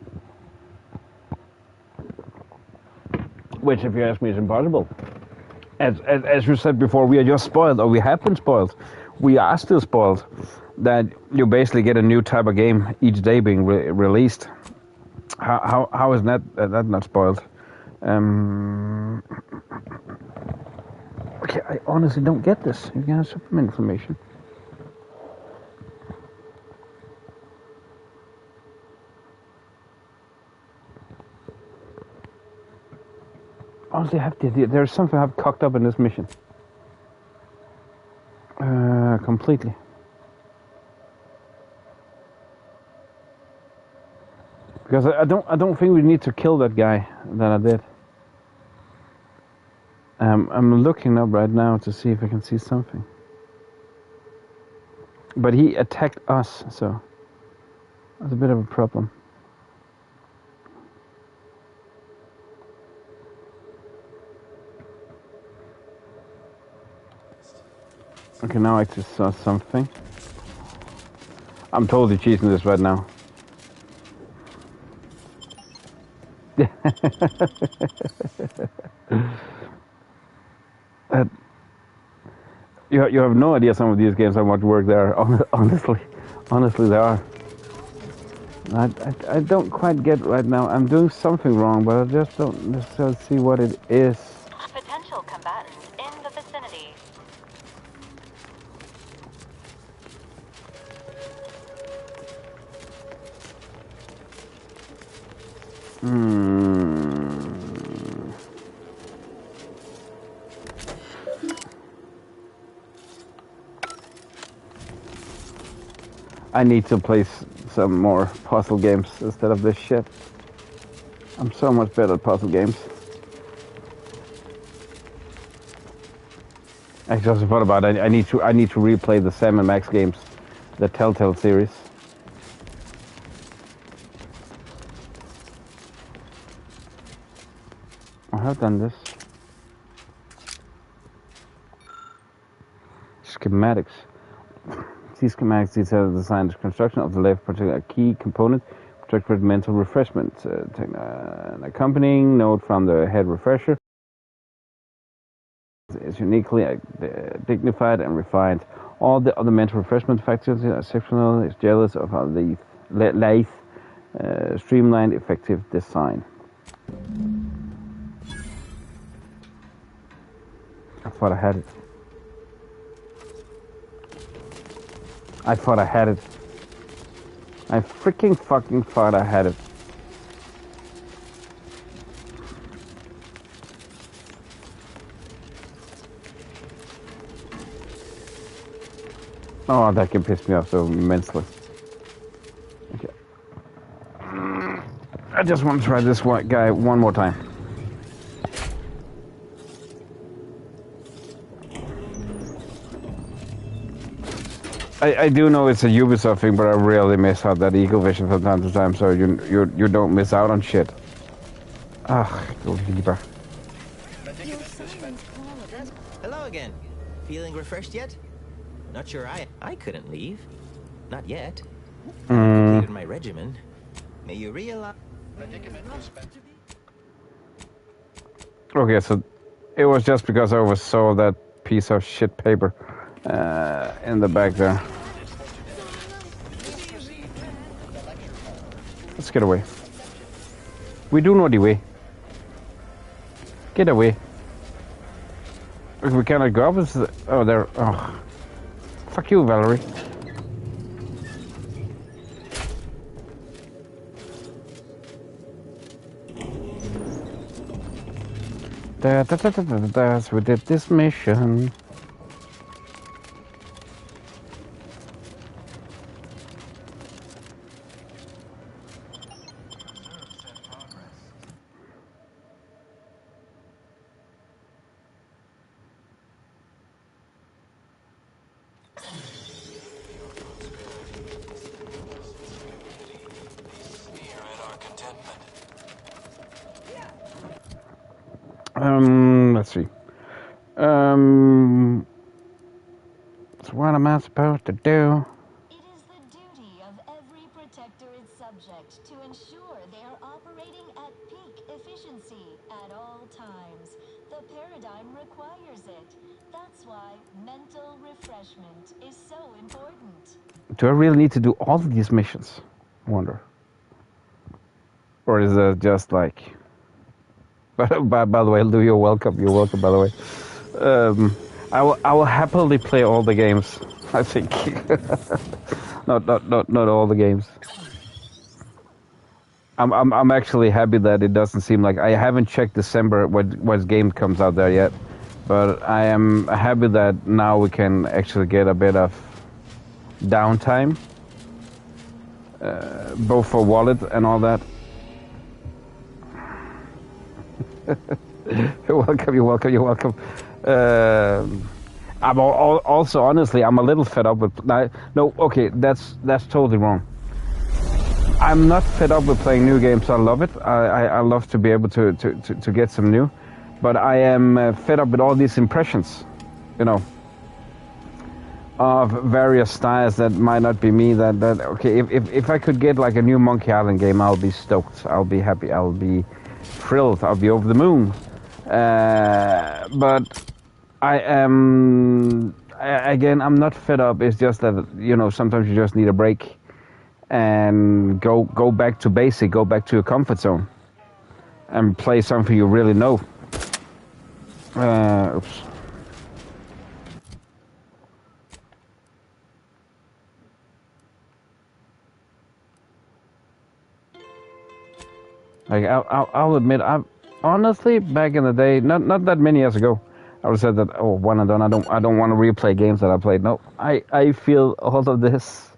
Which, if you ask me, is impossible. As you said before, we are just spoiled, or we have been spoiled. We are still spoiled. That you basically get a new type of game each day being released. How is that not spoiled? Okay, I honestly don't get this. You can have some information. Honestly, there's something I've cocked up in this mission. Completely. Because I don't think we need to kill that guy that I did. I'm looking up right now to see if I can see something. But he attacked us, so that's a bit of a problem. Okay, now I just saw something. I'm totally cheating this right now. You have no idea some of these games how much work there are. Honestly they are. I don't quite get it right now. I'm doing something wrong, but I just don't necessarily see what it is. Potential combatants in the vicinity. I need to play some more puzzle games instead of this shit. I'm so much better at puzzle games. I just thought about it. I need to replay the Sam and Max games, the Telltale series. I have done this. Schematics. These schematics detail the design and construction of the left particular key component, protected mental refreshment. An accompanying note from the head refresher is uniquely dignified and refined. All the other mental refreshment factors are exceptional. Is jealous of how the lithe, streamlined, effective design. I thought I had it. I thought I had it. I freaking fucking thought I had it. Oh, that can piss me off so immensely. Okay. I just want to try this guy one more time. I do know it's a Ubisoft thing, but I really miss out that Eagle Vision from time to time, so you don't miss out on shit. Lieber. Hello again. Feeling refreshed yet? Not sure I couldn't leave. Not yet. Completed my regimen. May you realize... Okay, so it was just because I oversaw that piece of shit paper in the back there. Let's get away. We do know the way. Get away. We cannot go up. Oh, there. Oh. Fuck you, Valerie. We did this mission. Let's see. So what am I supposed to do? It is the duty of every protectorate subject to ensure they are operating at peak efficiency at all times. The paradigm requires it. That's why mental refreshment is so important. Do I really need to do all of these missions? I wonder. Or is it just like... by the way, Lou, you're welcome. You're welcome, by the way. I will happily play all the games, I think. not all the games. I'm actually happy that it doesn't seem like... I haven't checked December what game comes out there yet. But I am happy that now we can actually get a bit of downtime. Both for wallet and all that. You're welcome, you're welcome, you're welcome. I'm also, honestly, I'm a little fed up with... No, okay, that's totally wrong. I'm not fed up with playing new games. I love it. I love to be able to get some new. But I am fed up with all these impressions, you know, of various styles that might not be me. Okay, if I could get like a new Monkey Island game, I'll be stoked. I'll be happy. I'll be thrilled. I'll be over the moon. But I am, again, I'm not fed up. It's just that, you know, sometimes you just need a break and go back to basic, go back to your comfort zone and play something you really know. Oops. Like I'll admit, I've honestly back in the day, not that many years ago, I would have said that, oh, one and done. I don't want to replay games that I played. No, I feel all of this.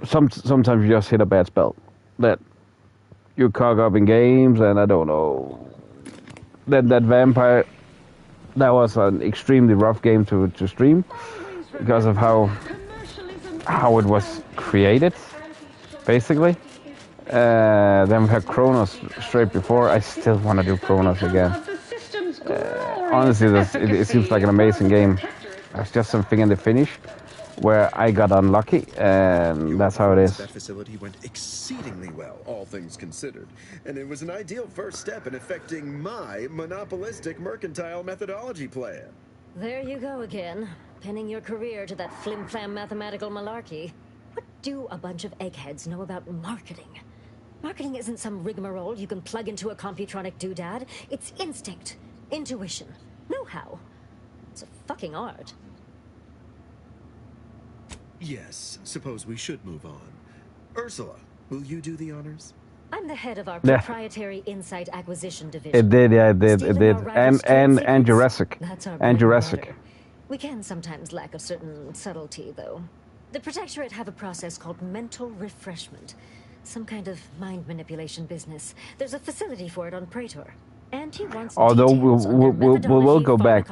Sometimes you just hit a bad spell that you cog up in games, and I don't know. That Vampire, that was an extremely rough game to stream because of how it was created, basically. Then we had Kronos straight before. I still want to do Kronos again. Honestly, it seems like an amazing game. There's just something in the finish where I got unlucky, and that's how it is. That facility went exceedingly well, all things considered, and it was an ideal first step in effecting my monopolistic mercantile methodology plan. There you go again, pinning your career to that flim-flam mathematical malarkey. What do a bunch of eggheads know about marketing? Marketing isn't some rigmarole you can plug into a computronic doodad. It's instinct, intuition, know-how. It's a fucking art. Yes, suppose we should move on. Ursula, will you do the honors? I'm the head of our proprietary insight acquisition division. It did, yeah, it did. And Jurassic. That's our and Jurassic. matter. We can sometimes lack a certain subtlety, though. The Protectorate have a process called mental refreshment. Some kind of mind manipulation business. There's a facility for it on Praetor. And he wants although we'll go back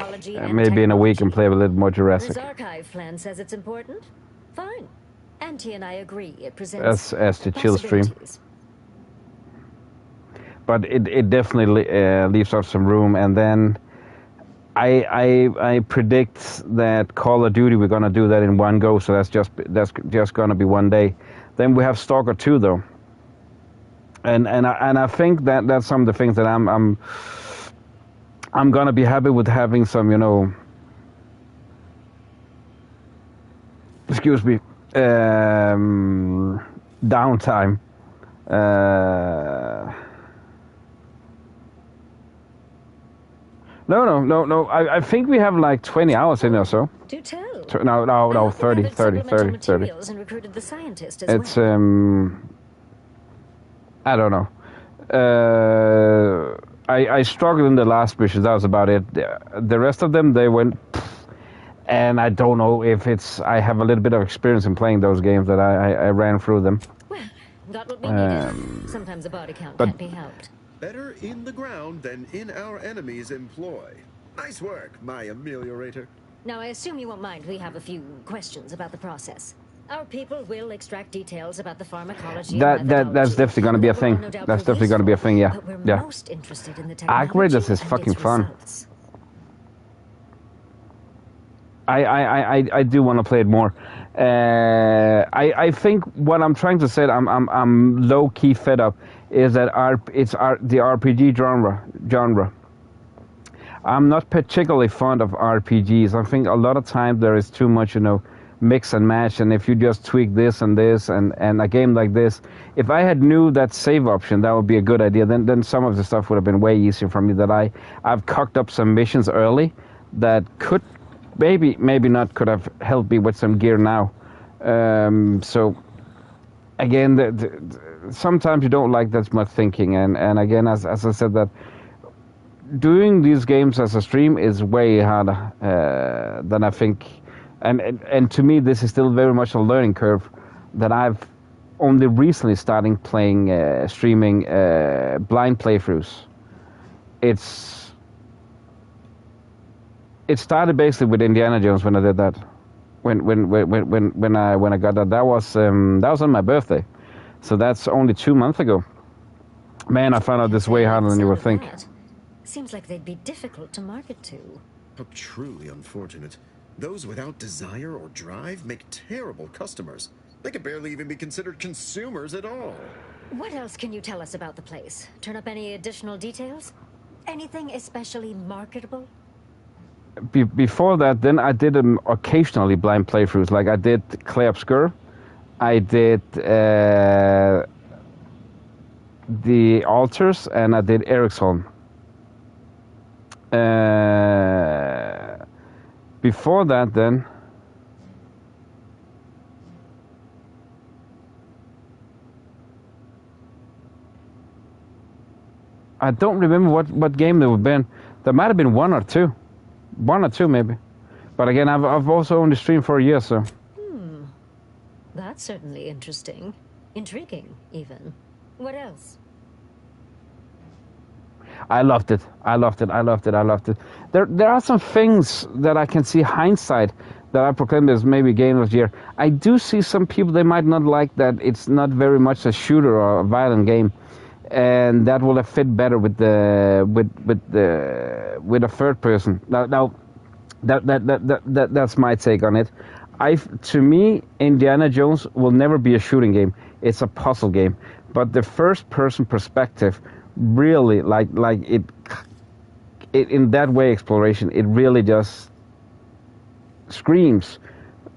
maybe in a week and play a little more Jurassic. His archive plan says it's important. Fine. Auntie and I agree. It presents as to chill stream. But it definitely leaves out some room, and then I predict that Call of Duty we're gonna do that in one go, so that's just gonna be one day. Then we have Stalker 2 though, and I think that's some of the things that I'm gonna be happy with having some, you know, excuse me, downtime. No. I think we have like 20 hours in or so. Do tell. No, 30. And recruited the scientist as It's well. I don't know. I struggled in the last missions. That was about it. The rest of them, they went. And I don't know if it's. I have a little bit of experience in playing those games that I ran through them. Well, got what we needed. Sometimes a body count can't be helped. Better in the ground than in our enemy's employ. Nice work, my ameliorator. Now, I assume you won't mind. We have a few questions about the process. Our people will extract details about the pharmacology. That's definitely going to be a thing. That's definitely going to be a thing. Yeah. But we're yeah. most interested in the technology Operators is and fucking its fun. results. I do want to play it more. I think what I'm trying to say, I'm low key fed up, is that the RPG genre. I'm not particularly fond of RPGs. I think a lot of times there is too much, mix and match. And if you just tweak this and this, and a game like this, if I had knew that save option, that would be a good idea. Then some of the stuff would have been way easier for me. That I've cocked up some missions early that could. Maybe not could have helped me with some gear now. So again, sometimes you don't like that much thinking, and again, as I said, that doing these games as a stream is way harder than I think, and to me this is still very much a learning curve that I've only recently starting playing streaming blind playthroughs. It started basically with Indiana Jones when I did that. When I got that, that was on my birthday, so that's only 2 months ago. Man, I found out this way harder than you would think. Seems like they'd be difficult to market to. How truly unfortunate. Those without desire or drive make terrible customers. They could barely even be considered consumers at all. What else can you tell us about the place? Turn up any additional details? Anything especially marketable? Before that, then I did occasionally blind playthroughs. Like I did Clay Obscur, I did the Altars, and I did Eriksholm. Before that, then I don't remember what game there would have been. There might have been one or two maybe. But again, I've also only streamed for a year, so. That's certainly interesting. Intriguing, even. What else? I loved it. There are some things that I can see hindsight that I proclaimed as maybe game of the year. I do see some people, they might not like that it's not very much a shooter or a violent game, and that will have fit better with a third person. Now that's my take on it. To me, Indiana Jones will never be a shooting game. It's a puzzle game, but the first person perspective really like it in that way, exploration, it really just screams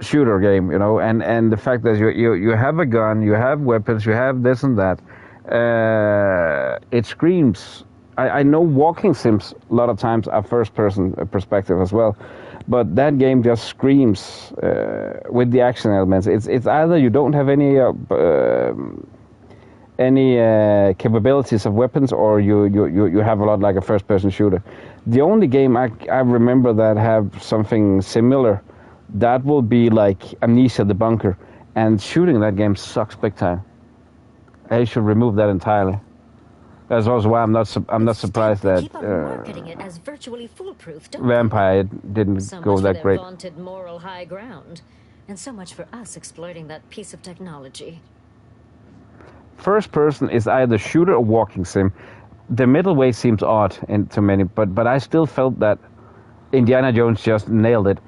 shooter game, and the fact that you have a gun, you have weapons, you have this and that, it screams. I know walking sims a lot of times are first person perspective as well, but that game just screams with the action elements. It's either you don't have any capabilities of weapons, or you have a lot like a first person shooter. The only game I remember that have something similar, that will be like Amnesia: The Bunker, and shooting that game sucks big time. They should remove that entirely. That's also why I'm not surprised that keep on marketing it as virtually foolproof, don't Vampire didn't so go much that for great. their vaunted moral high ground, and so much for us exploiting that piece of technology. First person is either shooter or walking sim. The middle way seems odd to many, but I still felt that Indiana Jones just nailed it.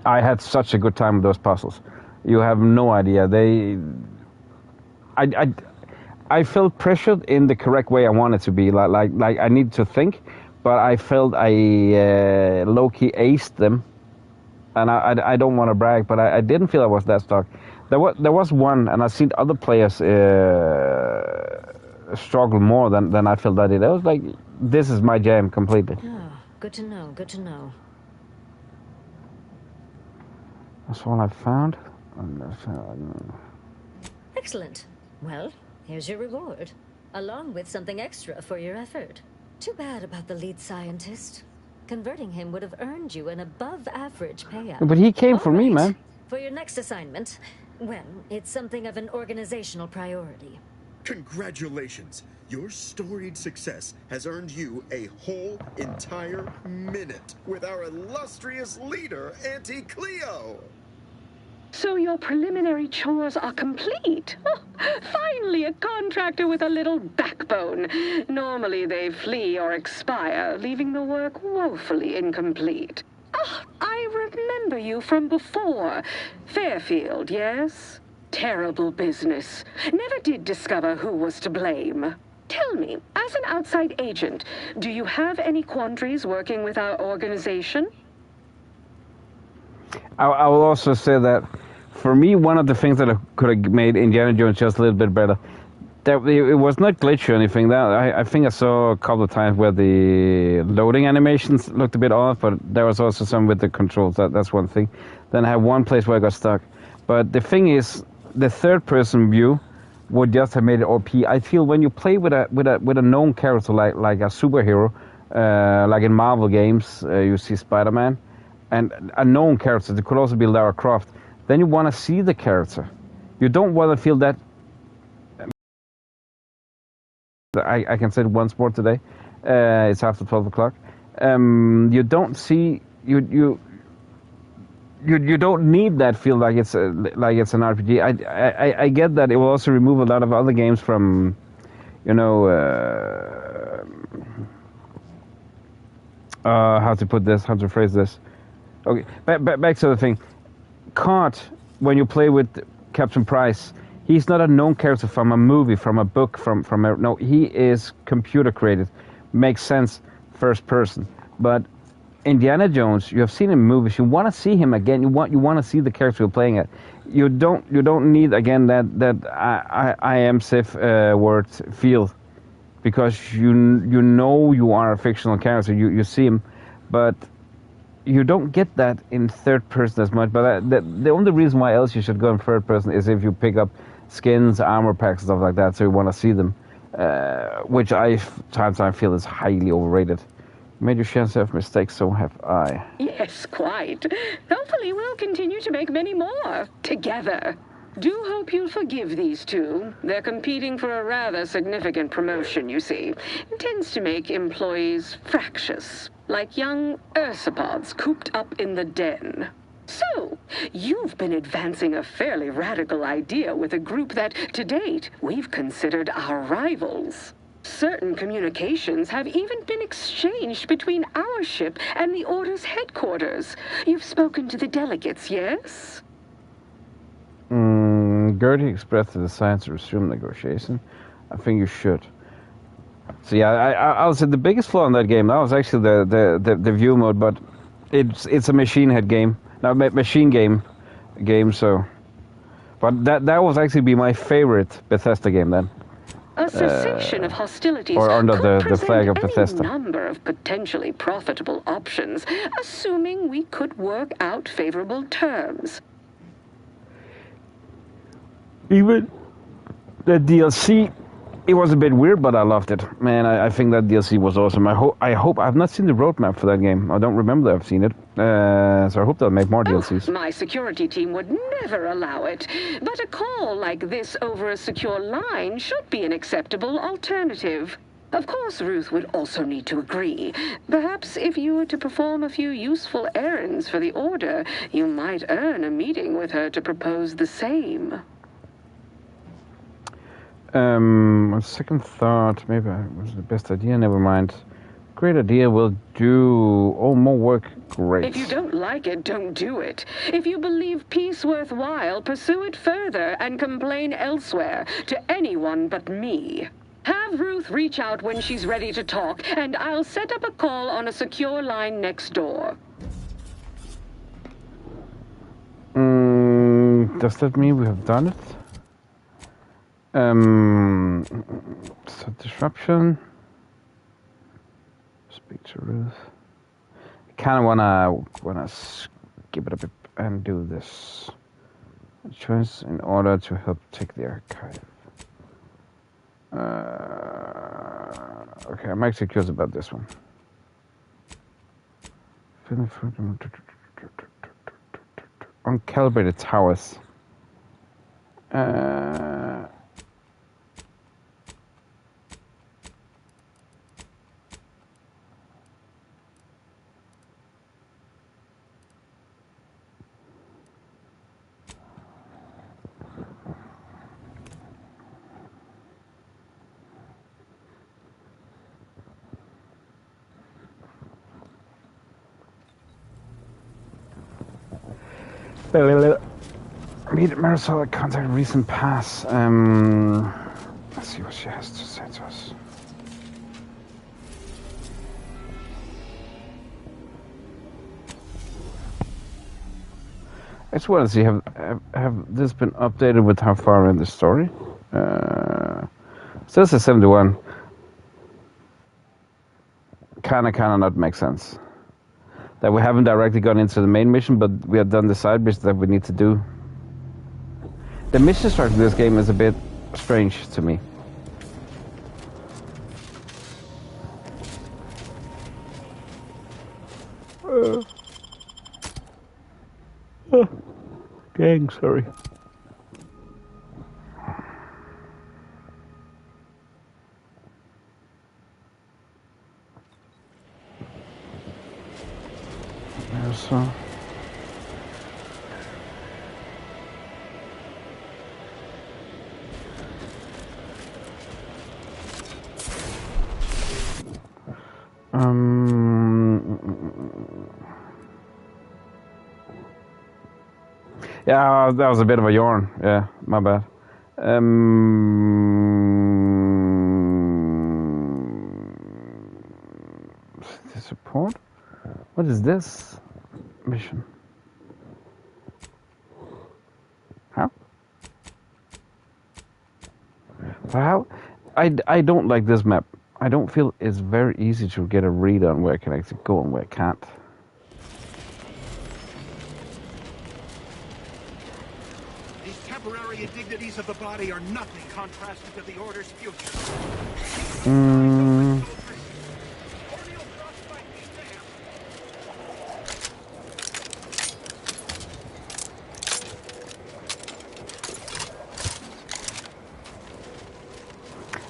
I had such a good time with those puzzles. You have no idea. I felt pressured in the correct way I wanted to be. Like I need to think, but I felt I low-key aced them. And I don't want to brag, but I didn't feel I was that stuck. There was one, and I've seen other players struggle more than I felt I did. I was like, this is my jam completely. Oh, good to know, good to know. That's all I found. Excellent. Well, here's your reward, along with something extra for your effort. Too bad about the lead scientist. Converting him would have earned you an above-average payout. But he came for me, man. For your next assignment, well, it's something of an organizational priority. Congratulations. Your storied success has earned you a whole entire minute with our illustrious leader, Auntie Cleo. So your preliminary chores are complete. Oh, finally, a contractor with a little backbone. Normally they flee or expire, leaving the work woefully incomplete. Oh, I remember you from before. Fairfield, yes? Terrible business. Never did discover who was to blame. Tell me, as an outside agent, do you have any quandaries working with our organization? I will also say that, for me, one of the things that could have made Indiana Jones just a little bit better, that it was not glitchy or anything. That I think I saw a couple of times where the loading animations looked a bit off, but there was also some with the controls. That's one thing. Then I had one place where I got stuck. But the thing is, the third-person view would just have made it OP. I feel when you play with a known character like a superhero, like in Marvel games, you see Spider-Man, and a known character. It could also be Lara Croft. Then you want to see the character. You don't want to feel that. I can say it once more today. It's after 12 o'clock. You don't see you don't need that feel like it's an RPG. I get that it will also remove a lot of other games from, you know, how to phrase this. Okay, back to the thing. Cart, when you play with Captain Price, he's not a known character from a movie, from a book, no, he is computer created. Makes sense, first person. But Indiana Jones, you have seen him in movies. You want to see him again. You want to see the character you're playing at. You don't need again that I am Sith word feel, because you know you are a fictional character. You see him, but you don't get that in third person as much. But the only reason why else you should go in third person is if you pick up skins, armor packs, stuff like that. So you want to see them, which I feel is highly overrated. Made your chance to have mistakes, so have I. Yes, quite. Hopefully we'll continue to make many more, together. Do hope you'll forgive these two. They're competing for a rather significant promotion, you see. It tends to make employees fractious, like young ursopods cooped up in the den. So, you've been advancing a fairly radical idea with a group that, to date, we've considered our rivals. Certain communications have even been exchanged between our ship and the Order's headquarters. You've spoken to the delegates, yes? Gertie expressed the desire to resume negotiation. I think you should. So yeah, I'll say the biggest flaw in that game, that was actually the view mode, but it's a machine head game. Now, machine game, so... But that was actually be my favorite Bethesda game then. A cessation of hostilities or under could the flag of present Bethesda. any number of potentially profitable options, assuming we could work out favorable terms. Even the DLC, it was a bit weird, but I loved it. Man, I think that DLC was awesome. I hope I've not seen the roadmap for that game. I don't remember that I've seen it. So I hope they'll make more DLCs. My security team would never allow it, but a call like this over a secure line should be an acceptable alternative. Of course, Ruth would also need to agree. Perhaps if you were to perform a few useful errands for the Order, you might earn a meeting with her to propose the same. On second thought, maybe it was the best idea, never mind. Great idea, will do. Oh, more work, great. If you don't like it, don't do it. If you believe peace worthwhile, pursue it further and complain elsewhere to anyone but me. Have Ruth reach out when she's ready to talk, and I'll set up a call on a secure line next door. Does that mean we have done it? So disruption. Speak to Ruth. I kind of wanna skip it a bit and do this. Choice in order to help take the archive. Okay, I'm actually curious about this one. Uncalibrated towers. Meet Marisol, contact recent pass. Let's see what she has to say to us. I just want to see, have this been updated with how far in the story? Still says 71. Kinda not make sense. That we haven't directly gone into the main mission, but we have done the side missions that we need to do. The mission structure of this game is a bit strange to me. Dang, sorry. So. Yeah, that was a bit of a yarn. Yeah, my bad. Support? What is this mission? How? How? I don't like this map. I don't feel it's very easy to get a read on where I can actually go and where I can't. These temporary indignities of the body are nothing contrasted to the Order's future.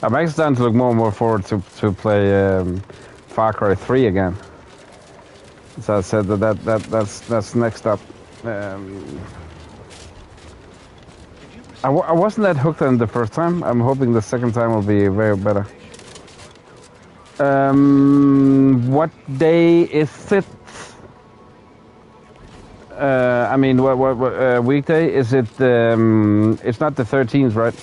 I'm actually starting to look more and more forward to play Far Cry 3 again. So I said that's next up. I wasn't that hooked on the first time. I'm hoping the second time will be very better. What day is it? I mean, what weekday is it? It's not the 13th, right?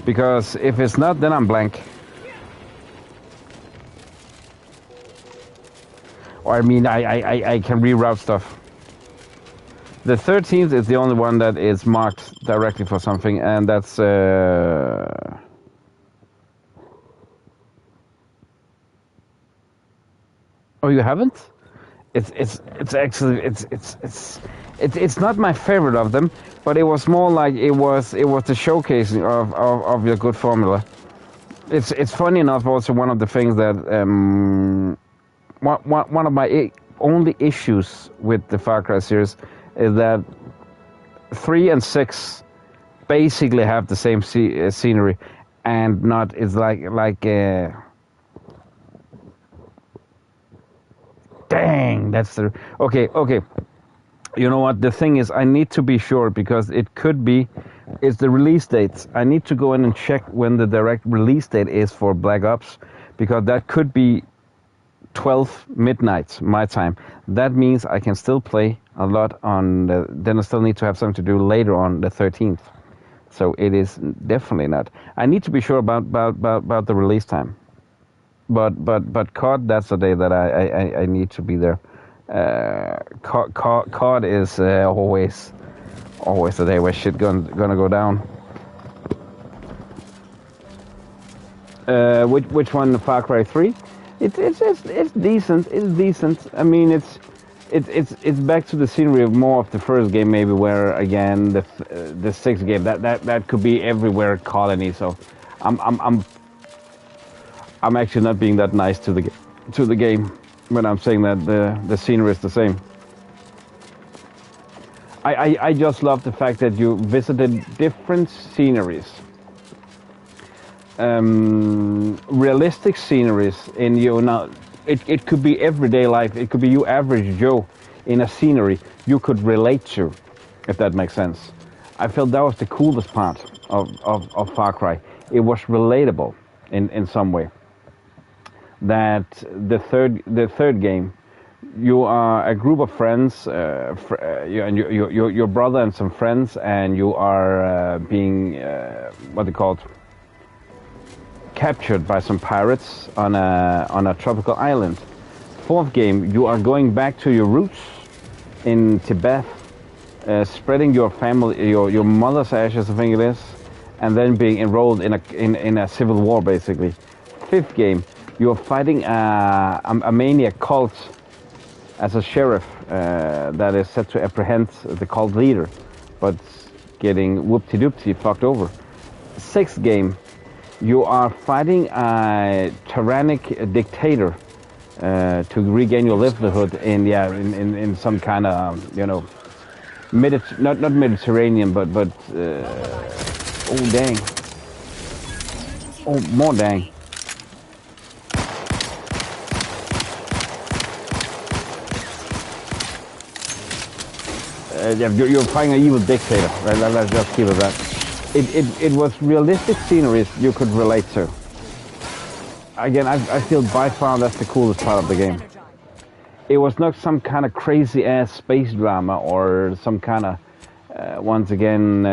Because if it's not, then I'm blank. Or I mean, I can reroute stuff. The 13th is the only one that is marked directly for something, and that's oh, you haven't? It's actually it's not my favorite of them, but it was more like it was the showcasing of your good formula. It's funny enough, also one of the things that one of my only issues with the Far Cry series is that 3 and 6 basically have the same scenery, and not it's like dang, that's the okay. You know what? The thing is, I need to be sure because it could be it's the release dates. I need to go in and check when the direct release date is for Black Ops, because that could be 12 midnight my time. That means I can still play a lot on then I still need to have something to do later on the 13th. So it is definitely not. I need to be sure about the release time. But COD, that's the day that I need to be there. COD is always the day where shit gonna go down. Which one? Far Cry 3? It's decent. It's decent. I mean, it's back to the scenery of more of the first game, maybe, where again the sixth game that could be everywhere colony. So I'm actually not being that nice to the game when I'm saying that the scenery is the same. I just love the fact that you visited different sceneries. Realistic sceneries in it could be everyday life. It could be you average Joe in a scenery you could relate to, if that makes sense. I felt that was the coolest part of Far Cry. It was relatable in some way. That the third game, you are a group of friends, and your brother and some friends, and you are being what they called captured by some pirates on a tropical island. Fourth game, you are going back to your roots in Tibet, spreading your family, your mother's ashes, I think it is, and then being enrolled in a civil war, basically. Fifth game, you are fighting a maniac cult as a sheriff that is set to apprehend the cult leader, but getting whoop-de-doop-de fucked over. Sixth game, you are fighting a tyrannic dictator to regain your livelihood in some kind of not Mediterranean, but oh dang, oh more dang. You're fighting an evil dictator, right? Let's just keep it that. It was realistic sceneries you could relate to. Again, I feel by far that's the coolest part of the game. It was not some kind of crazy ass space drama or some kind of once again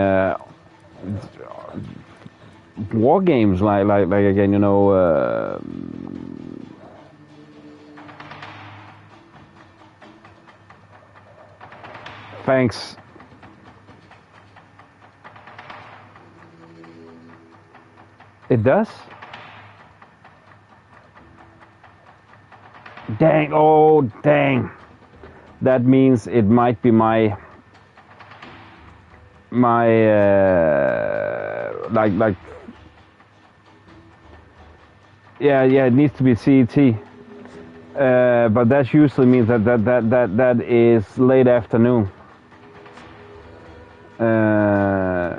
war games like again, you know. Thanks. It does? Dang, oh dang. That means it might be my like yeah, it needs to be CET. But that usually means that is late afternoon.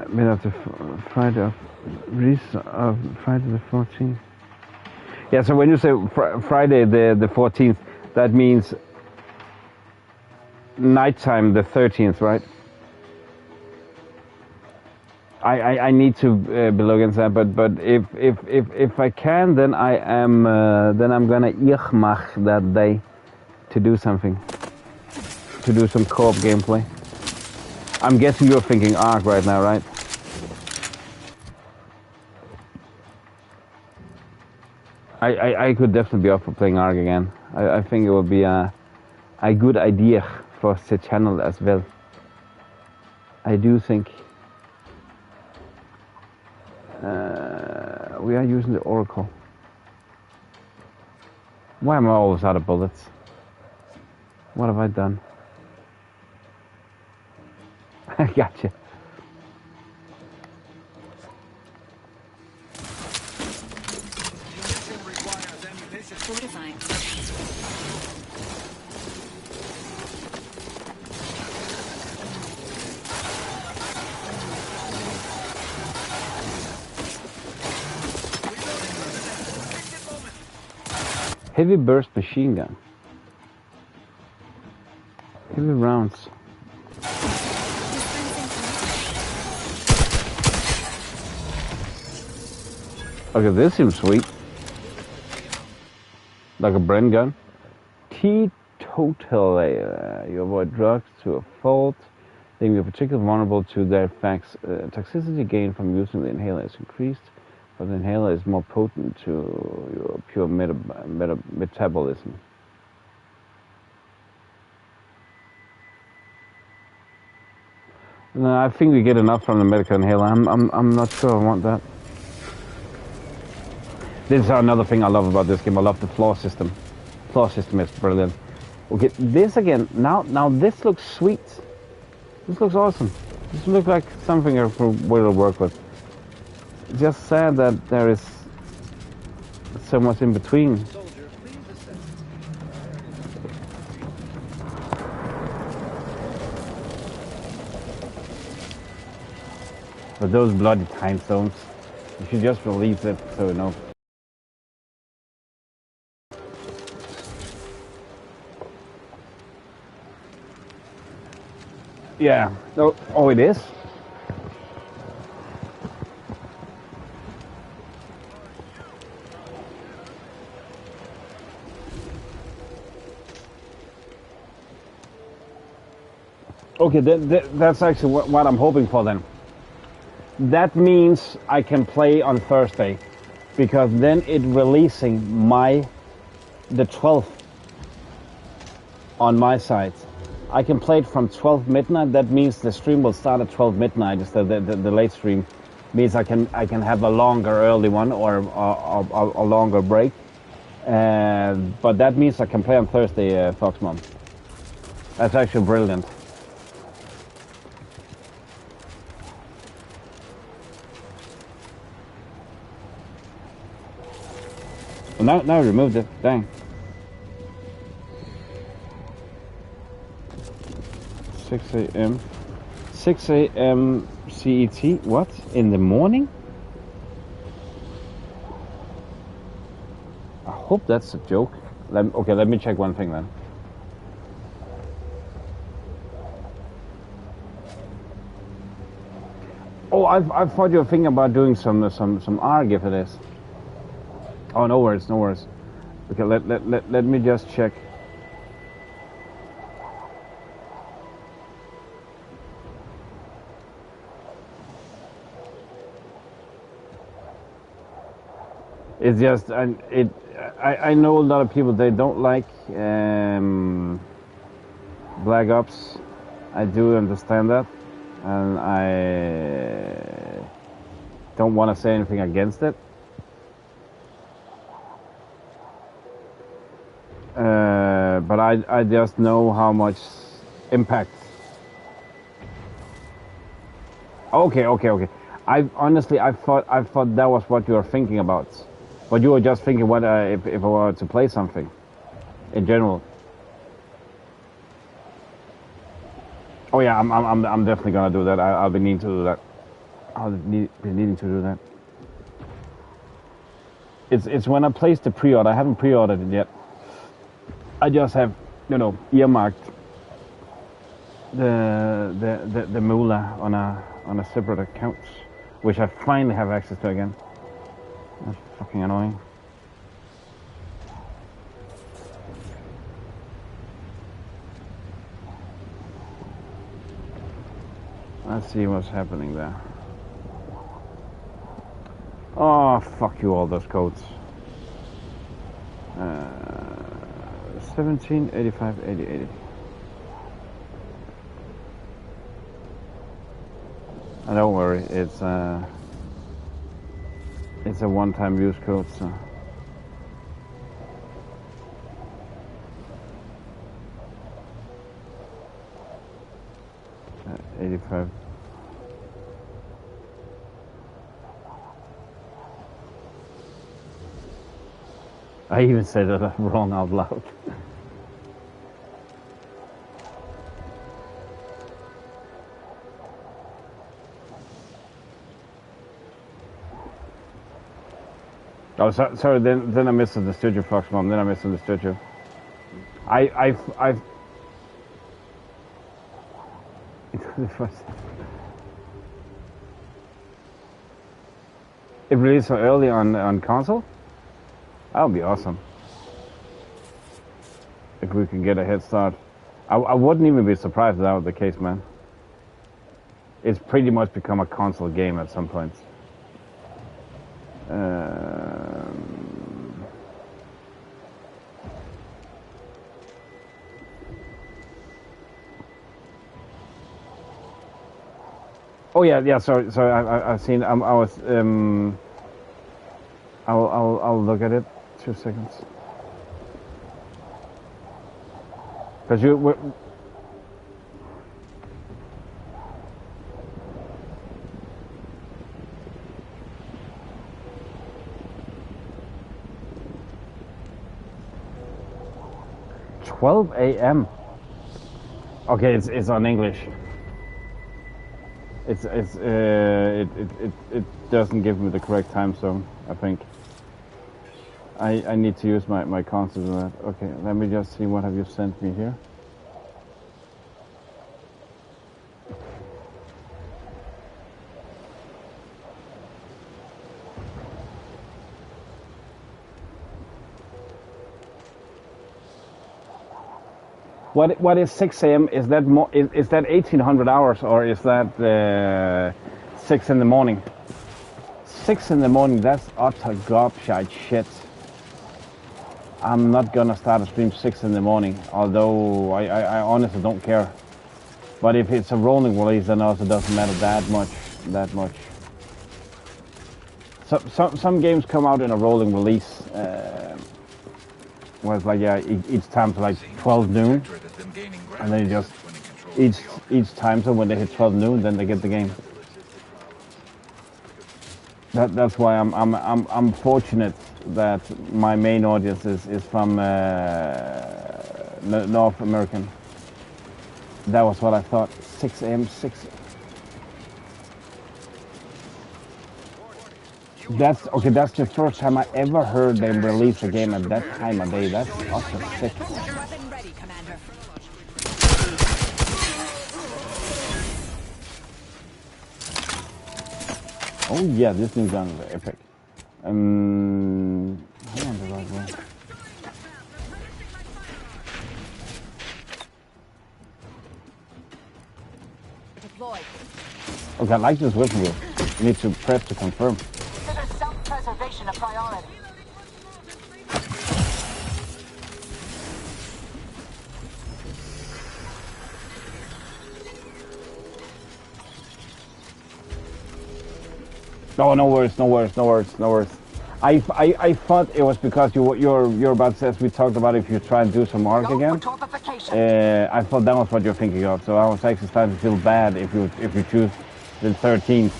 Mid of the Friday of release of Friday the 14th. Yeah, so when you say Friday the 14th, that means nighttime the 13th, right? I need to be looking at that, but if I can, then I'm gonna earmark that day to do something, to do some co-op gameplay. I'm guessing you're thinking Ark right now, right? I could definitely be up for playing Ark again. I think it would be a good idea for the channel as well. I do think we are using the Oracle. Why am I always out of bullets? What have I done? I gotcha. Heavy burst machine gun. Heavy rounds. Okay, this seems sweet. Like a Bren gun. Teetotaler. You avoid drugs to a fault. Then you're particularly vulnerable to their effects. Toxicity gain from using the inhaler is increased, but the inhaler is more potent to your pure metabolism. No, I think we get enough from the medical inhaler. I'm not sure I want that. This is another thing I love about this game. I love the floor system. Floor system is brilliant. Okay, this again. Now this looks sweet. This looks awesome. This looks like something I will work with. just sad that there is so much in between. But those bloody time zones, you should just release it so you know. Yeah. Oh, it is? Okay, that's actually what I'm hoping for then. That means I can play on Thursday, because then it releasing the 12th on my side. I can play it from 12 midnight. That means the stream will start at 12 midnight. Just the late stream means I can have a longer early one or a longer break. But that means I can play on Thursday, Foxmom. That's actually brilliant. Well, now I removed it. Dang. 6 a.m. 6 a.m. CET. What? In the morning? I hope that's a joke. Okay, let me check one thing then. Oh, I thought you were thinking about doing some ARG for this. Oh, no worries, no worries. Okay, let me just check. It's just, I know a lot of people, they don't like Black Ops. I do understand that, and I don't want to say anything against it. But I just know how much impact. Okay. I thought that was what you were thinking about. But you were just thinking what if I were to play something in general. Oh yeah, I'm definitely gonna do that. I'll be needing to do that. I'll be needing to do that. It's when I place the pre-order. I haven't pre-ordered it yet. I just have, earmarked the moolah on a separate account, which I finally have access to again. That's fucking annoying. Let's see what's happening there. Oh, fuck you, all those codes. 17, 85, 80, 80. Don't worry, it's a one-time use code, so. Uh, 85. I even said that wrong out loud. Oh, sorry. Then I misunderstood you, Foxmom. Then I misunderstood you. I've. It released so early on console. That would be awesome. If we could get a head start, I wouldn't even be surprised if that was the case, man. It's pretty much become a console game at some point. Oh yeah. Sorry. I've seen. I was. I'll look at it. 2 seconds. Because you. 12 a.m. Okay, it's on English. It doesn't give me the correct time zone, I think. I need to use my concept of that. Okay, let me just see what have you sent me here. What is 6 a.m.? Is that more? Is that 1800 hours or is that 6 in the morning? 6 in the morning. That's utter gobshite shit. I'm not gonna start a stream 6 in the morning. Although I honestly don't care. But if it's a rolling release, then also doesn't matter that much. Some games come out in a rolling release. Where it's like each time to like 12 noon. And then you just each time, so when they hit 12 noon, then they get the game. That's why I'm fortunate that my main audience is from North American. That was what I thought. 6 a.m. 6. That's okay. That's the first time I ever heard them release a game at that time of day. That's awesome. Sick. Oh yeah, this new gun is epic. I'm on the right way. Okay, I like this weapon wheel. You need to press to confirm. Consider self-preservation a priority. No, no worries. I thought it was because you're about to say, as we talked about, if you try and do some arc again. I thought that was what you're thinking of. So I was actually starting to feel bad if you choose the 13th,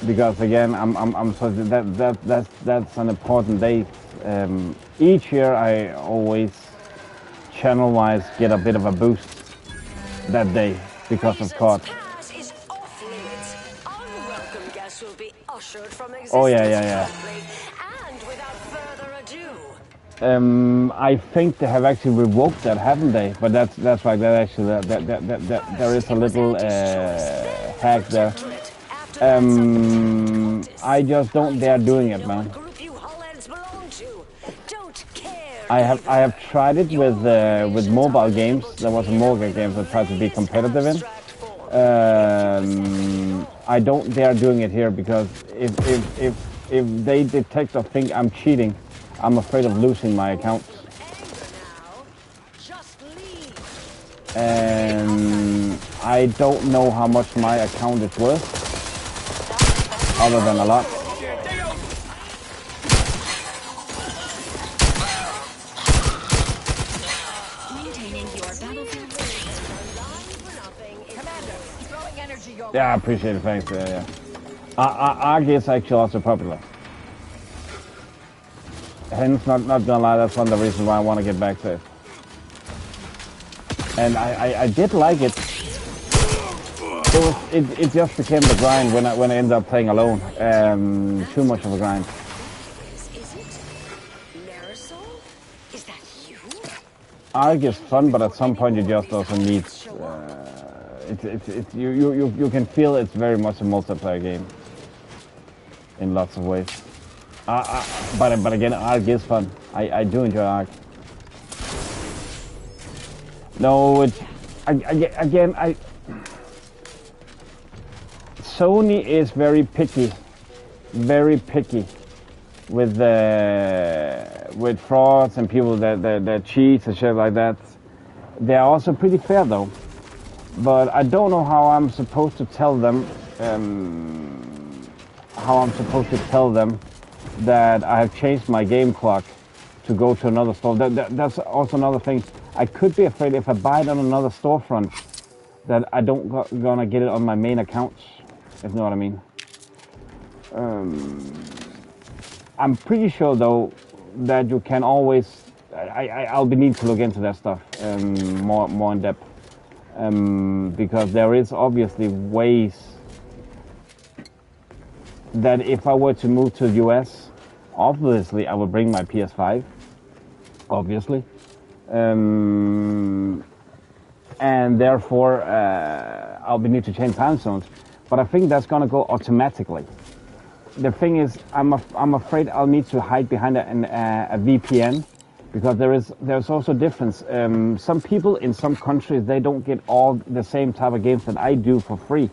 because again I'm so that's an important date. Each year I always channel-wise get a bit of a boost that day because of COD. Oh yeah. I think they have actually revoked that, haven't they? But that's like that actually. That there is a little hack there. I just don't dare doing it, man. I have tried it with mobile games. There was a mobile game that tried to be competitive in. I don't dare doing it here because if they detect or think I'm cheating, I'm afraid of losing my account. And I don't know how much my account is worth, other than a lot. Yeah, I appreciate it, thanks. Yeah. ARG is actually also popular. Hence, not gonna lie, that's one of the reasons why I want to get back to it. And I did like it. It just became the grind when I ended up playing alone. Too much of a grind. ARG is fun, but at some point you just also need. You can feel it's very much a multiplayer game in lots of ways. But again, ARG is fun. I do enjoy ARG. No, Sony is very picky with frauds and people that cheat and shit like that. They are also pretty fair though. But I don't know how I'm supposed to tell them. That I have changed my game clock to go to another store. That's also another thing. I could be afraid if I buy it on another storefront that I don't gonna get it on my main account. If you know what I mean. I'm pretty sure though that you can always I'll be need to look into that stuff more in depth, because there is obviously ways that if I were to move to the US, obviously I would bring my PS5, obviously, and therefore I'll be need to change time zones. But I think that's gonna go automatically. The thing is, I'm afraid I'll need to hide behind a VPN, because there's also difference. Some people in some countries, they don't get all the same type of games that I do for free.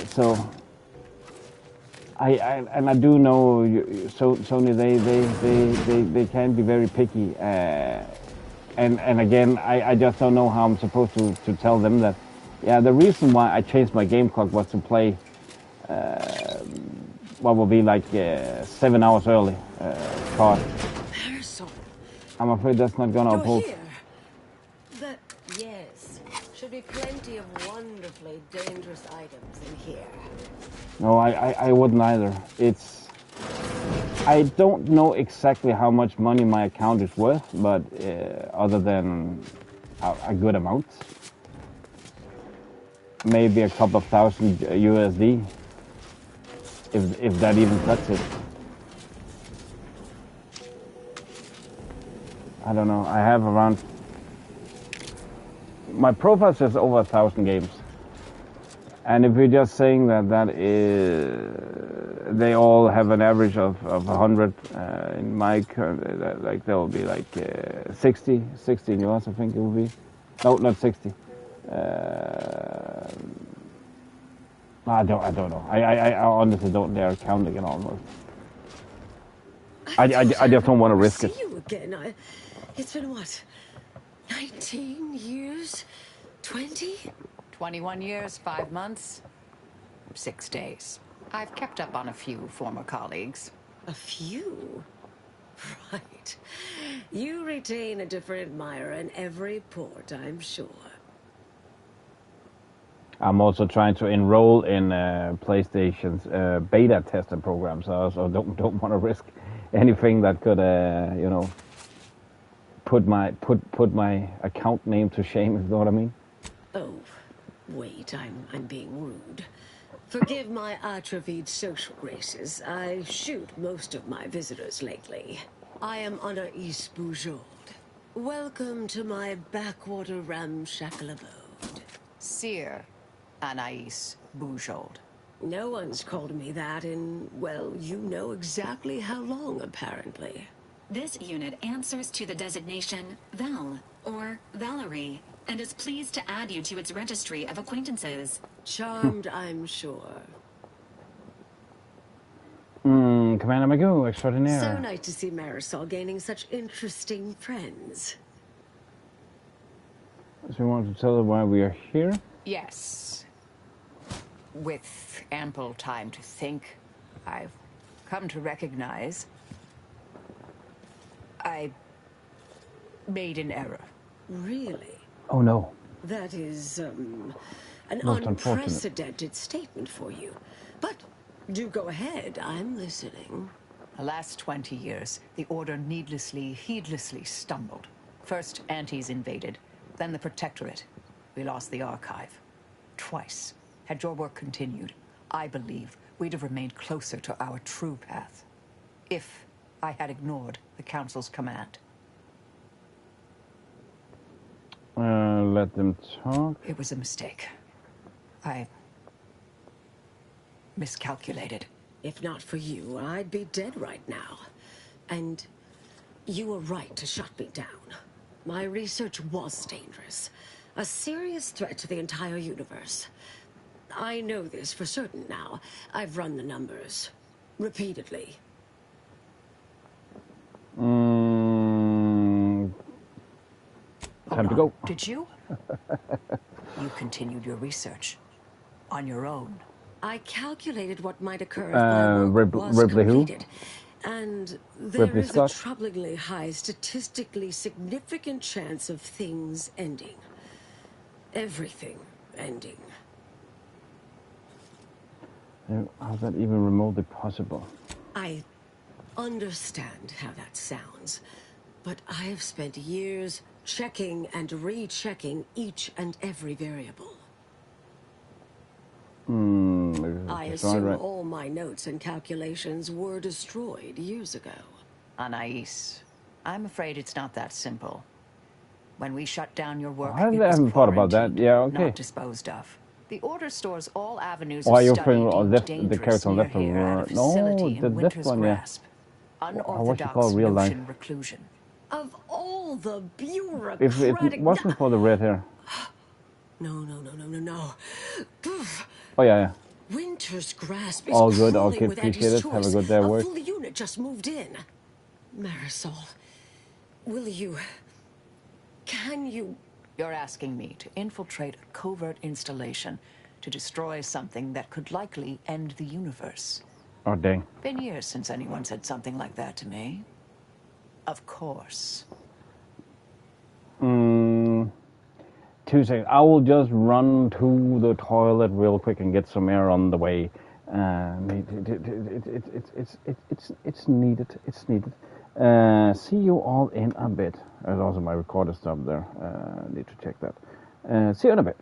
So I do know Sony, they can be very picky. And again, I just don't know how I'm supposed to tell them that. Yeah, the reason why I changed my game clock was to play what will be like 7 hours early. I'm afraid that's not gonna uphold. But yes, should be plenty of wonderfully dangerous items in here. No, I wouldn't either. I don't know exactly how much money my account is worth, but other than a good amount. Maybe a couple of thousand USD, if that even cuts it. I don't know. I have around, my profile says over 1,000 games, and if we're just saying that they all have an average of 100 in my current, like there will be like 60 in yours, I think it will be. No, not 60. I don't know. I honestly don't dare counting it almost. I just don't want to risk it. See you again. It's been what? 19 years? 20? 21 years, 5 months, 6 days. I've kept up on a few former colleagues. A few? Right. You retain a different admirer in every port, I'm sure. I'm also trying to enroll in PlayStation's beta testing program, so I also don't want to risk anything that could, you know, put my account name to shame. If you know what I mean? Oh, wait, I'm being rude. Forgive my atrophied social graces. I shoot most of my visitors lately. I am Anais Bujold. Welcome to my backwater ramshackle abode. Seer Anais Bujold. No one's called me that in, well, you know exactly how long, apparently. This unit answers to the designation Val, or Valerie, and is pleased to add you to its registry of acquaintances. Charmed, I'm sure. Commander Magoo, extraordinaire. So nice to see Marisol gaining such interesting friends. So you want to tell her why we are here? Yes. With ample time to think, I've come to recognize I made an error. Really? Oh no. That is, an Most unprecedented statement for you. But do go ahead, I'm listening. The last 20 years, the Order heedlessly stumbled. First, Antes invaded, then the Protectorate. We lost the Archive. Twice. Had your work continued, I believe we'd have remained closer to our true path. If I had ignored the Council's command. Let them talk. It was a mistake. I miscalculated. If not for you, I'd be dead right now. And you were right to shut me down. My research was dangerous. A serious threat to the entire universe. I know this for certain now. I've run the numbers. Repeatedly. Time to go. Did you? You continued your research. On your own. I calculated what might occur if my work was Ripley completed. And there Ripley is Scott. a troublingly high, statistically significant chance of things ending. Everything ending. How's that even remotely possible? I understand how that sounds. But I have spent years checking and rechecking each and every variable. I assume all my notes and calculations were destroyed years ago. Anais, I'm afraid it's not that simple. When we shut down your work, I haven't thought about that. Yeah, okay. Not disposed of. The Order stores all avenues Why of you're study on deemed the character on dangerous left near here at a facility the in left Winter's one, yeah. Grasp. What you Unorthodox call real life? notion reclusion. Of all the bureaucratic... If it wasn't for the red hair. No. Oh yeah. Winter's Grasp is All good, crawling with appreciate it. Have a good day at A work. full unit just moved in. Marisol, will you... Can you... You're asking me to infiltrate a covert installation to destroy something that could likely end the universe. Oh, dang. Been years since anyone said something like that to me. Of course. 2 seconds. I will just run to the toilet real quick and get some air on the way. It's needed. It's needed. See you all in a bit. There's also my recorder stuff there. Need to check that. See you in a bit.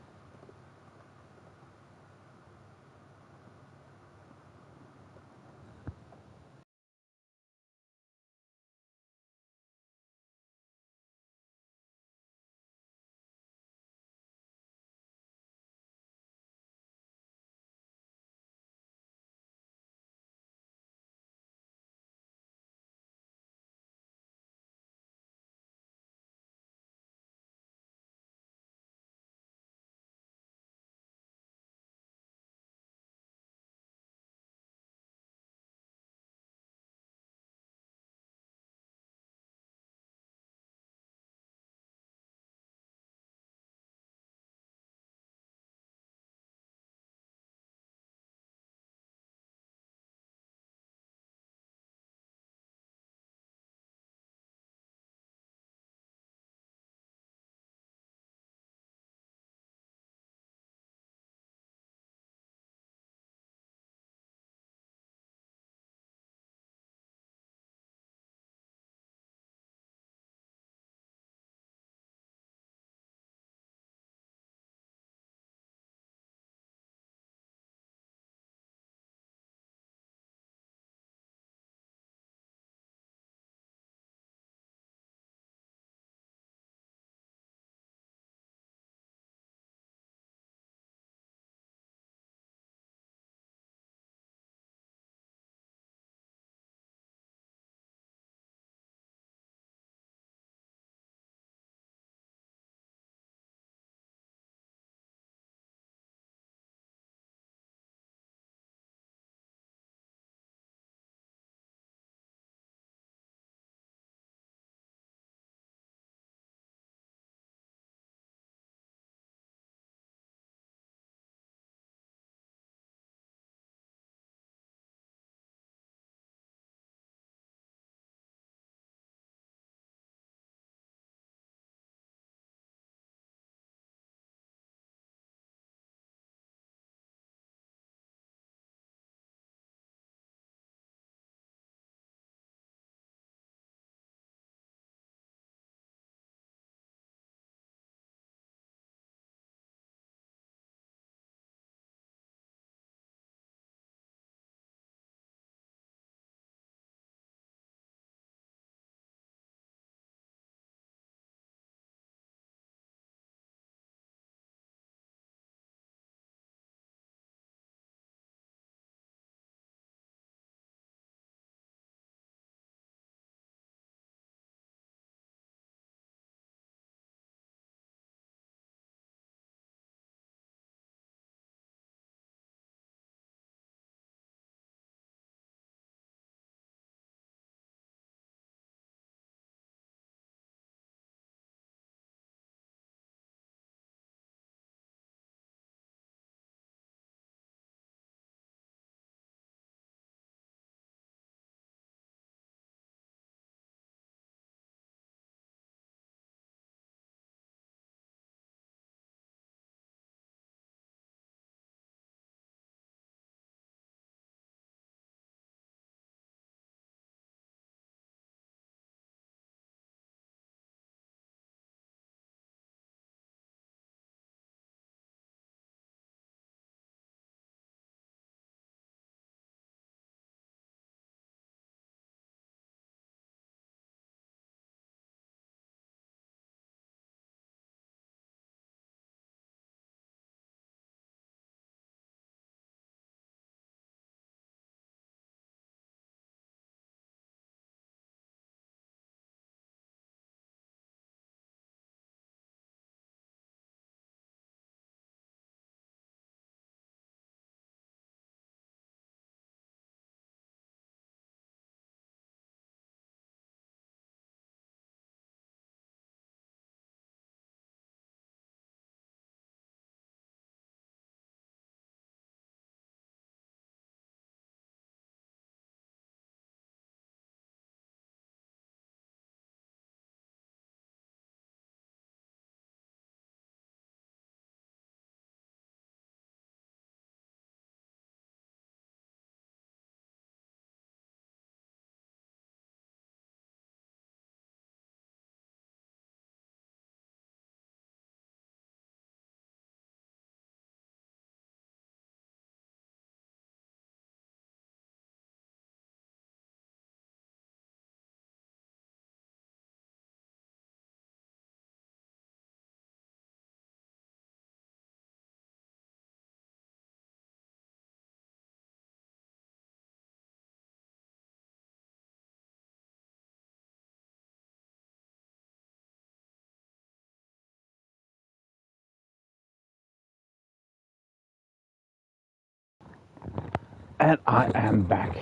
And I am back.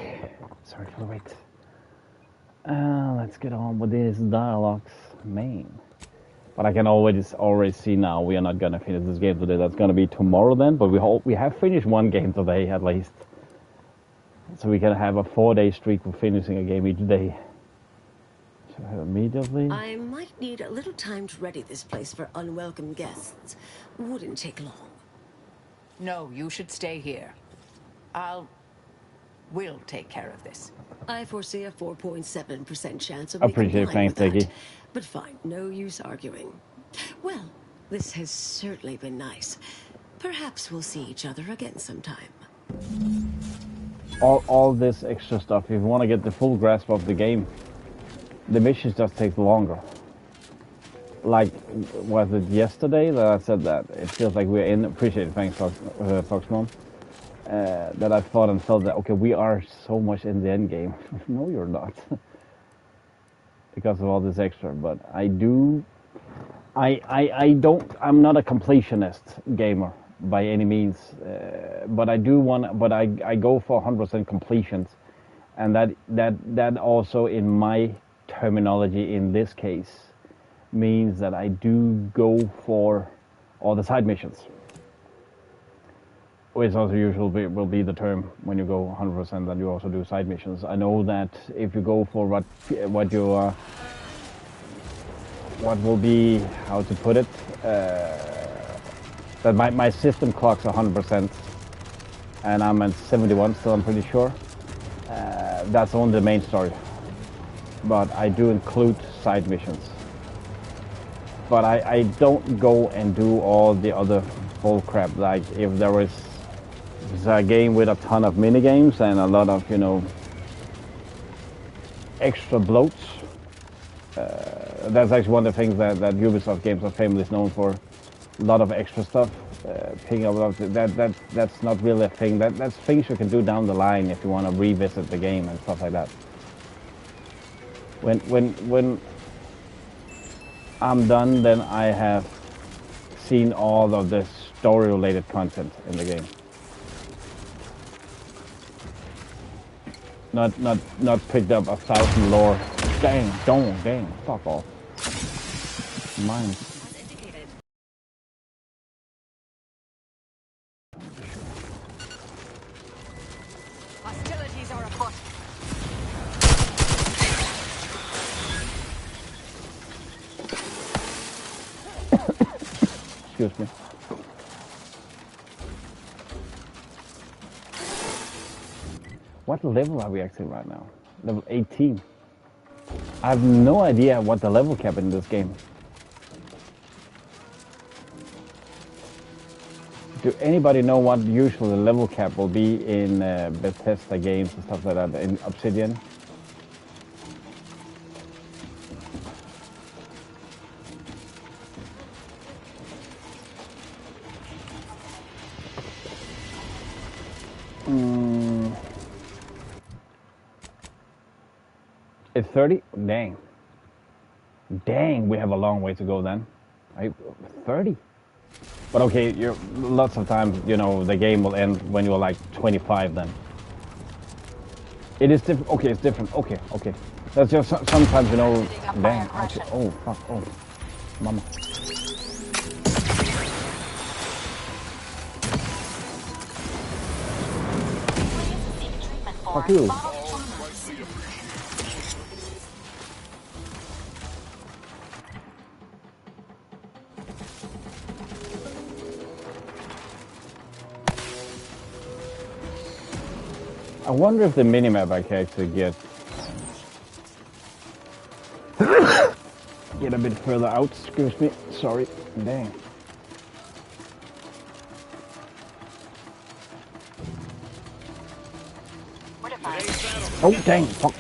Sorry for the wait. Let's get on with this dialogues main. But I can already see now we are not gonna finish this game today. That's gonna be tomorrow then. But we have finished one game today at least, so we can have a 4-day streak of finishing a game each day. So immediately. I might need a little time to ready this place for unwelcome guests. Wouldn't take long. No, you should stay here. We'll take care of this. I foresee a 4.7% chance of Appreciate it, thanks, Peggy. But fine, no use arguing. Well, this has certainly been nice. Perhaps we'll see each other again sometime. All this extra stuff, if you want to get the full grasp of the game, the missions just take longer. Like, was it yesterday that I said that? It feels like we're in... Appreciate it, thanks, Foxmom. That I thought and felt that, okay, we are so much in the end game. No, you're not. Because of all this extra, but I do... I'm not a completionist gamer by any means, but I do want... But I go for 100% completions, and that also, in my terminology in this case, means that I do go for all the side missions. Which also usually will be the term when you go 100%, that you also do side missions. I know that if you go for what will be, how to put it, that my system clocks 100%, and I'm at 71 still, I'm pretty sure. That's only the main story, but I do include side missions. But I don't go and do all the other bull crap, like if there is a game with a ton of mini games and a lot of, you know, extra bloats. That's actually one of the things that Ubisoft games are famously known for. A lot of extra stuff. Picking up that's not really a thing. That's things you can do down the line if you want to revisit the game and stuff like that. When I'm done, then I have seen all of the story-related content in the game. Not picked up 1,000 lore. Dang, fuck off. Mine. Hostilities are afoot. Excuse me. What level are we actually right now? Level 18. I have no idea what the level cap in this game. Do anybody know what usually the level cap will be in Bethesda games and stuff like that, in Obsidian? It's 30? Dang. Dang, we have a long way to go then. 30? But okay, lots of times, you know, the game will end when you're like 25 then. It is different. Okay, it's different. Okay. That's just sometimes, you know, dang. Actually, oh, fuck, oh. Mama. Fuck you. I wonder if the minimap I can actually get a bit further out. Excuse me. Sorry. Dang. Oh, dang. Fuck.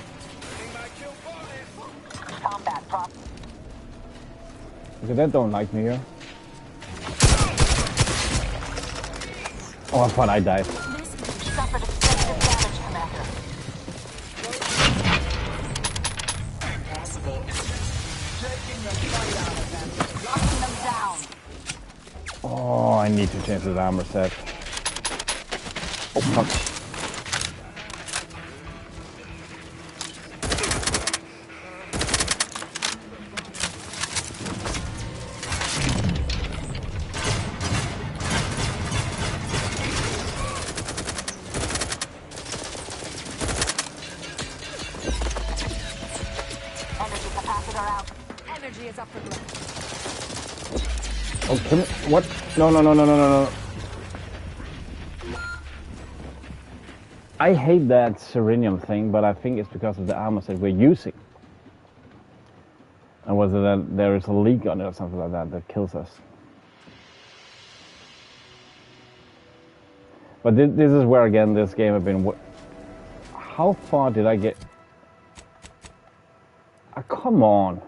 Okay, that don't like me here. Oh, I thought I died. Suffered extensive damage, Commander. Taking the fight out of them. Locking them down. Oh, I need to change the armor set. Oh, fuck. energy is up for grabs. Oh, come on. What? No. I hate that serenium thing, but I think it's because of the armor set we're using. And whether that there is a leak on it or something like that kills us. But this is where, again, this game has been... How far did I get? Come on.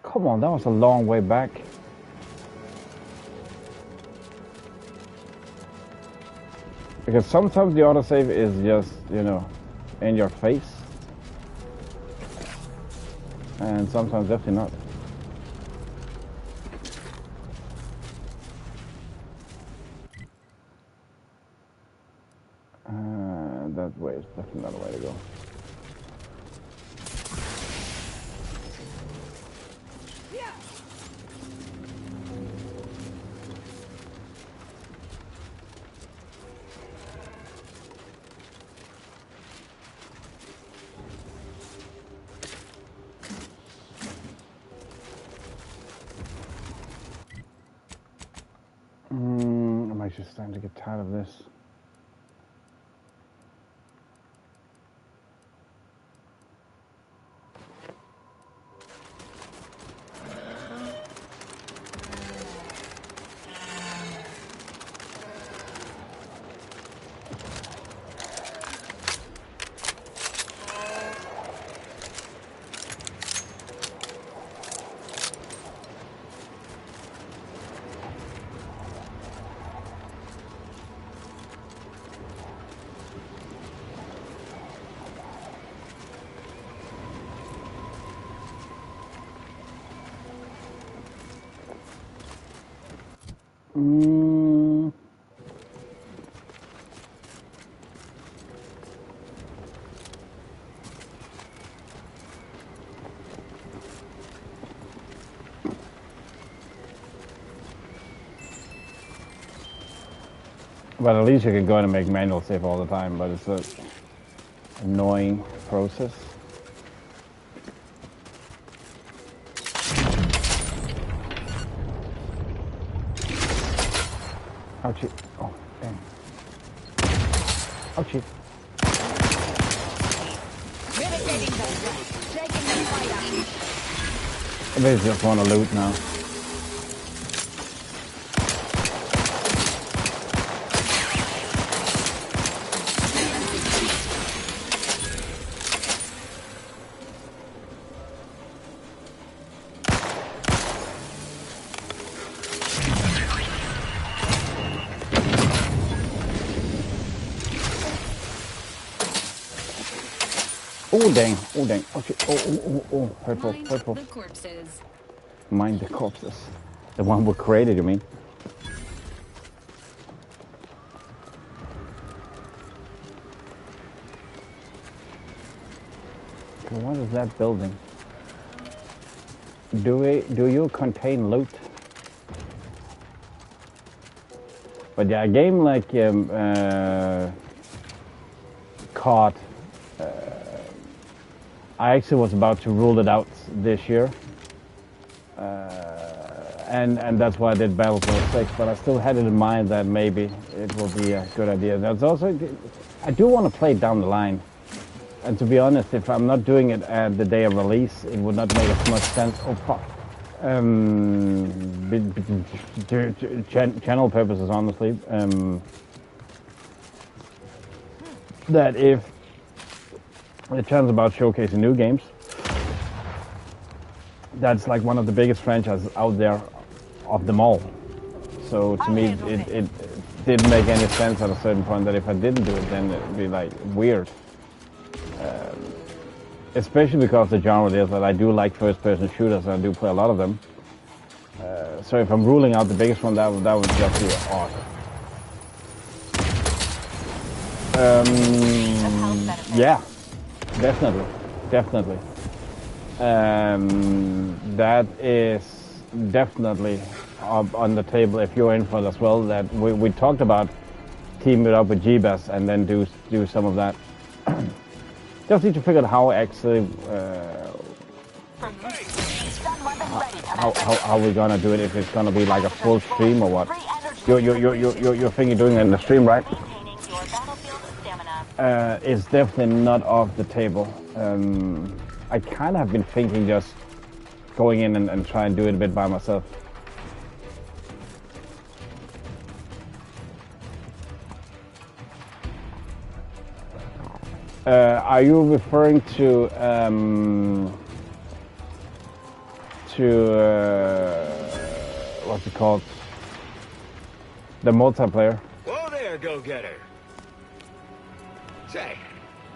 Come on, that was a long way back. Because sometimes the autosave is just, you know, in your face. And sometimes definitely not. That way is definitely not the way to go. I'm actually starting to get tired of this. But at least you can go in and make manual save all the time, but it's an annoying process. Ouchie. Oh, damn. Ouchie. I basically just want to loot now. Oh dang, oh dang, oh shit, oh, hurtful, hurtful. Mind the corpses. Mind the corpses. The one we created, you mean? Okay, what is that building? Do you contain loot? But yeah, a game like COD, I actually was about to rule it out this year, and that's why I did Battlefield 6. But I still had it in mind that maybe it will be a good idea. That's also, I do want to play it down the line. And to be honest, if I'm not doing it at the day of release, it would not make as much sense. Oh fuck. Channel purposes, honestly. That if the chance about showcasing new games, that's like one of the biggest franchises out there of them all. So to me, it didn't make any sense at a certain point that if I didn't do it, then it'd be like weird. Especially because the genre is that I do like first-person shooters, and I do play a lot of them. So if I'm ruling out the biggest one, that would just be odd. Yeah, definitely. That is definitely on the table if you're in for it as well. That we talked about teaming it up with GBAS and then do some of that. Just need to figure out how actually how we're gonna do it, if it's gonna be like a full stream or what. You're thinking doing it in the stream, right? It's definitely not off the table. I kind of have been thinking just going in and try and do it a bit by myself. Are you referring to what's it called? The multiplayer? Whoa there, go-getter. Say,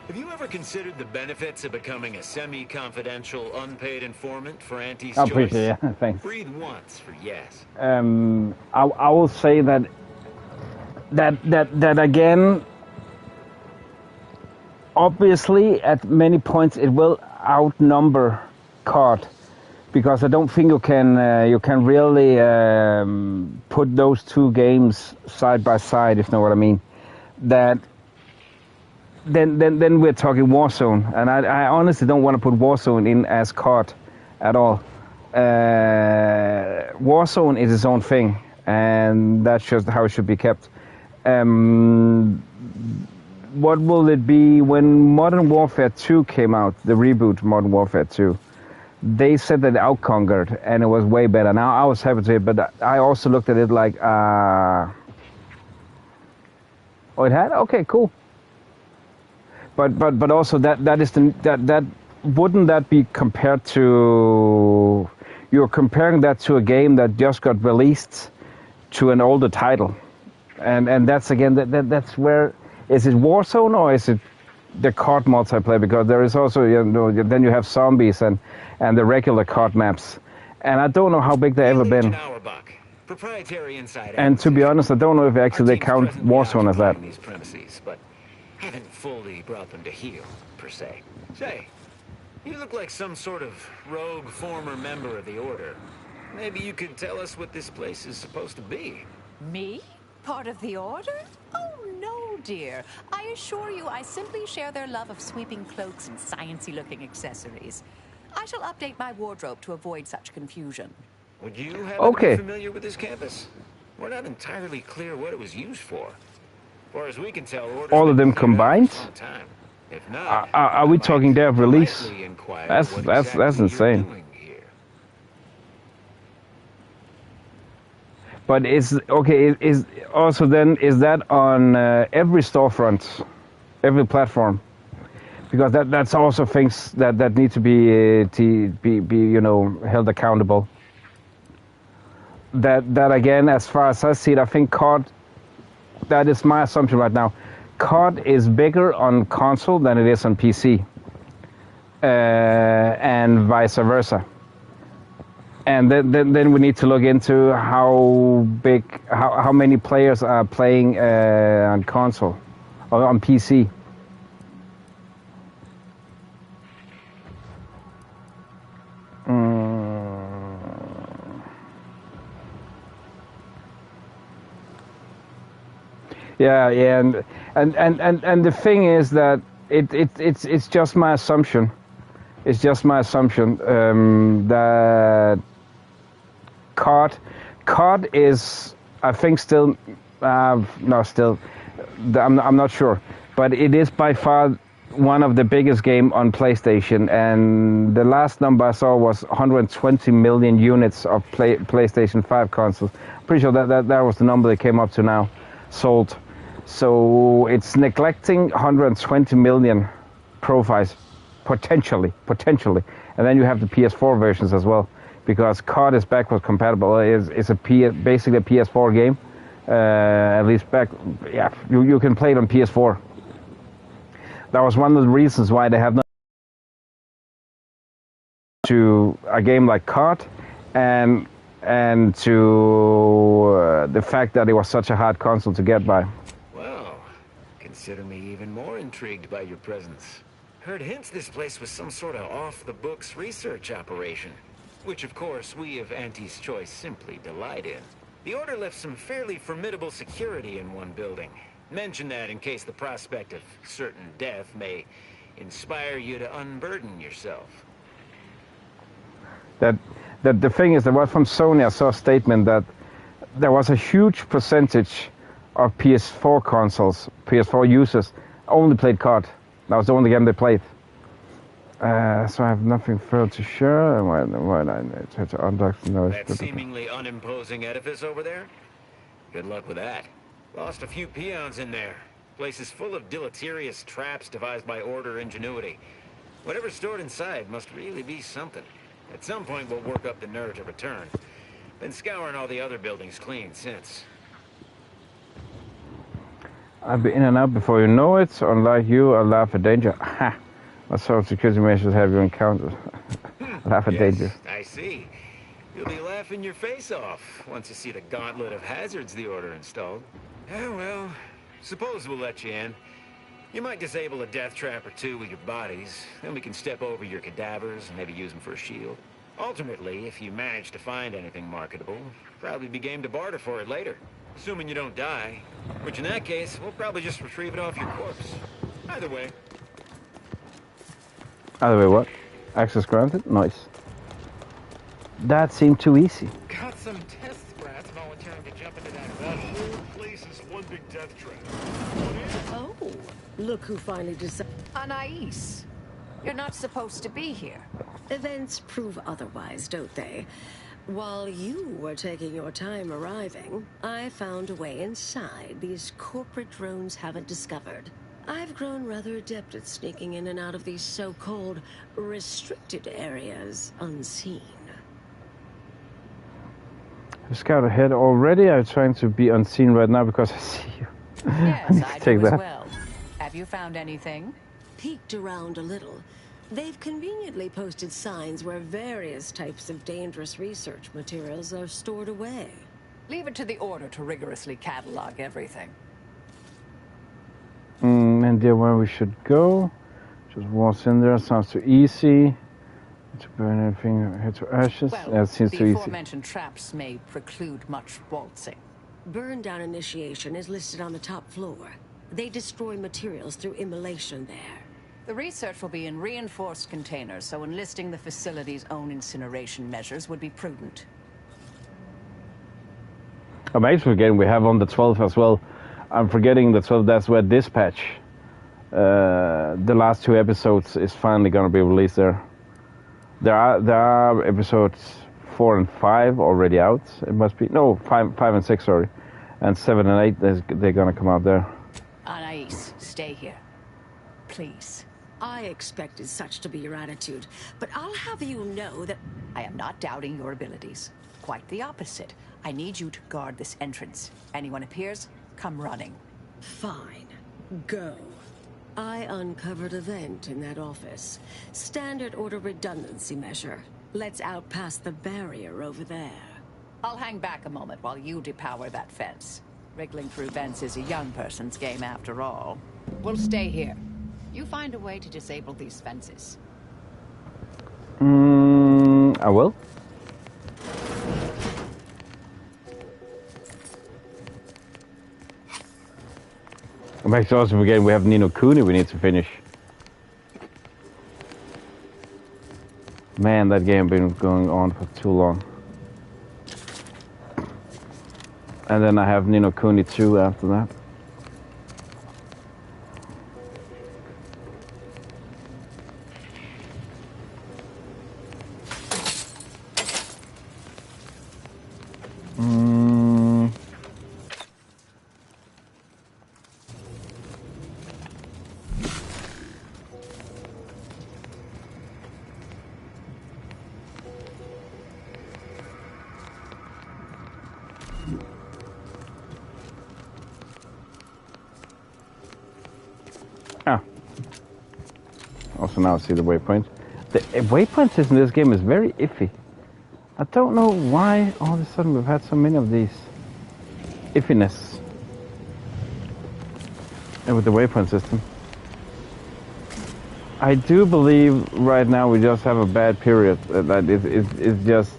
have you ever considered the benefits of becoming a semi-confidential, unpaid informant for Auntie's choice? I appreciate it, yeah, thanks. Breathe once for yes. I will say that again, obviously at many points it will outnumber COD, because I don't think you can really put those two games side by side, if you know what I mean. That then we're talking Warzone, and I honestly don't want to put Warzone in as COD at all. Warzone is its own thing, and that's just how it should be kept. What will it be when Modern Warfare 2 came out, the reboot Modern Warfare 2? They said that it outconquered, and it was way better. Now, I was happy to it, but I also looked at it like, oh, it had? Okay, cool. But also that wouldn't that be compared to, you're comparing that to a game that just got released to an older title, and that's again that's where, is it Warzone or is it the COD multiplayer? Because there is also, then you have zombies and the regular COD maps, and I don't know how big they've ever been. And to be honest, I don't know if actually they count Warzone as that. These premises, but haven't fully brought them to heel, per se. Say, you look like some sort of rogue former member of the Order. Maybe you could tell us what this place is supposed to be. Me? Part of the Order? Oh, no, dear. I assure you I simply share their love of sweeping cloaks and sciencey-looking accessories. I shall update my wardrobe to avoid such confusion. Would you happen to be familiar with this campus? We're not entirely clear what it was used for. Or as we can tell, all of them combined? If not, are we talking day of release? That's insane. But is also then, is that on every storefront, every platform? Because that's also things that need to be held accountable. That again, as far as I see it, I think COD, that is my assumption right now, COD is bigger on console than it is on PC, and vice versa. And then we need to look into how many players are playing on console or on PC. Yeah, and the thing is that it's just my assumption. It's just my assumption that COD is, I think, still I'm not sure, but it is by far one of the biggest game on PlayStation, and the last number I saw was 120 million units of PlayStation 5 consoles. I'm pretty sure that was the number they came up to now, sold. So it's neglecting 120 million profiles, potentially, and then you have the PS4 versions as well, because COD is backwards compatible. It's basically a PS4 game, at least you can play it on PS4. That was one of the reasons why they have not to a game like COD, and to the fact that it was such a hard console to get by. Well, consider me even more intrigued by your presence. Heard hints this place was some sort of off-the-books research operation, which of course we of Auntie's Choice simply delight in. The Order left some fairly formidable security in one building. Mention that in case the prospect of certain death may inspire you to unburden yourself. That The thing is, there was from Sony, I saw a statement that there was a huge percentage of PS4 consoles, PS4 users, only played COD. That was the only game they played. So I have nothing further to share. Why I try to undock the noise? That seemingly unimposing edifice over there? Good luck with that. Lost a few peons in there. Place is full of deleterious traps devised by Order ingenuity. Whatever's stored inside must really be something. At some point, we'll work up the nerve to return. Been scouring all the other buildings clean since. I'll be in and out before you know it. Unlike you, I'll laugh at danger. Ha! What sort of security measures have you encountered? Laugh at danger. I see. You'll be laughing your face off once you see the gauntlet of hazards the Order installed. Oh, well, suppose we'll let you in. You might disable a death trap or two with your bodies, then we can step over your cadavers and maybe use them for a shield. Alternately, if you manage to find anything marketable, probably be game to barter for it later. Assuming you don't die, which in that case, we'll probably just retrieve it off your corpse. Either way. Either way, what? Access granted? Nice. That seemed too easy. Got some test rats volunteering to jump into that whole place is one big death trap. Oh, look who finally decided. Anais, you're not supposed to be here. Events prove otherwise, don't they? While you were taking your time arriving, I found a way inside these corporate drones haven't discovered. I've grown rather adept at sneaking in and out of these so-called restricted areas unseen. Scout ahead already. I'm trying to be unseen right now because I see you. Yes, I take do that. as well. Have you found anything? Peeked around a little. They've conveniently posted signs where various types of dangerous research materials are stored away. Leave it to the Order to rigorously catalog everything. Idea where we should go. Just waltz in there. Sounds too easy. To burn everything, head to ashes. Well, Yeah, it seems the too easy. aforementioned traps may preclude much waltzing. Burn down initiation is listed on the top floor. They destroy materials through immolation there. The research will be in reinforced containers, so enlisting the facility's own incineration measures would be prudent. I'm actually forgetting we have on the 12th as well. I'm forgetting the 12th. That's where Dispatch, the last 2 episodes, is finally going to be released there. There are episodes 4 and 5 already out. It must be no 5 and 6, sorry, and 7 and 8. They're gonna come out there. Anais, stay here, please. I expected such to be your attitude, but I'll have you know that I am not doubting your abilities. Quite the opposite. I need you to guard this entrance. Anyone appears, come running. Fine, go. I uncovered a vent in that office. Standard Order redundancy measure. Let's out past the barrier over there. I'll hang back a moment while you depower that fence. Wriggling through vents is a young person's game after all. We'll stay here. You find a way to disable these fences. I will. I'm actually also forgetting we have Ni no Kuni we need to finish. Man, that game been going on for too long. And then I have Ni no Kuni 2 after that. Also now I see the waypoints. The waypoint system in this game is very iffy. I don't know why all of a sudden we've had so many of these iffiness with the waypoint system. I do believe right now we just have a bad period. That it's just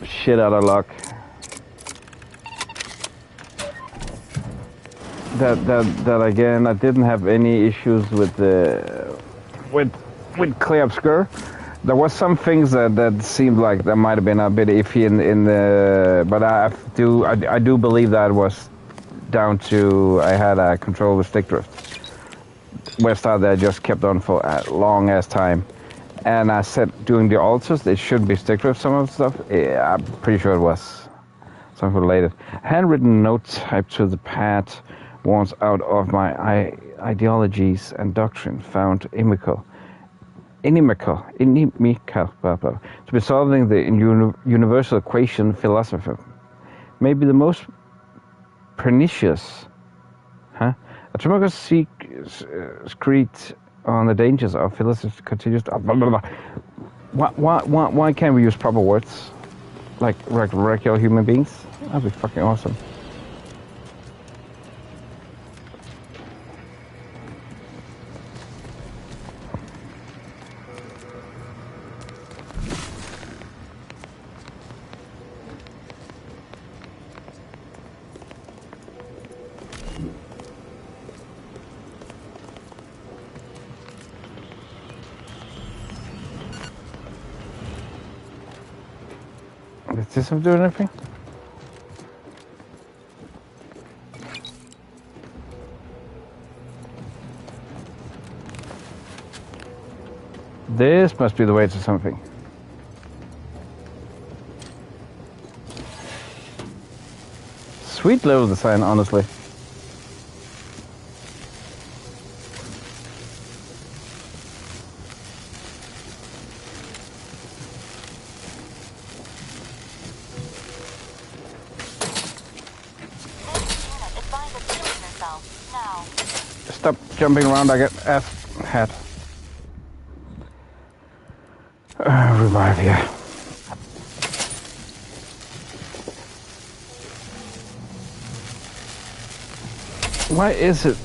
shit out of luck. That again, I didn't have any issues with the with Clay Obscure. There was some things that seemed like that might have been a bit iffy in the, but I do believe that was down to I had a control with stick drift. Where that I just kept on for a long ass time, and I said doing the altars it should be stick drift. Some of the stuff, yeah, I'm pretty sure it was something related. Handwritten note typed to the pad warns out of my ideologies and doctrine found inimical, blah, blah, to be solving the universal equation philosophy. Maybe the most pernicious, a tremendous screed on the dangers of philosophy continues to blah, blah, blah. Why can't we use proper words like regular human beings? That'd be fucking awesome. Does this have to do anything? This must be the way to something. Sweet level design, honestly. Stop jumping around, I get ass hat. Revive here. Why is it?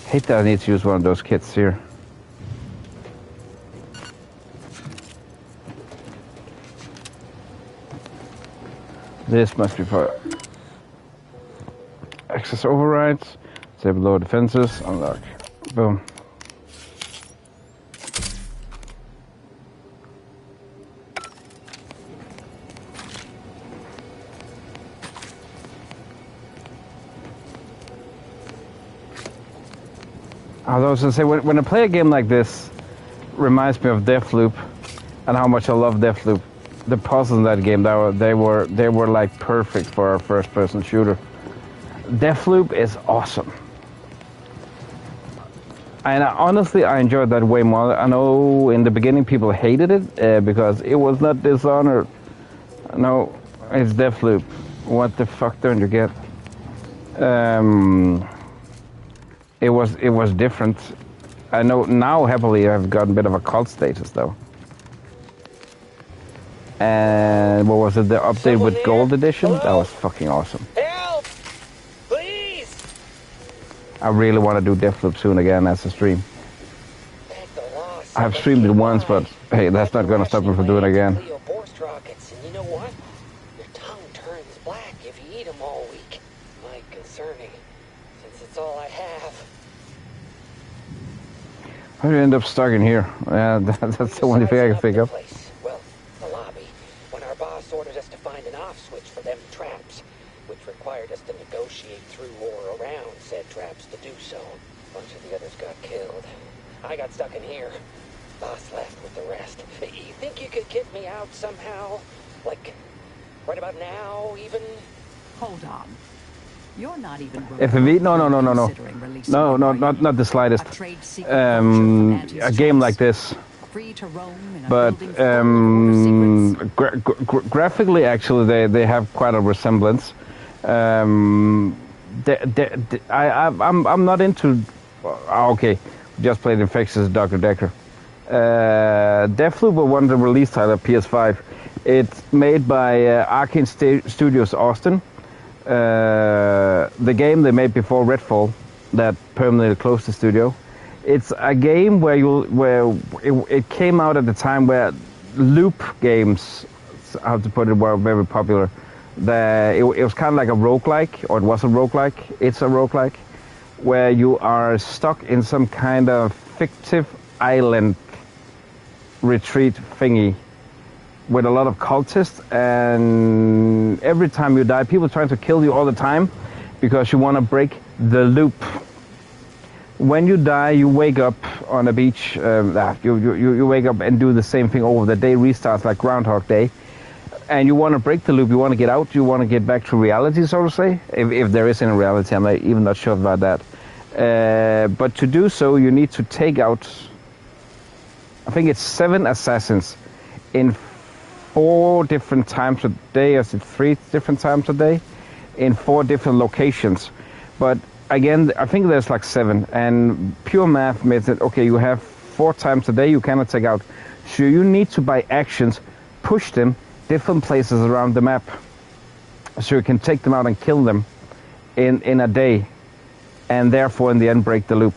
Hate that I need to use one of those kits here. This must be for access overrides, disable lower defenses, unlock. Boom. I was gonna say, when I play a game like this, reminds me of Deathloop, and how much I love Deathloop. The puzzles in that game, they were like perfect for a first-person shooter. Deathloop is awesome, and honestly, I enjoyed that way more. I know in the beginning people hated it because it was not Dishonored. No, it's Deathloop. What the fuck don't you get? It was different. I know now. Happily, I've got a bit of a cult status though. And what was it? The update with Gold Edition? Hello? That was fucking awesome. Help! Please! I really want to do Deathloop soon again as a stream. I've streamed it once, but hey, that's not gonna stop me from doing it again. And you know what? Your tongue turns black if you eat them all week. Might concerning, since it's all I have. How did you end up stuck in here? That's the only thing I can think of. Well, the lobby. When our boss ordered us to find an off switch for them traps, which required us to negotiate through or around said traps to do so. A bunch of the others got killed. I got stuck in here. Boss left with the rest. You think you could get me out somehow? Like, right about now, even? Hold on. You're not even... FMV? No, not the slightest. A game like this. But graphically, actually, they have quite a resemblance. I'm not into... okay, just played Infectious Dr. Decker. Deathloop won the release title of PS5. It's made by Arcane Studios Austin. The game they made before Redfall that permanently closed the studio. It's a game where it came out at the time where loop games, how to put it, were very popular. It was kind of like a roguelike, or it was a roguelike. It's a roguelike, where you are stuck in some kind of fictive island retreat thingy with a lot of cultists, and every time you die, people are trying to kill you all the time because you want to break the loop. When you die, you wake up on a beach. You wake up and do the same thing over. The day restarts like Groundhog Day, and you want to break the loop. You want to get out. You want to get back to reality, so to say. If there is any reality, I'm even not sure about that. But to do so, you need to take out, I think it's 7 assassins in 4 different times a day, or is it 3 different times a day, in 4 different locations. But again, I think there's like 7, and pure math makes it, okay, you have 4 times a day you cannot take out. So you need to, by actions, push them different places around the map, so you can take them out and kill them in a day, and therefore in the end break the loop.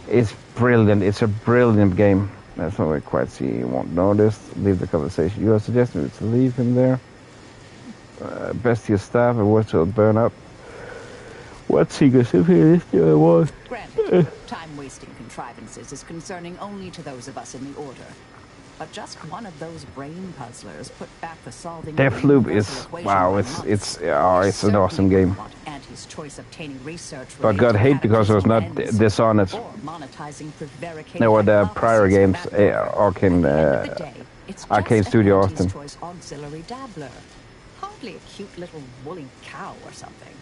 It's brilliant. It's a brilliant game. That's what we quite see. You won't notice. Leave the conversation. You are suggesting to leave him there. Best to your staff, and worse to burn up. What secrets if he was? Granted, time-wasting contrivances is concerning only to those of us in the Order. But just one of those brain puzzlers put back the solving. Deathloop is wow. It's an awesome game. But got hate because it was not Dishonored. Or the prior games, Arcane Studio Austin. Auxiliary dabbler. Hardly a cute little woolly cow or something.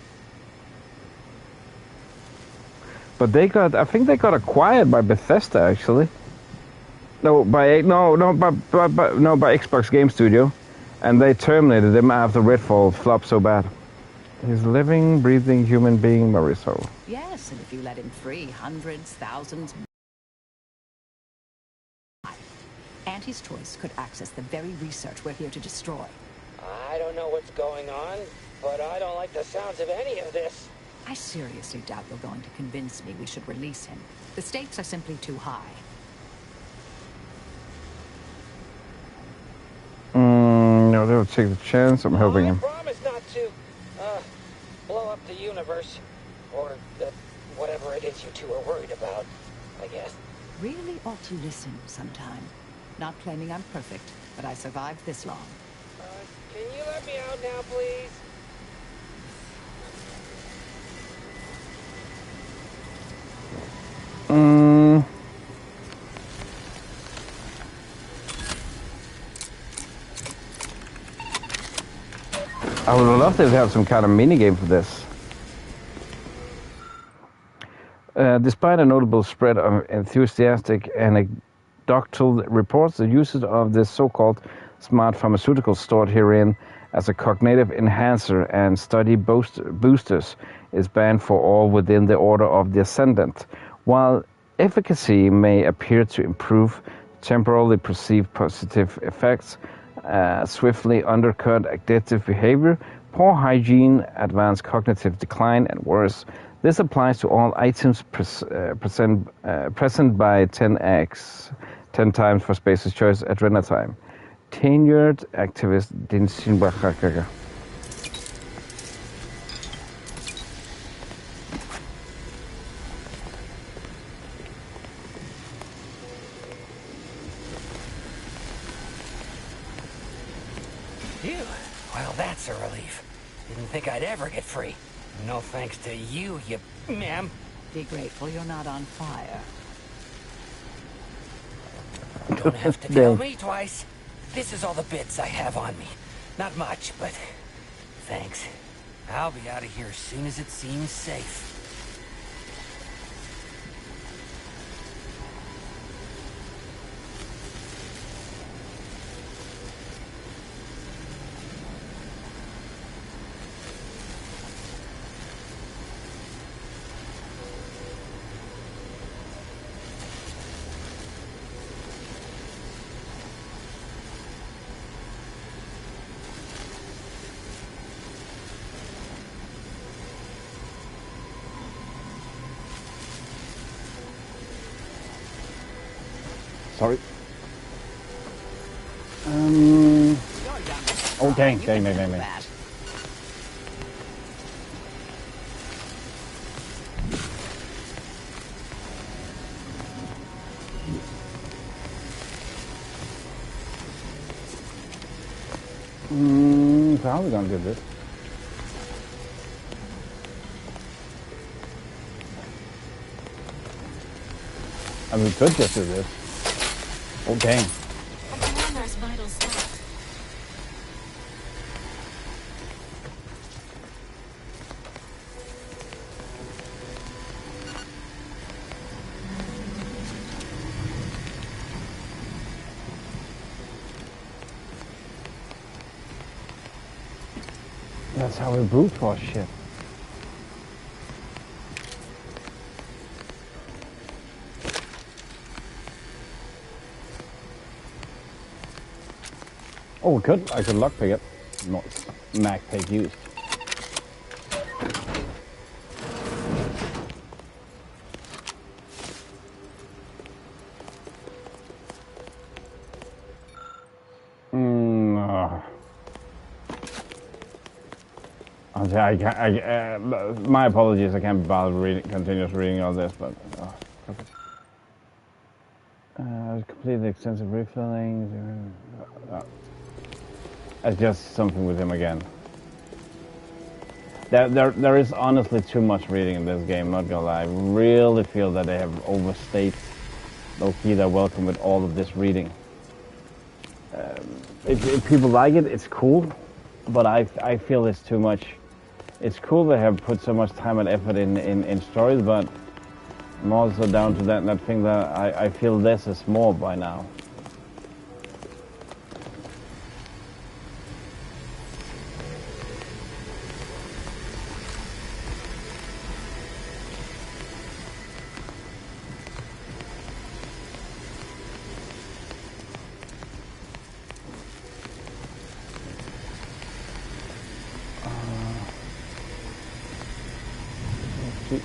But I think they got acquired by Bethesda actually. By Xbox Game Studio, and they terminated him after Redfall flopped so bad. He's a living, breathing human being, Mauricio. Yes, and if you let him free, hundreds, thousands. Auntie's Choice could access the very research we're here to destroy. I don't know what's going on, but I don't like the sounds of any of this. I seriously doubt you're going to convince me we should release him. The stakes are simply too high. No, they'll take the chance. I'm helping him. I promise not to blow up the universe, or whatever it is you two are worried about, I guess. Really ought to listen sometime. Not claiming I'm perfect, but I survived this long. Can you let me out now, please? I would love to have some kind of mini-game for this. Despite a notable spread of enthusiastic anecdotal reports, the usage of this so-called smart pharmaceutical stored herein as a cognitive enhancer and study boosters is banned for all within the Order of the Ascendant. While efficacy may appear to improve, temporarily perceived positive effects swiftly undercut addictive behavior, poor hygiene, advanced cognitive decline, and worse. This applies to all items present by 10 times for Space's Choice at render time. Tenured activist Dinsin Bakaka. Phew. Well, that's a relief. Didn't think I'd ever get free. No thanks to you, ma'am. Be grateful you're not on fire. Don't have to tell me twice. This is all the bits I have on me. Not much, but thanks. I'll be out of here as soon as it seems safe. Sorry. Oh, dang. So how are we gonna do this? I mean, we could just do this. Oh, dang. The commander's vital stat. That's how we brute force shit. Oh, we could. I could lockpick it. Not mag pick used. My apologies. I can't bother continuous reading all this, but perfect. Completed extensive refilling. It's just something with him again. There is honestly too much reading in this game, not gonna lie. I really feel that they have overstayed low-key their welcome with all of this reading. If people like it, it's cool, but I feel it's too much. It's cool they have put so much time and effort in stories, but I'm also down to that thing that I feel less is more by now.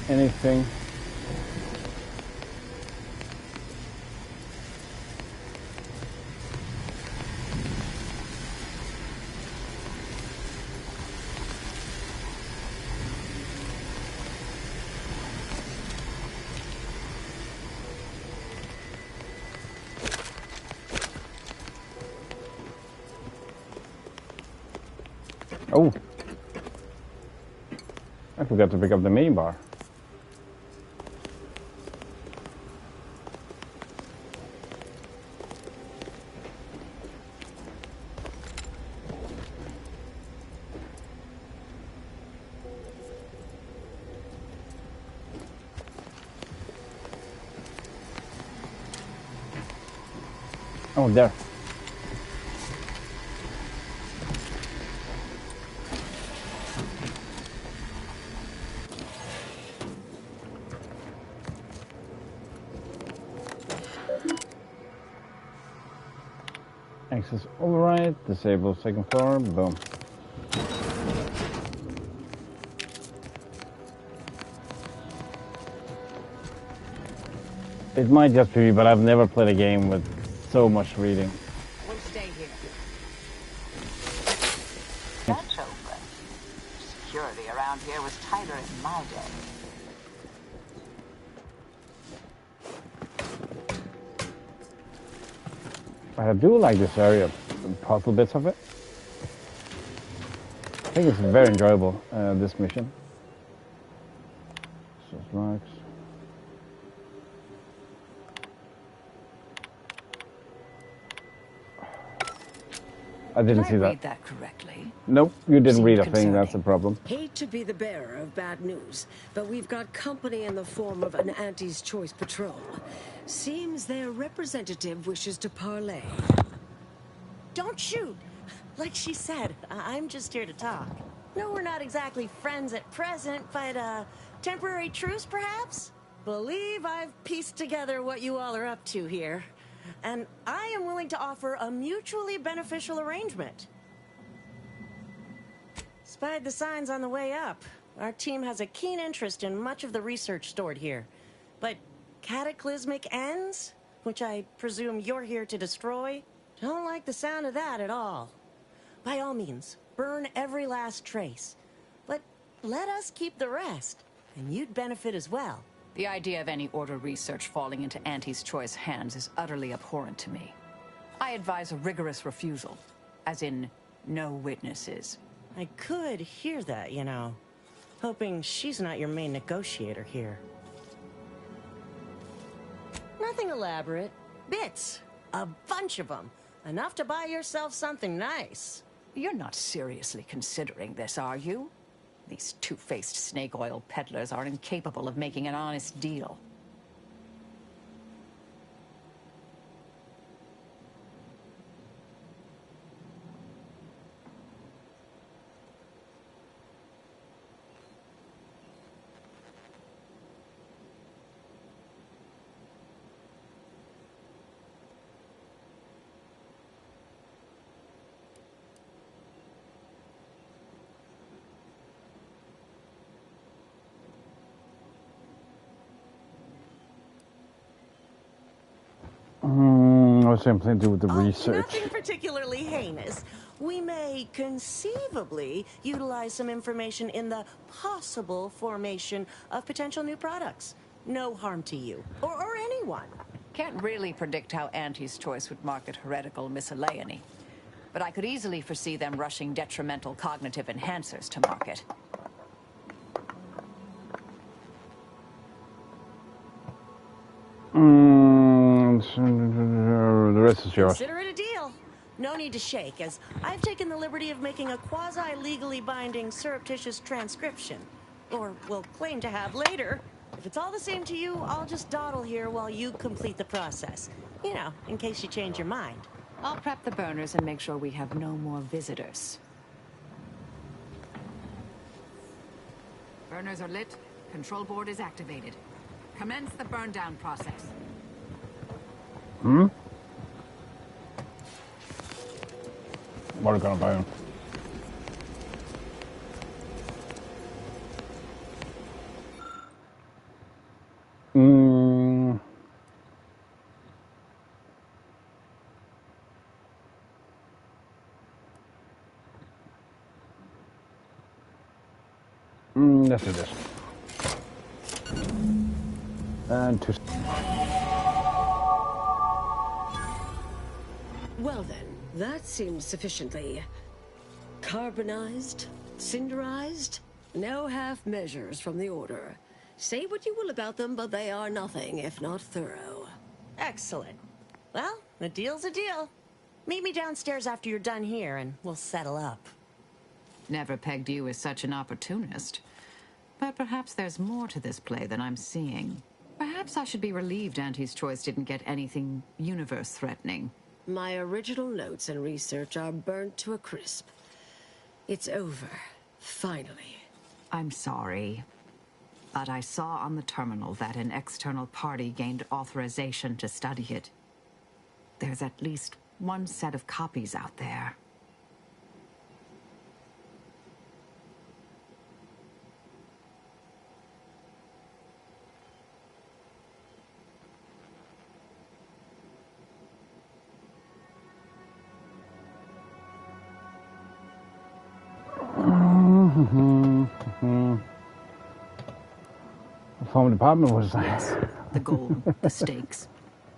Anything? Oh, I forgot to pick up the main bar. Oh, there. Access override, disable second floor, boom. It might just be, but I've never played a game with so much reading. We'll stay here. That's open. Security around here was tighter in my day. I do like this area, the puzzle bits of it. I think it's very enjoyable, this mission. So marks. I didn't see that. Read that correctly? Nope, you didn't Seemed read a thing, concerning. that's the problem. Hate to be the bearer of bad news, but we've got company in the form of an Auntie's Choice patrol. Seems their representative wishes to parley. Don't shoot! Like she said, I'm just here to talk. No, we're not exactly friends at present, but, temporary truce, perhaps? Believe I've pieced together what you all are up to here. And I am willing to offer a mutually beneficial arrangement. Spied the signs on the way up. Our team has a keen interest in much of the research stored here. But cataclysmic ends, which I presume you're here to destroy, don't like the sound of that at all. By all means, burn every last trace. But let us keep the rest, and you'd benefit as well. The idea of any Order research falling into Auntie's Choice hands is utterly abhorrent to me. I advise a rigorous refusal, as in No witnesses. I could hear that, you know. Hoping she's not your main negotiator here. Nothing elaborate. Bits. A bunch of them. Enough to buy yourself something nice. You're not seriously considering this, are you? These two-faced snake oil peddlers are incapable of making an honest deal. Something to do with the research. Nothing particularly heinous. We may conceivably utilize some information in the possible formation of potential new products. No harm to you or anyone. Can't really predict how Auntie's Choice would market heretical miscellany, but I could easily foresee them rushing detrimental cognitive enhancers to market. The rest is yours. Consider it a deal. No need to shake, as I've taken the liberty of making a quasi-legally binding surreptitious transcription. Or will claim to have later. If it's all the same to you, I'll just dawdle here while you complete the process. You know, in case you change your mind. I'll prep the burners and make sure we have no more visitors. Burners are lit. Control board is activated. Commence the burn down process. What are we gonna burn? Let's do this. And two. Well then, that seems sufficiently carbonized, cinderized. No half measures from the Order. Say what you will about them, but they are nothing if not thorough. Excellent. Well, a deal's a deal. Meet me downstairs after you're done here, and we'll settle up. Never pegged you as such an opportunist. But perhaps there's more to this play than I'm seeing. Perhaps I should be relieved Auntie's Choice didn't get anything universe-threatening. My original notes and research are burnt to a crisp. It's over. Finally. I'm sorry. But I saw on the terminal that an external party gained authorization to study it. There's at least one set of copies out there. The former department was yes, the goal, the stakes.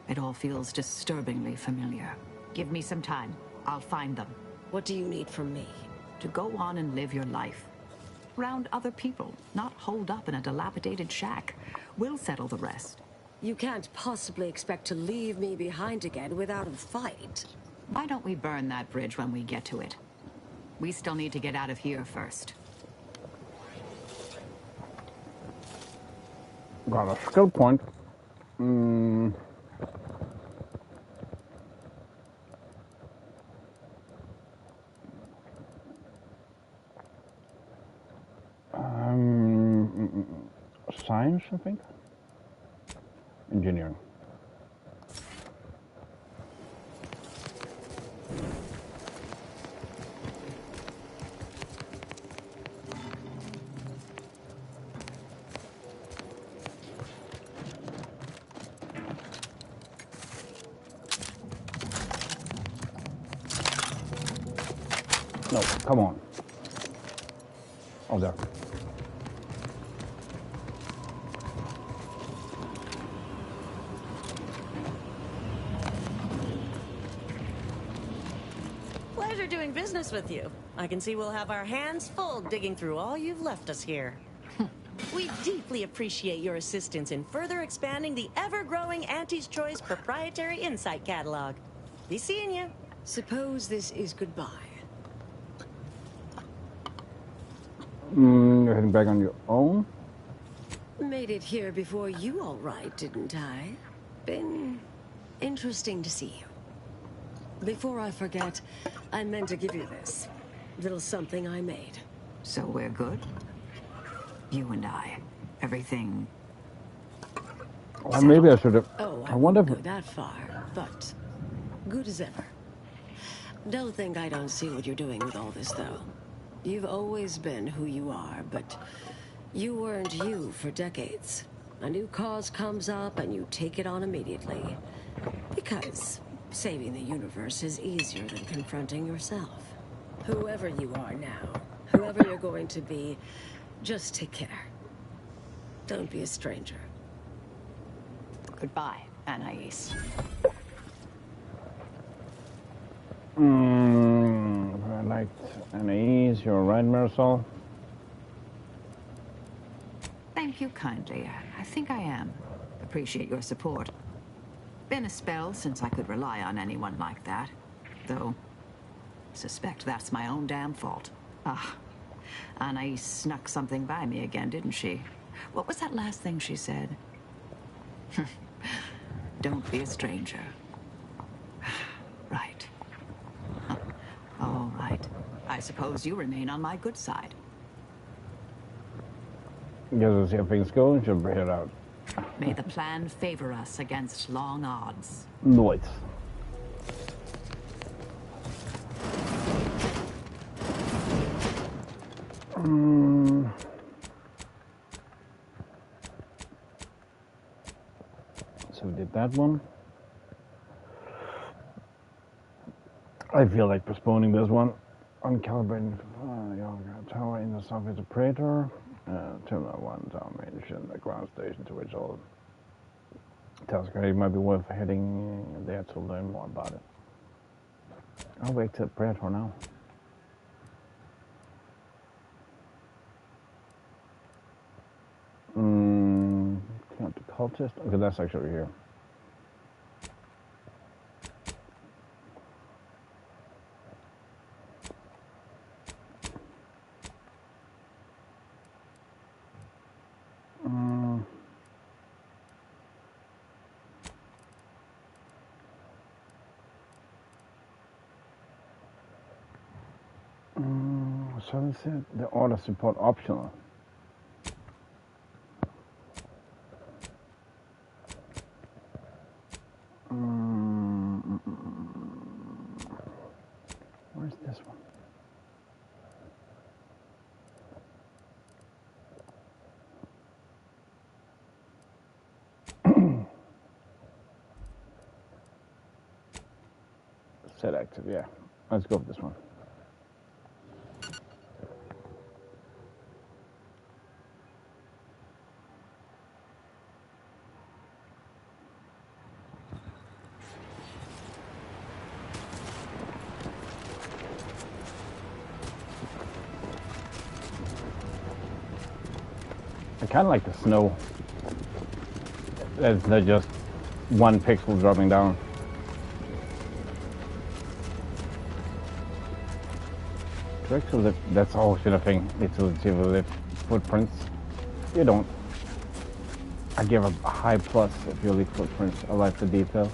It all feels disturbingly familiar. Give me some time. I'll find them. What do you need from me? To go on and live your life. Round other people, not holed up in a dilapidated shack. We'll settle the rest. You can't possibly expect to leave me behind again without a fight. Why don't we burn that bridge when we get to it? We still need to get out of here first. Got a skill point. Science, I think. Engineering. No, come on. Oh, there. pleasure doing business with you. I can see we'll have our hands full digging through all you've left us here. We deeply appreciate your assistance in further expanding the ever-growing Auntie's Choice proprietary insight catalog. Be seeing you. Suppose this is goodbye. You're heading back on your own? Made it here before you, all right, didn't I? Been interesting to see you. Before I forget, I meant to give you this. Little something I made. So we're good? You and I. Everything... Or maybe I should have... Oh, I wonder if... go that far, but good as ever. Don't think I don't see what you're doing with all this, though. You've always been who you are, but you weren't you for decades. A new cause comes up and you take it on immediately. Because saving the universe is easier than confronting yourself. Whoever you are now, whoever you're going to be, just take care. Don't be a stranger. Goodbye, Anais. I liked Anais. You're right, Marisol. Thank you kindly. I think I am. Appreciate your support. Been a spell since I could rely on anyone like that. Though, suspect that's my own damn fault. Ah, Anais snuck something by me again, didn't she? What was that last thing she said? Don't be a stranger. Right. All right. I suppose you remain on my good side. Guess we'll see how things go and she'll bring it out. May the plan favor us against long odds. Nice. So we did that one. I feel like postponing this one. Uncalibrating tower in the south is a Praetor. Terminal 1 domination, the ground station to which all tasks are. It might be worth heading there to learn more about it. I'll wait till Praetor now. Count the cultist. Okay, that's actually here. So is it the order support optional? Where's this one? Set active, yeah. Let's go with this one. I kind of like the snow. It's not just one pixel dropping down. Correct, so that's always been a thing. Utility will lift footprints. You don't. I give a high plus if you leave footprints. I like the detail.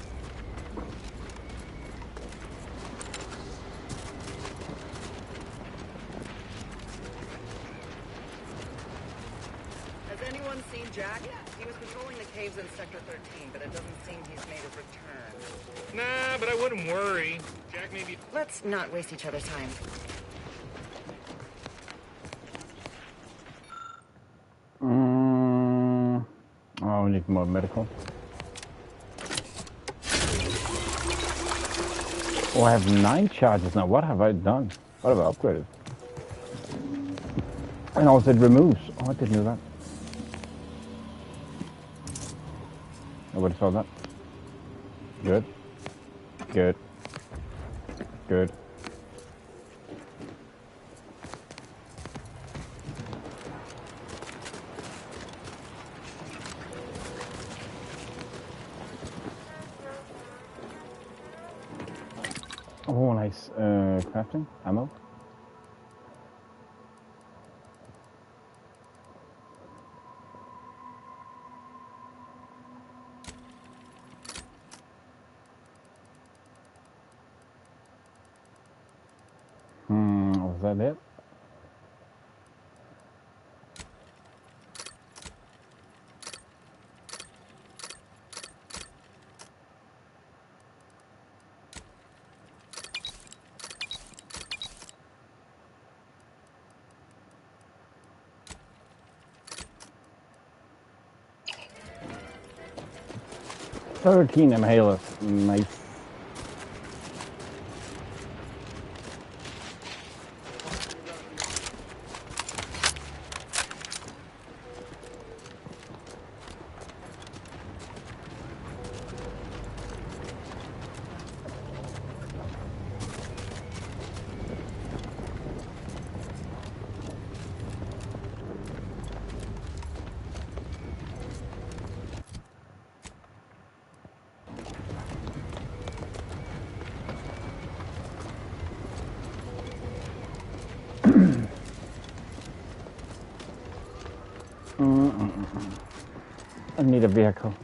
Has anyone seen Jack? He was patrolling the caves in Sector 13, but it doesn't seem he's made a return. Nah, but I wouldn't worry. Jack may be... Let's not waste each other's time. Oh, we need more medical. Oh, I have 9 charges now. What have I done? What have I upgraded? And also it removes. Oh, I didn't know that. Nobody saw that. Good. Good. Good. Oh, nice. Crafting ammo. Was that it? Thirteen inhalers. Nice. I need a vehicle.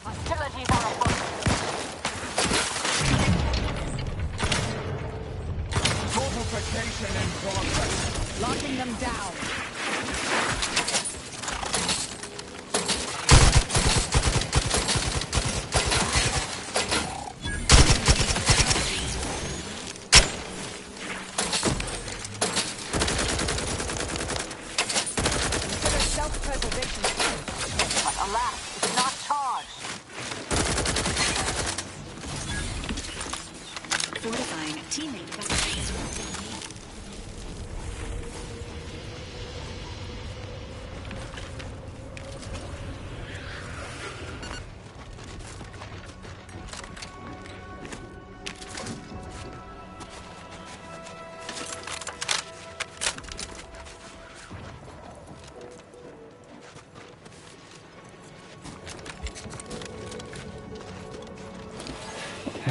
Hostilities are afoot. Fortification in progress. Locking them down.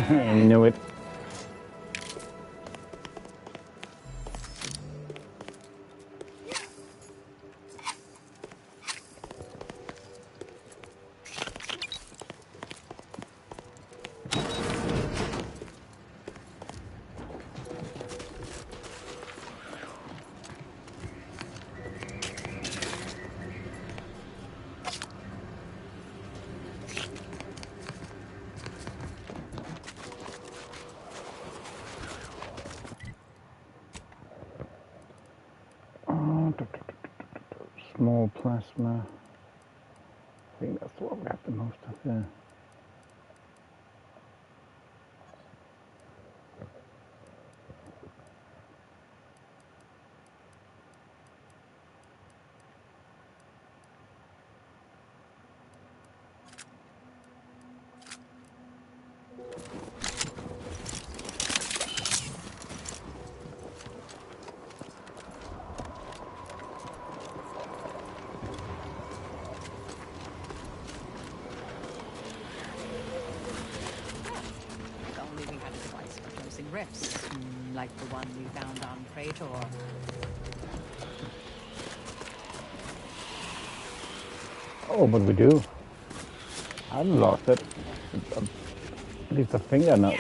I knew it. Small plasma. I think that's what we have the most of there. Rifts, like the one we found on Praetor. Oh, but we do. I've lost it. At least a finger now.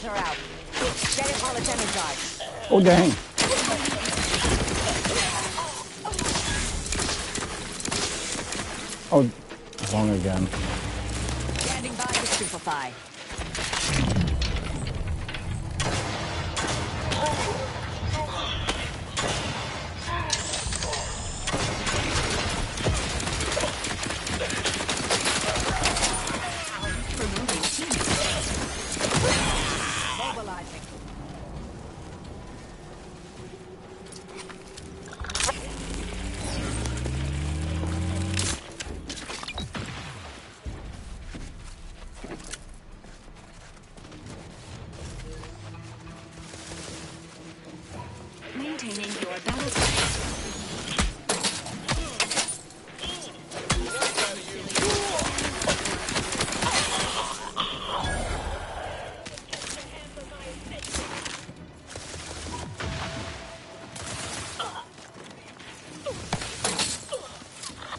Predecessor out. Get it while it's energized. Oh, dang. Oh, wrong again. Standing by to stupefy. Mobilizing. Maintaining your battle size.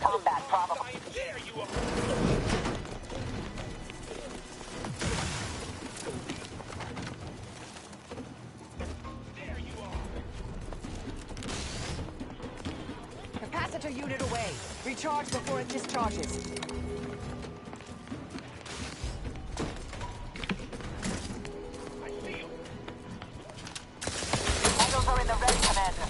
Combat probable. Capacitor unit away. Recharge before it discharges. Vitals are in the red, Commander.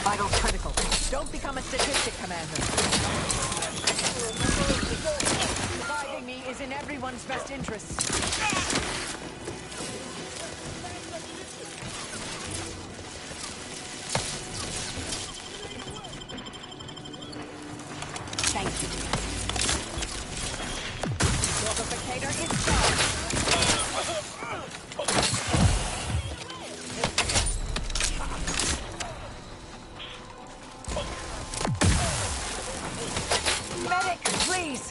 Vitals critical. Don't become a statistic, Commander. Surviving me is in everyone's best interest. Thank you. Amplificator is charged. Medic, please!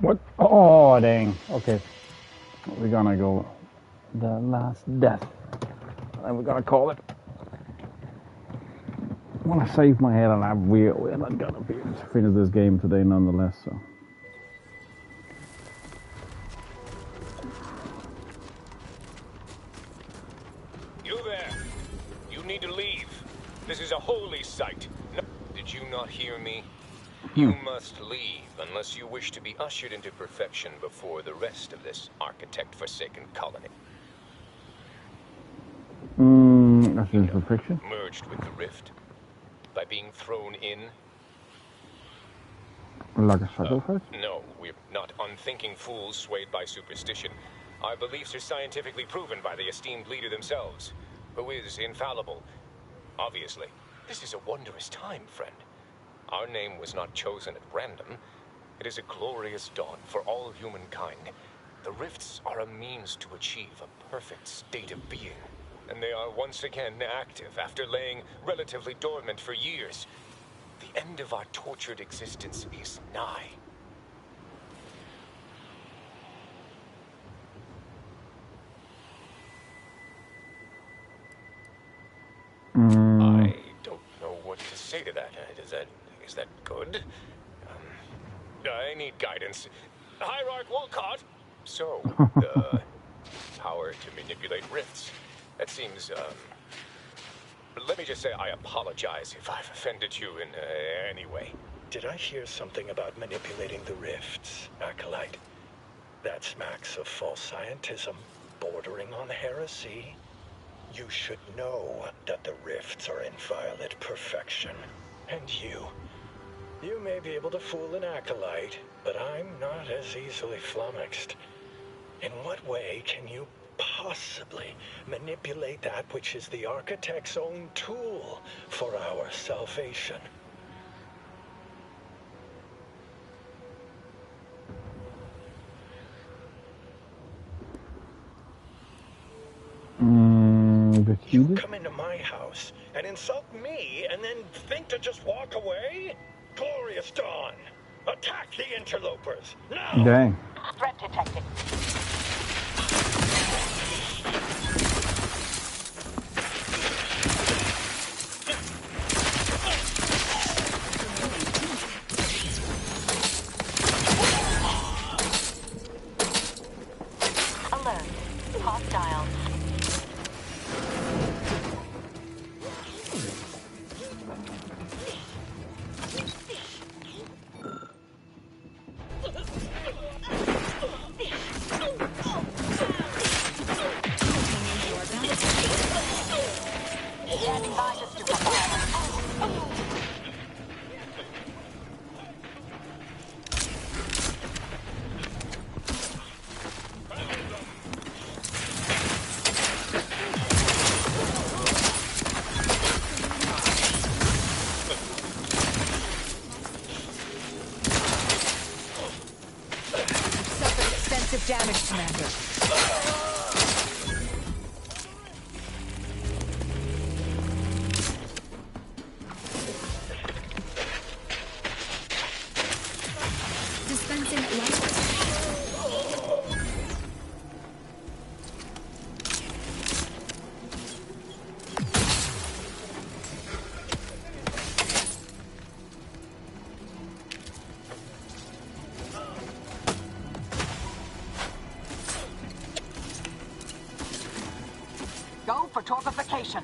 What? Oh, dang. Okay. We're gonna go the last death. And we're gonna call it. I want to save my head, and we're not gonna be able to finish this game today nonetheless, so. You there! You need to leave. This is a holy site. No, did you not hear me? You must leave unless you wish to be ushered into perfection before the rest of this architect-forsaken colony. That's in perfection. Merged with the rift. By being thrown in. Like a sacrifice? No, we're not unthinking fools swayed by superstition. Our beliefs are scientifically proven by the esteemed leader themselves, who is infallible. Obviously. This is a wondrous time, friend. Our name was not chosen at random. It is a glorious dawn for all humankind. The rifts are a means to achieve a perfect state of being. And they are once again active after laying relatively dormant for years. The end of our tortured existence is nigh. I don't know what to say to that. Is that good? I need guidance. Hierarch Wolcott! So, the power to manipulate rifts. That seems, let me just say I apologize if I've offended you in any way. Did I hear something about manipulating the rifts, Acolyte? That smacks of false scientism, bordering on heresy. You should know that the rifts are inviolate perfection. And you may be able to fool an Acolyte, but I'm not as easily flummoxed. In what way can you possibly manipulate that which is the architect's own tool for our salvation? You come into my house and insult me and then think to just walk away? Glorious dawn! Attack the interlopers! Now! Dang. Threat detected. Alert. Hostile. Damage, Commander. Dispensing light. Go for torpification.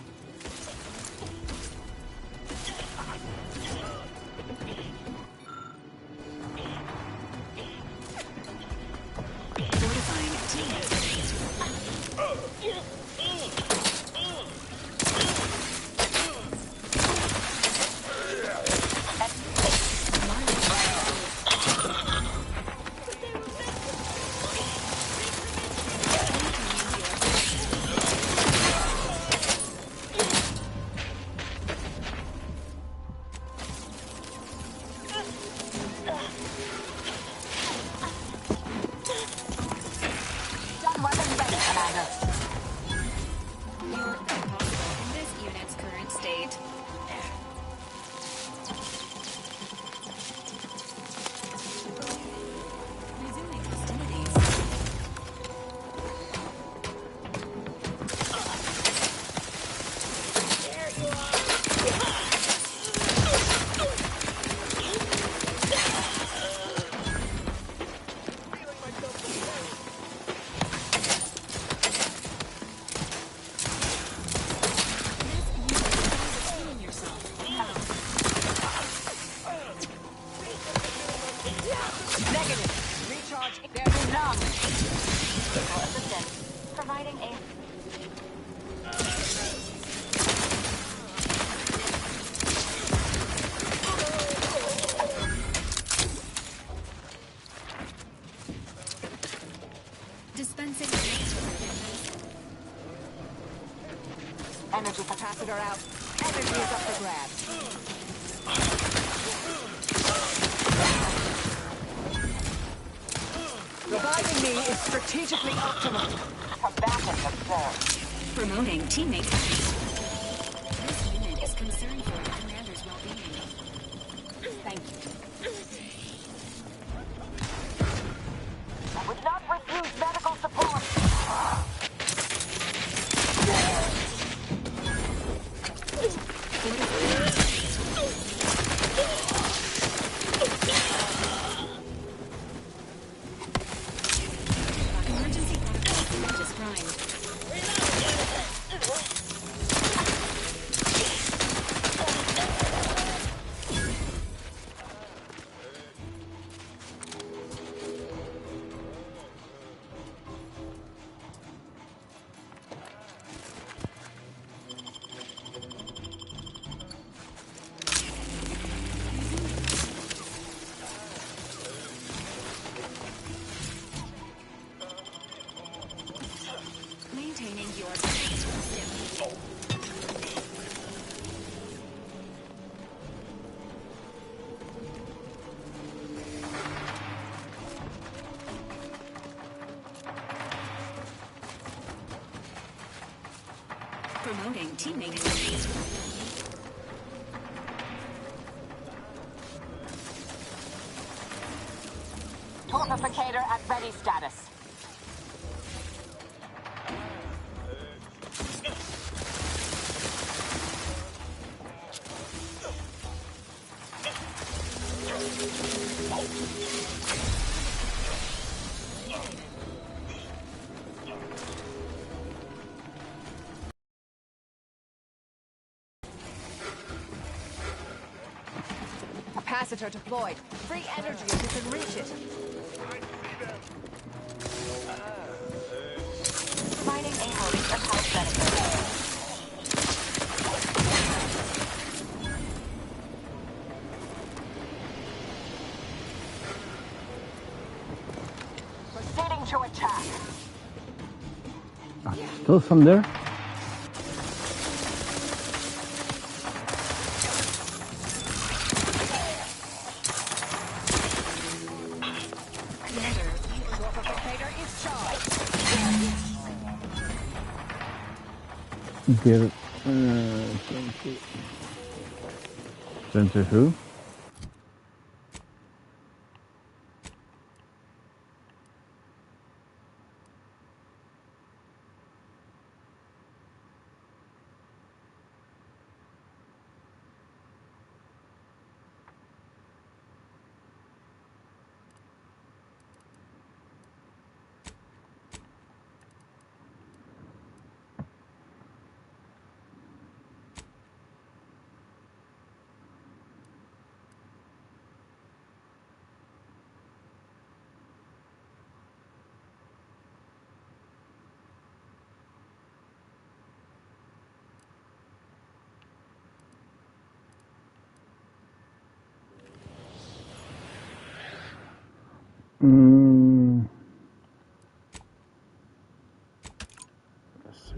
Energy capacitor out. Energy is up for grabs. Reviving me is strategically optimal. Combatant observed. Promoting teammates. This unit is concerned for the commander's well-being. Thank you. I would not refuse medical support. Emergency backup is primed. Promoting teammate engagement. Torpificator at ready status. Capacitor deployed. Free energy if you can reach it. Providing a host of health benefits. Proceeding to attack. Still some there. Get Sensor who? Let's see.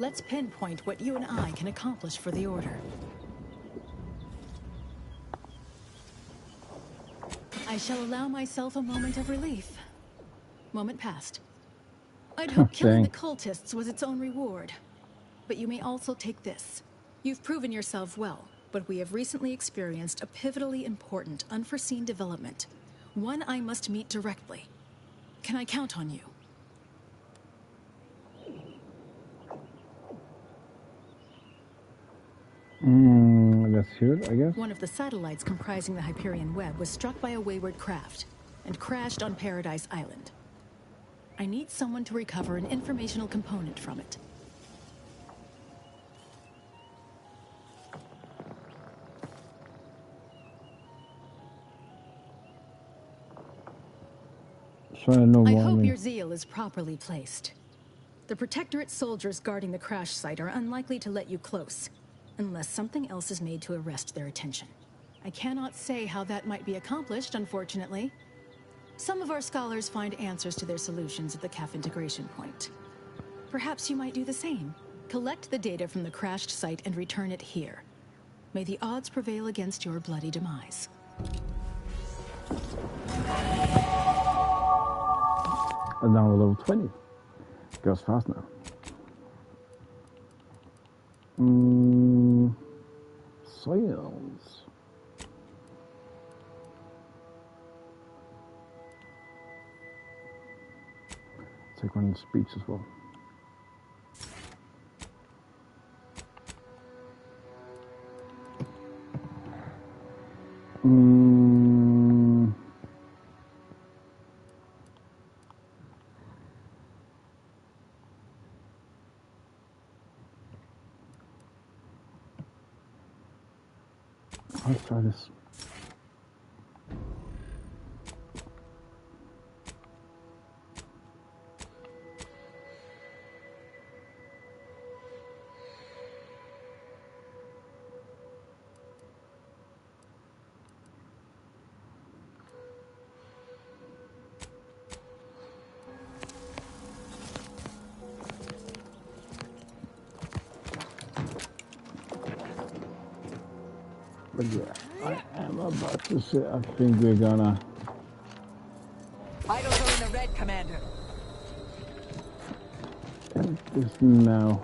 Let's pinpoint what you and I can accomplish for the Order. I shall allow myself a moment of relief. Moment passed. I'd hoped killing the cultists was its own reward. But you may also take this. You've proven yourself well, but we have recently experienced a pivotally important, unforeseen development. One I must meet directly. Can I count on you? let's hear it, I guess. One of the satellites comprising the Hyperion web was struck by a wayward craft and crashed on Paradise Island. I need someone to recover an informational component from it. I hope your zeal is properly placed. The Protectorate soldiers guarding the crash site are unlikely to let you close, unless something else is made to arrest their attention. I cannot say how that might be accomplished, unfortunately. Some of our scholars find answers to their solutions at the CAF integration point. Perhaps you might do the same. Collect the data from the crashed site and return it here. May the odds prevail against your bloody demise. And now we're level 20. Goes fast now. Soils. Take one in speech as well. Let's try this. But yeah, I am about to say, I think we're gonna... Vitals are in the red, Commander. End this now.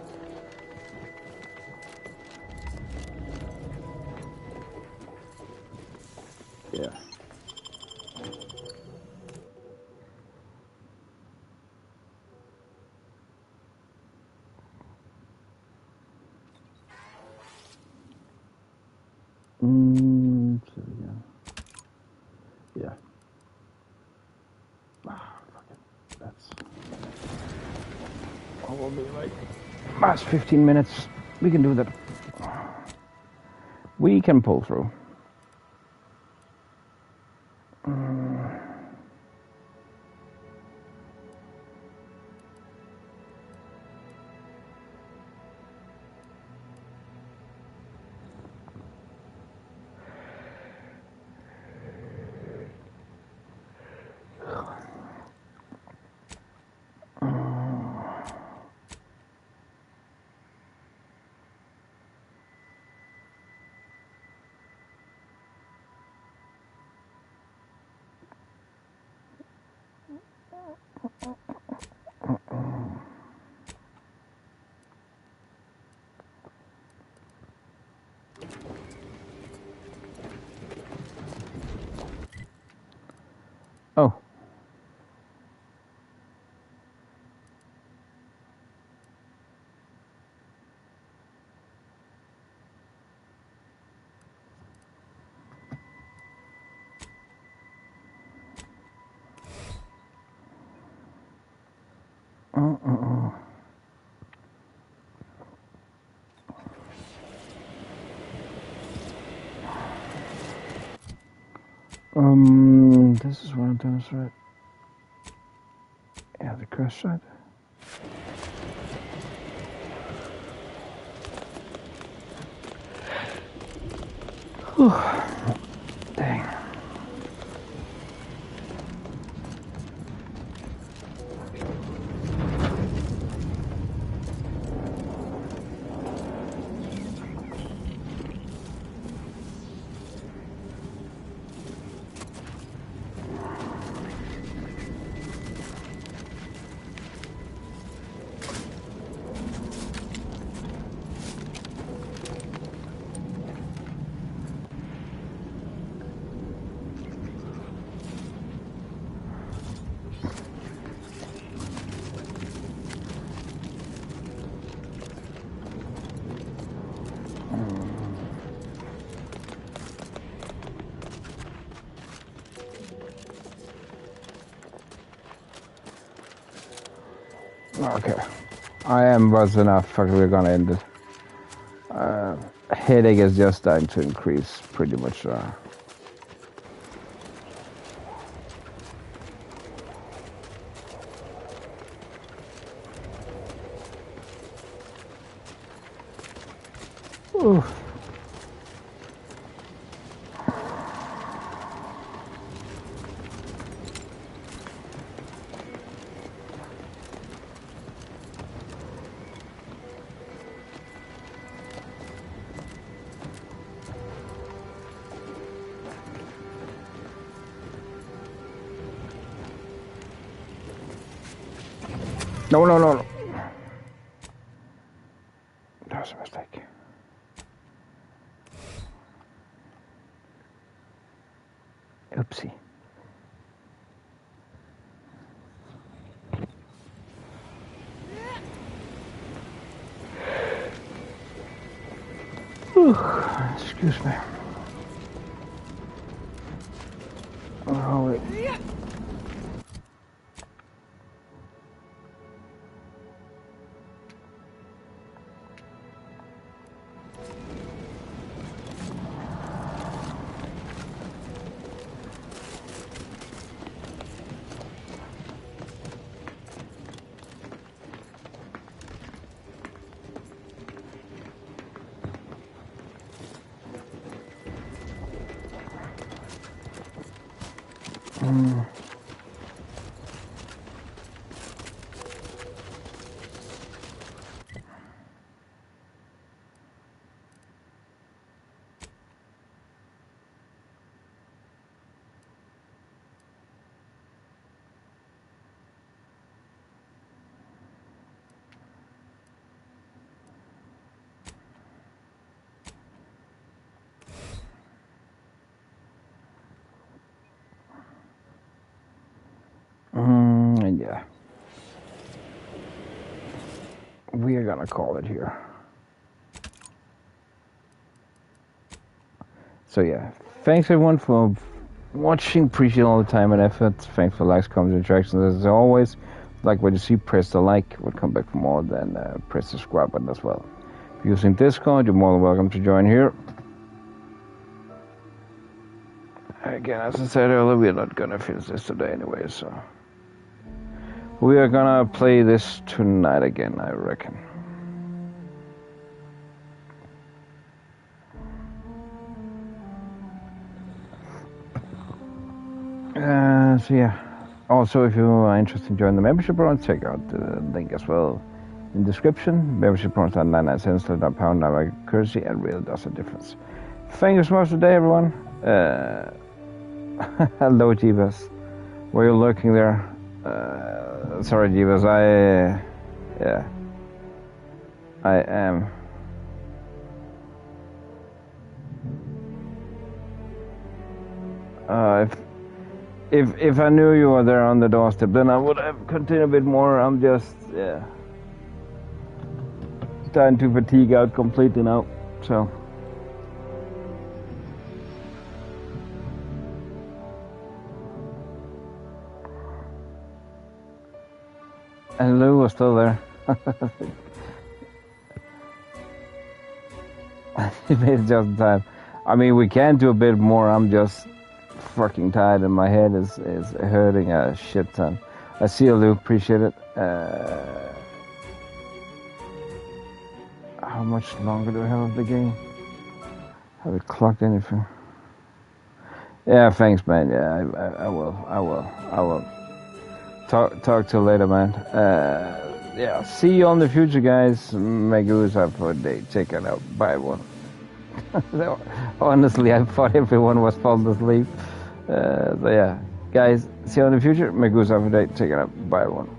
Yeah. So yeah. Fuck it. That's probably like last 15 minutes. We can do that. We can pull through. Oh. This is one of those, right? Yeah, the crash site. Dang. Okay. I am buzzed enough. Fuck, we're gonna end it. Headache is just starting to increase pretty much. Ooh. No, no, no, no. That was a mistake. Oopsie. Excuse me. Oh, wait. Yeah. We are gonna call it here. So yeah, thanks everyone for watching. Appreciate all the time and effort. Thanks for likes, comments, interactions. As always, like what you see, press the like. We'll come back for more. Then press the subscribe button as well. If you're using Discord, you're more than welcome to join here. Again, as I said earlier, we're not gonna finish this today anyway, so we are gonna play this tonight again, I reckon. So yeah, also if you are interested in joining the membership program, check out the link as well in the description. Membership programs are 99 cents, not a pound, not a currency, and really does a difference. Thank you so much today, everyone. Hello, Jeebus. Were you lurking there? Sorry, Jeebus. I am. If I knew you were there on the doorstep, then I would have continued a bit more. I'm just starting to fatigue out completely now. So. And Lou was still there. He made it just in time. I mean, we can do a bit more. I'm just fucking tired and my head is hurting a shit ton. I see you, Lou. Appreciate it. How much longer do I have of the game? Have we clocked anything? Yeah, thanks, man. Yeah, I will. Talk to you later, man. Yeah, see you on the future, guys. Make use of for a day. Check it out. Bye, one. Honestly, I thought everyone was falling asleep. So yeah, guys, see you in the future. Make use of a day. Check it out. Bye, one.